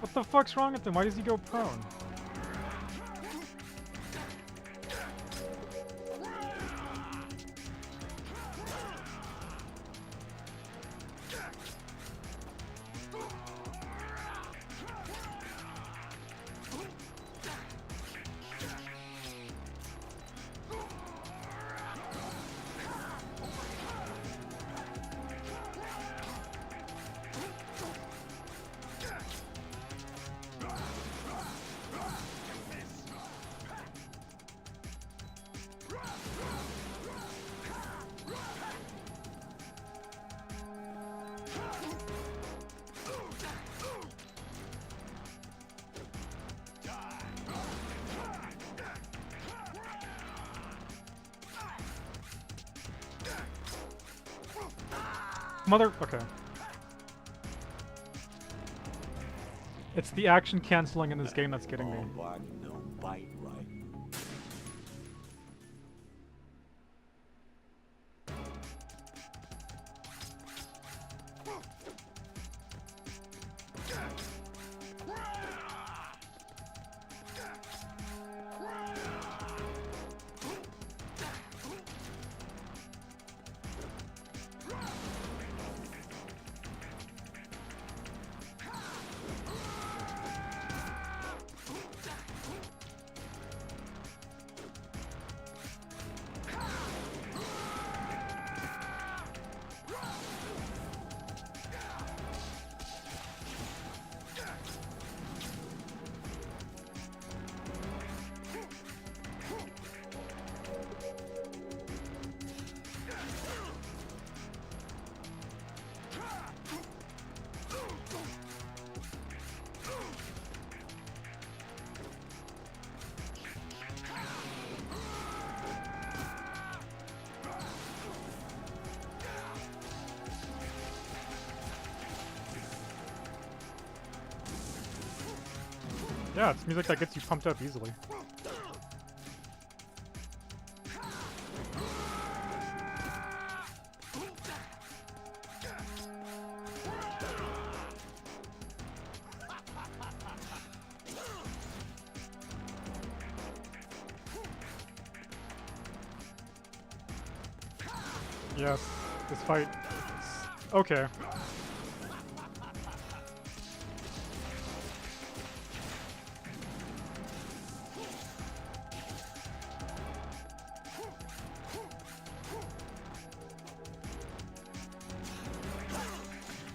What the fuck's wrong with him? Why does he go prone? Mother. Okay. It's the action canceling in this game that's getting me. All bark, no bite, right? Yeah, it's music that gets you pumped up easily. Yes, this fight. Okay.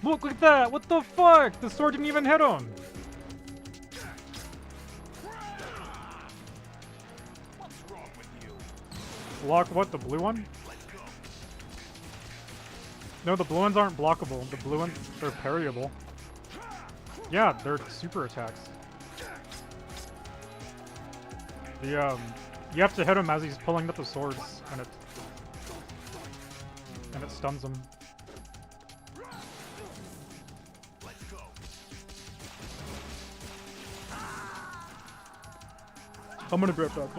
Look at that! What the fuck? The sword didn't even hit him! What's wrong with you? Block what? The blue one? No, the blue ones aren't blockable. The blue ones are parryable. Yeah, they're super attacks. The, you have to hit him as he's pulling up the swords, and it stuns him. I'm gonna grab that.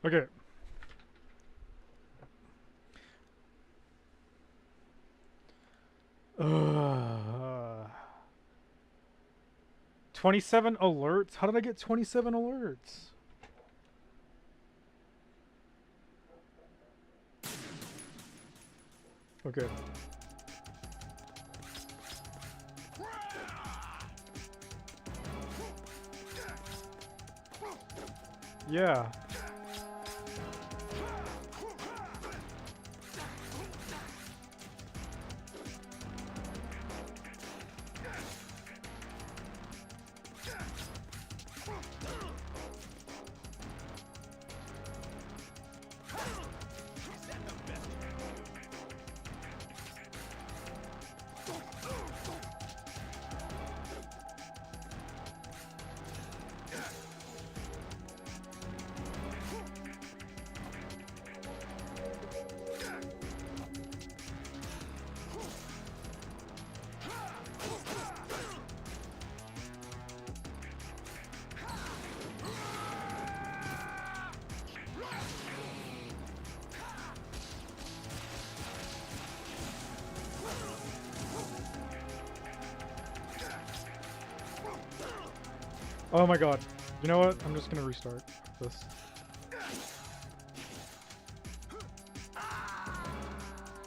Okay. Ugh. 27 alerts? How did I get 27 alerts? Okay. Yeah. Oh my god. You know what? I'm just gonna restart this.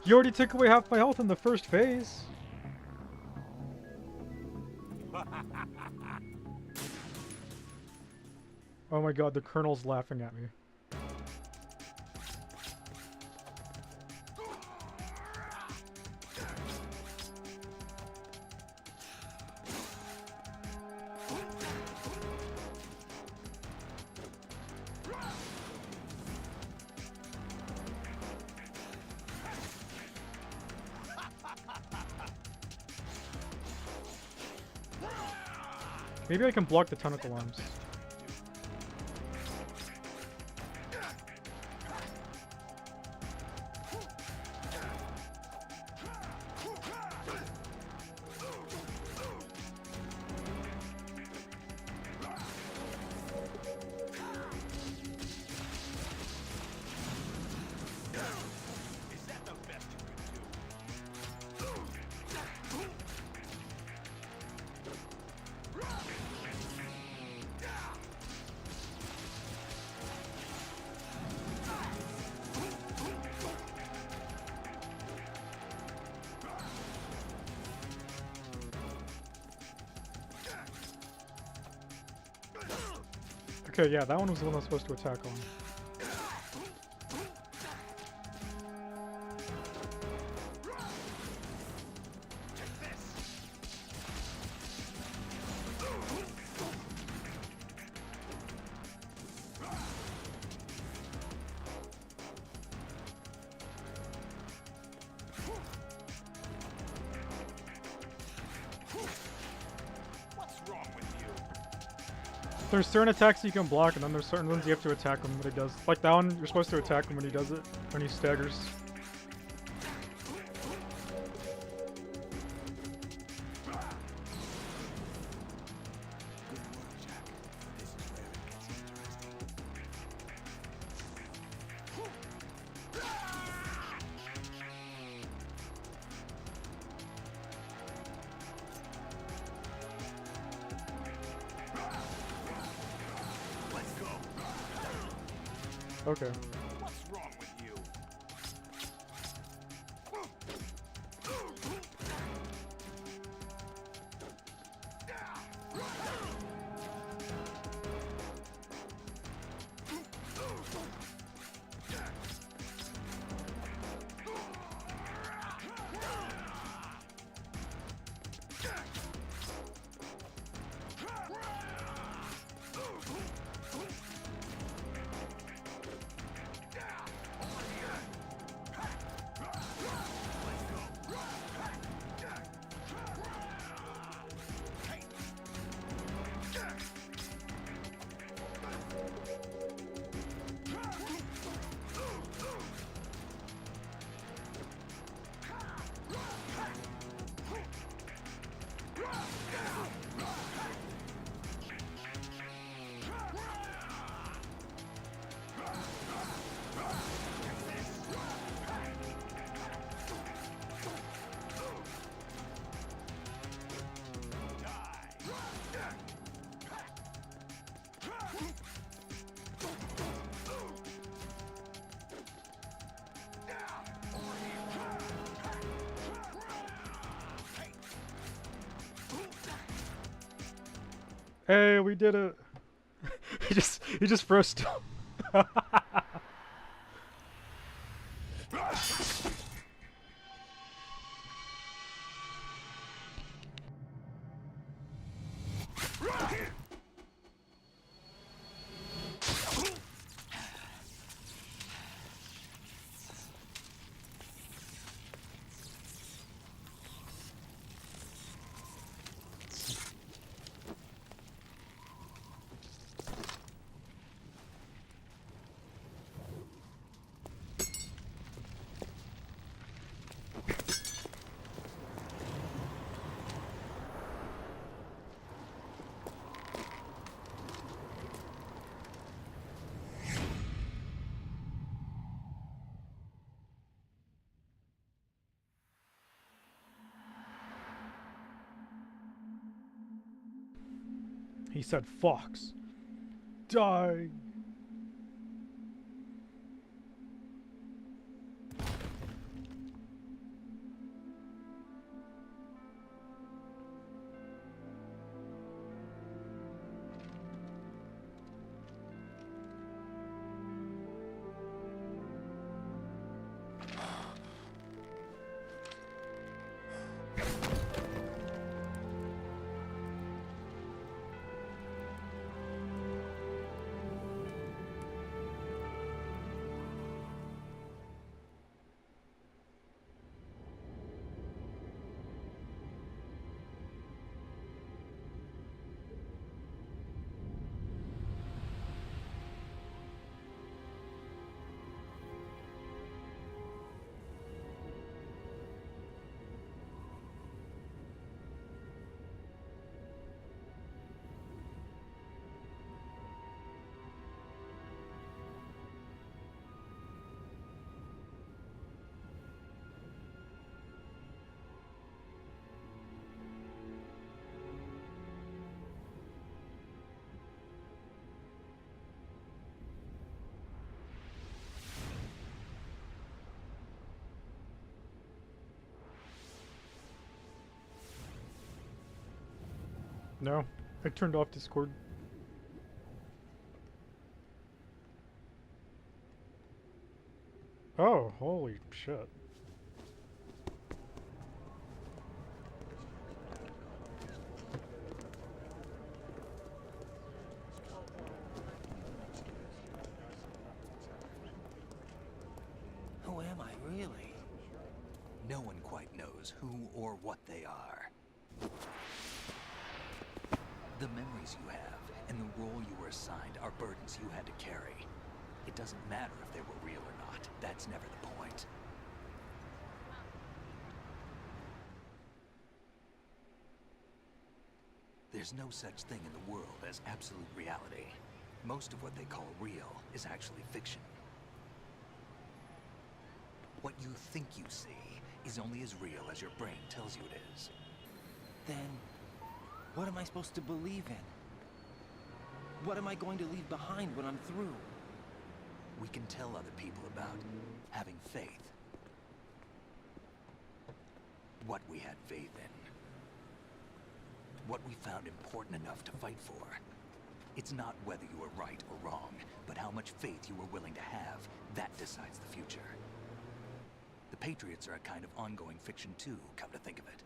You already took away half my health in the first phase. Oh my god, the Colonel's laughing at me. Maybe I can block the tentacle arms. Okay, yeah, that one was the one I was supposed to attack on. There's certain attacks you can block, and then there's certain ones you have to attack him when he does. Like that one, you're supposed to attack him when he does it, when he staggers. Okay. What's wrong with you? Hey, we did it. he just froze still. He said, "Fox, die." No, I turned off Discord. Oh, holy shit. Who am I, really? No one quite knows who or what they are. The memories you have and the role you were assigned are burdens you had to carry. It doesn't matter if they were real or not. That's never the point. There's no such thing in the world as absolute reality. Most of what they call real is actually fiction. What you think you see is only as real as your brain tells you it is. Then, what am I supposed to believe in? What am I going to leave behind when I'm through? We can tell other people about having faith. What we had faith in. What we found important enough to fight for. It's not whether you were right or wrong, but how much faith you were willing to have. That decides the future. The Patriots are a kind of ongoing fiction too, come to think of it.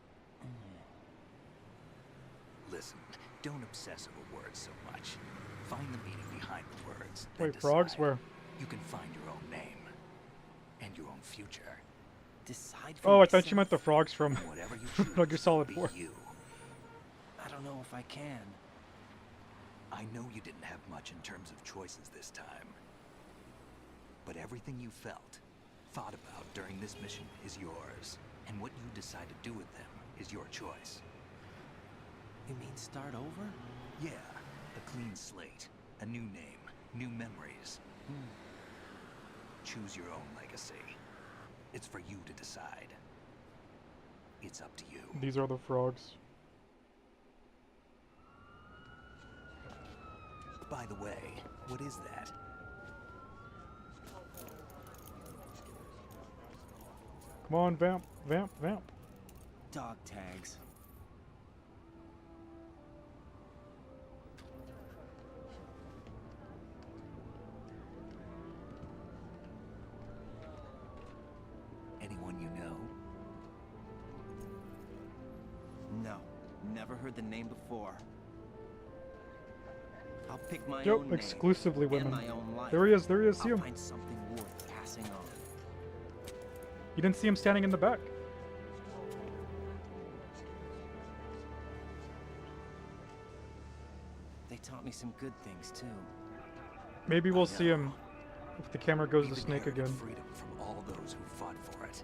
Listen, don't obsess over words so much. Find the meaning behind the words. Wait, frogs where? You can find your own name. And your own future. Decide for Oh, I myself. thought you meant the frogs from Whatever you choose, Metal Gear Solid be 4. you. I don't know if I can. I know you didn't have much in terms of choices this time. But everything you felt, thought about during this mission is yours. And what you decide to do with them is your choice. You mean start over? Yeah, a clean slate, a new name, new memories. Choose your own legacy. It's for you to decide. It's up to you. These are the frogs. By the way, what is that? Come on, vamp, vamp, vamp. Dog tags. Anyone you know? No, never heard the name before. I'll pick my Yep, own name exclusively and women. my own life. There he is, see I'll him. find something worth passing on. You didn't see him standing in the back. They taught me some good things too. Maybe we'll see him if the camera goes to We've Snake inherited again. freedom from all those who fought for it.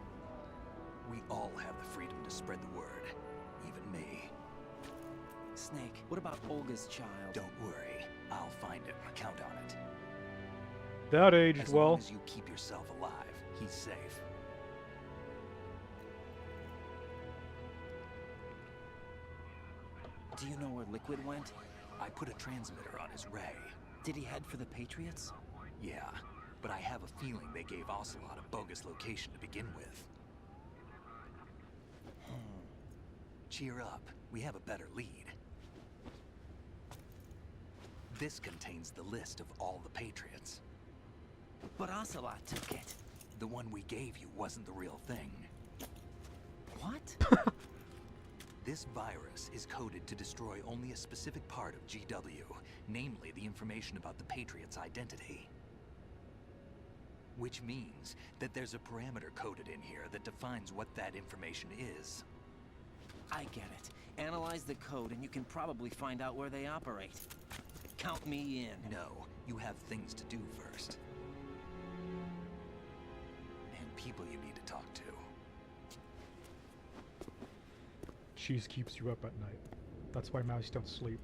We all have the freedom to spread the word, even me. Snake, what about Olga's child? Don't worry, I'll find him. Count on it. That aged As well. long as you keep yourself alive, he's safe. Do you know where Liquid went? I put a transmitter on his ray. Did he head for the Patriots? Yeah, but I have a feeling they gave Ocelot a bogus location to begin with. Cheer up, we have a better lead. This contains the list of all the Patriots. But Ocelot took it. The one we gave you wasn't the real thing. What? This virus is coded to destroy only a specific part of GW, namely the information about the Patriot's identity. Which means that there's a parameter coded in here that defines what that information is. I get it. Analyze the code and you can probably find out where they operate. Count me in. No, you have things to do first. And people you need to talk to. Cheese keeps you up at night. That's why mice don't sleep.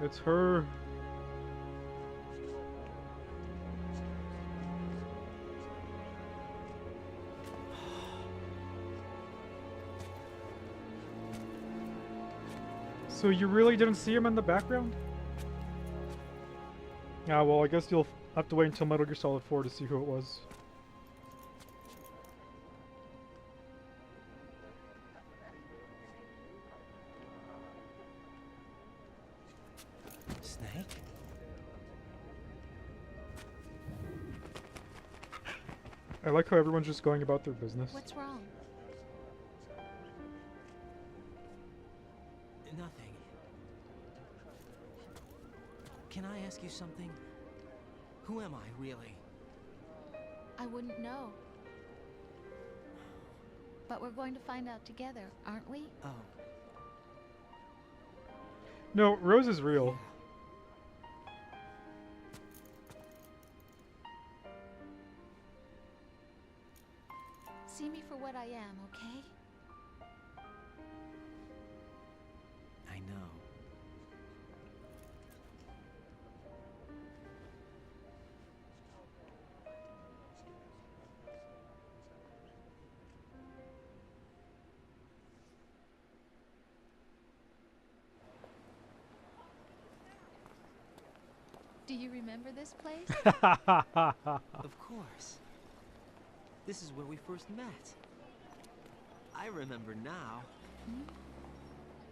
It's her. So you really didn't see him in the background? Yeah, well, I guess you'll have to wait until Metal Gear Solid 4 to see who it was. Snake? I like how everyone's just going about their business. What's wrong? Nothing. Can I ask you something? Who am I, really? I wouldn't know. But we're going to find out together, aren't we? Oh. No, Rose is real. See me for what I am, okay? I know. Do you remember this place? Of course. This is where we first met. I remember now.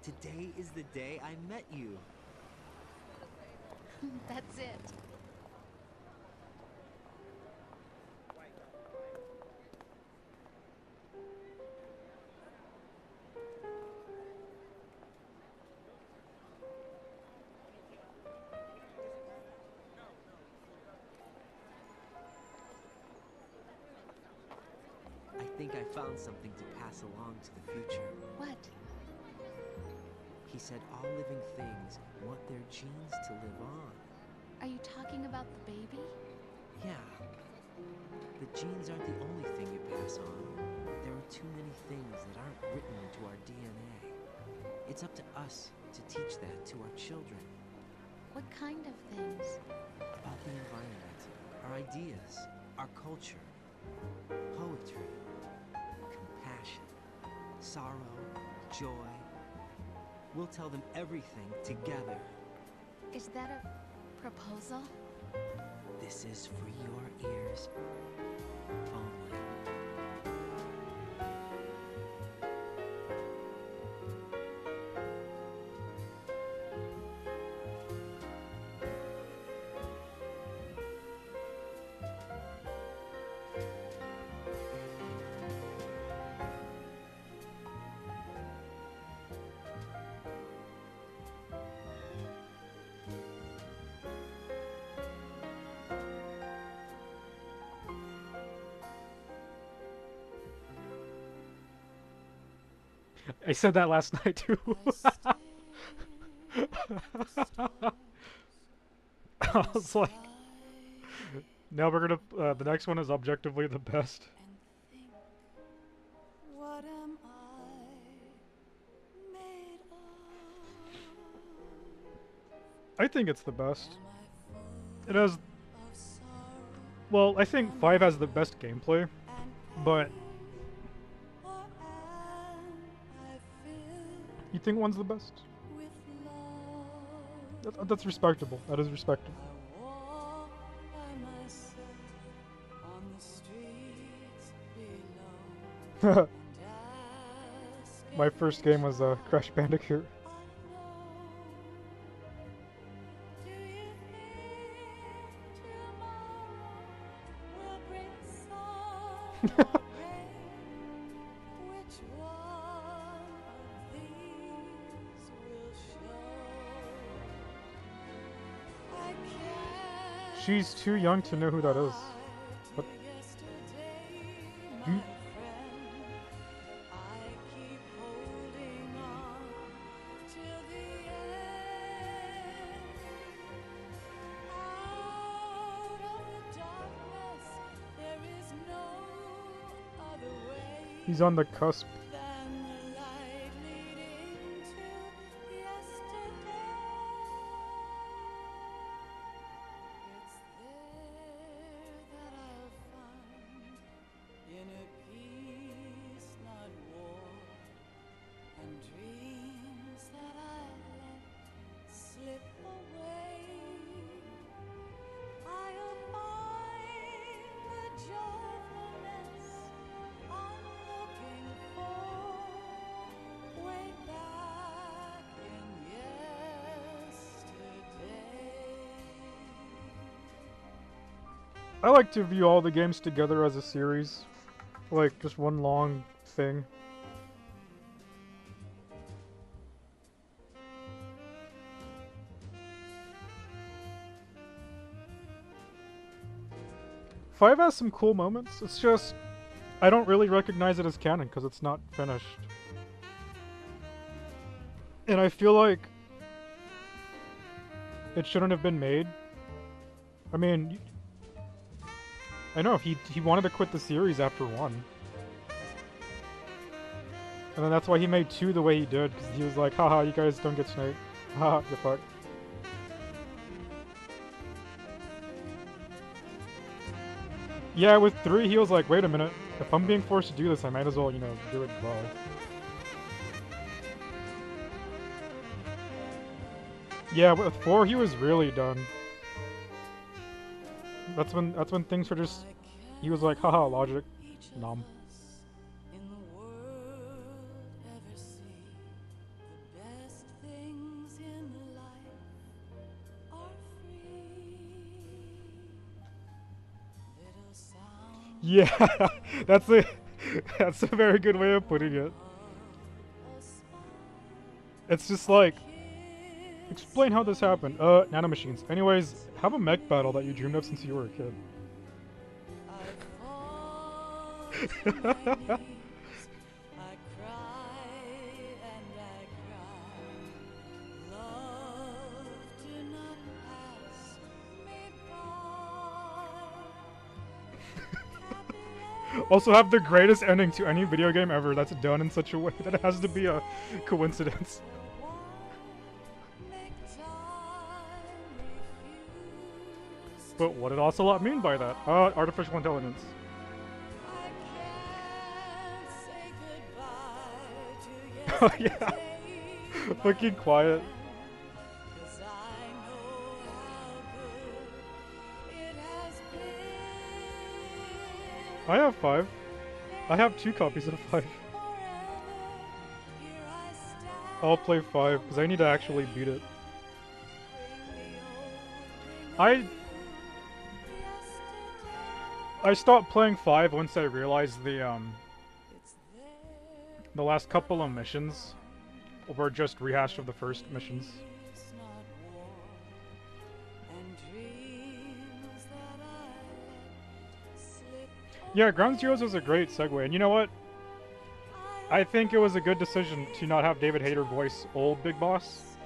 Today is the day I met you. That's it. I think I found something to pass along to the future. What? He said all living things want their genes to live on. Are you talking about the baby? Yeah. The genes aren't the only thing you pass on. There are too many things that aren't written into our DNA. It's up to us to teach that to our children. What kind of things? About the environment, our ideas, our culture, poetry, compassion, sorrow, joy. We'll tell them everything together. Is that a proposal? This is for your ears only. I said that last night too. I was like, now we're gonna. The next one is objectively the best. What am I made of? I think it's the best. It has. Well, I think 5 has the best gameplay, but. You think 1's the best? That's respectable. That is respectable. My first game was Crash Bandicoot. She's too young to know who that is. What? Hmm? He's on the cusp. I like to view all the games together as a series. Like, just one long thing. Five has some cool moments. It's just, I don't really recognize it as canon because it's not finished. And I feel like it shouldn't have been made. I mean, I know, he wanted to quit the series after 1. And then that's why he made 2 the way he did, because he was like, haha, you guys don't get Snake. Haha, you're fucked. Yeah, with 3, he was like, wait a minute, if I'm being forced to do this, I might as well, you know, do it well. Yeah, with 4, he was really done. That's when things were just, he was like, haha, logic, nom. Yeah, that's a very good way of putting it. It's just like, explain how this happened. Nanomachines. Anyways, have a mech battle that you dreamed of since you were a kid. Also have the greatest ending to any video game ever that's done in such a way that it has to be a coincidence. But what did Ocelot mean by that? Artificial intelligence. Oh yeah. Fucking quiet. I have 5. I have 2 copies of 5. I'll play 5 because I need to actually beat it. I stopped playing 5 once I realized the last couple of missions were just rehash of the first missions. Yeah, Ground Zeroes was a great segue, and you know what? I think it was a good decision to not have David Hayter voice old Big Boss.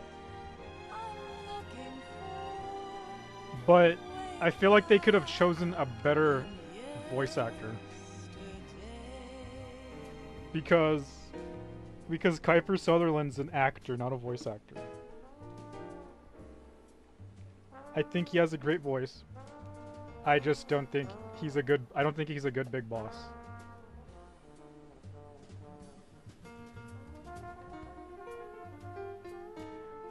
But I feel like they could have chosen a better voice actor. Because Kiefer Sutherland's an actor, not a voice actor. I think he has a great voice. I just don't think he's a good Big Boss.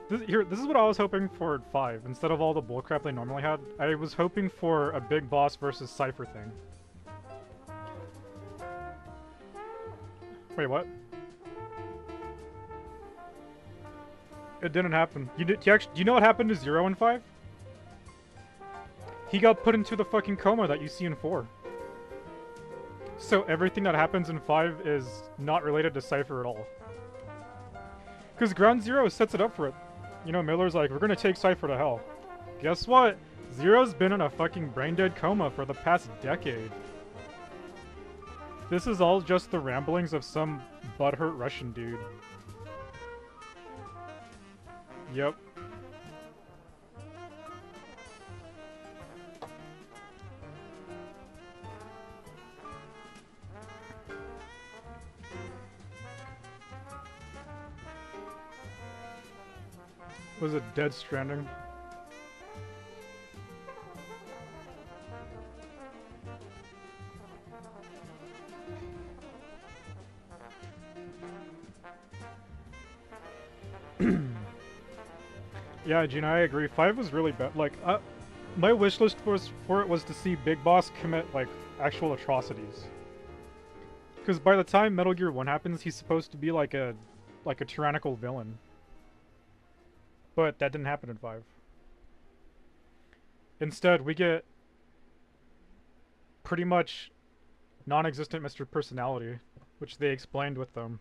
This is what I was hoping for at 5. Instead of all the bullcrap they normally had, I was hoping for a Big Boss versus Cypher thing. Wait, what? It didn't happen. Do you know what happened to Zero in 5? He got put into the fucking coma that you see in 4. So everything that happens in 5 is not related to Cypher at all. Because Ground Zero sets it up for it. You know, Miller's like, we're gonna take Cypher to hell. Guess what? Zero's been in a fucking brain-dead coma for the past decade. This is all just the ramblings of some butthurt Russian dude. Yep. Was it Dead Stranding? Yeah, Gina, I agree. 5 was really bad. Like, my wish list for it was to see Big Boss commit, like, actual atrocities. Because by the time Metal Gear 1 happens, he's supposed to be like a tyrannical villain. But that didn't happen in 5. Instead, we get pretty much non-existent Mr. Personality, which they explained with them.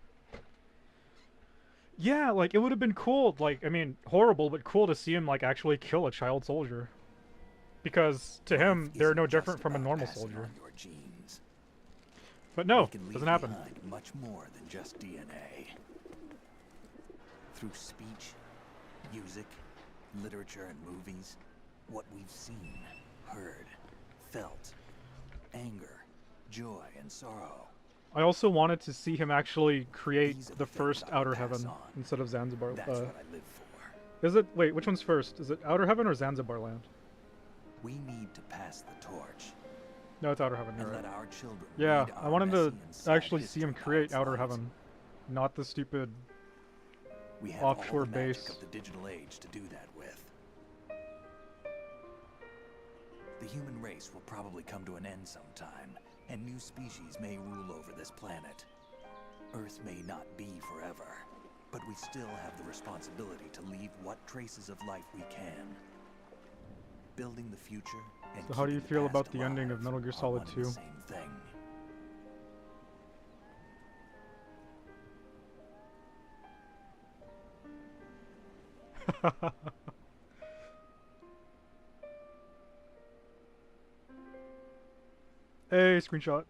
Yeah, like, it would have been cool, like, I mean, horrible, but cool to see him, like, actually kill a child soldier. Because, to him, they're no different from a normal soldier. But no, doesn't happen. Much more than just DNA. Through speech, music, literature, and movies, what we've seen, heard, felt, anger, joy, and sorrow. I also wanted to see him actually create the first Outer Heaven instead of Zanzibar. That's what I live for. Is it? Wait, which one's first? Is it Outer Heaven or Zanzibar Land? We need to pass the torch. No, it's Outer Heaven. And Right. let our children Yeah, read I our wanted to messy and sad actually see him history create about Outer its light. Heaven, not the stupid We have offshore all the magic base. of the digital age to do that with. The human race will probably come to an end sometime, and new species may rule over this planet. Earth may not be forever, but we still have the responsibility to leave what traces of life we can. Building the future and So how do you keeping the feel past about the ending of alive Metal Gear are Solid one and 2? the same thing. Hey, screenshot.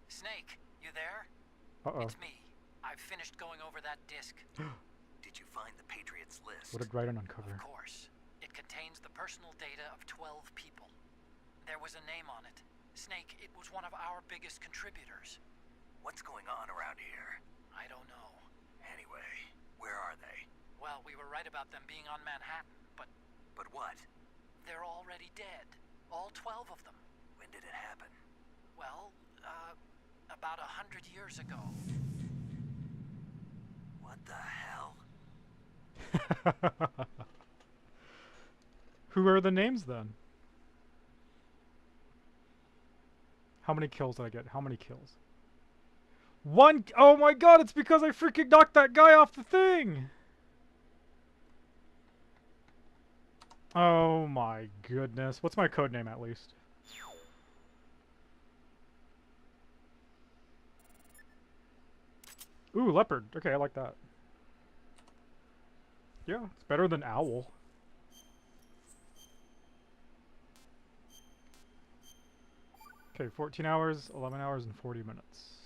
Snake, you there? Uh-oh. It's me. I've finished going over that disc. Did you find the Patriots list? What did Raiden uncover? Of course. It contains the personal data of 12 people. There was a name on it. Snake, it was one of our biggest contributors. What's going on around here? I don't know. Anyway, where are they? Well, we were right about them being on Manhattan, but... But what? They're already dead. All 12 of them. When did it happen? Well, about 100 years ago. What the hell? Who are the names then? How many kills did I get? How many kills? 1! Oh my god, it's because I freaking knocked that guy off the thing! Oh my goodness. What's my code name at least? Ooh, leopard. Okay, I like that. Yeah, it's better than owl. Okay, 14 hours, 11 hours, and 40 minutes.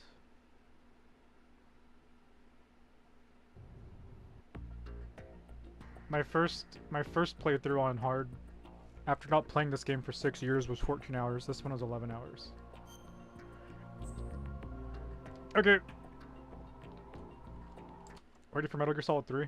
My first playthrough on hard, after not playing this game for 6 years, was 14 hours. This one was 11 hours. Okay. Ready for Metal Gear Solid 3?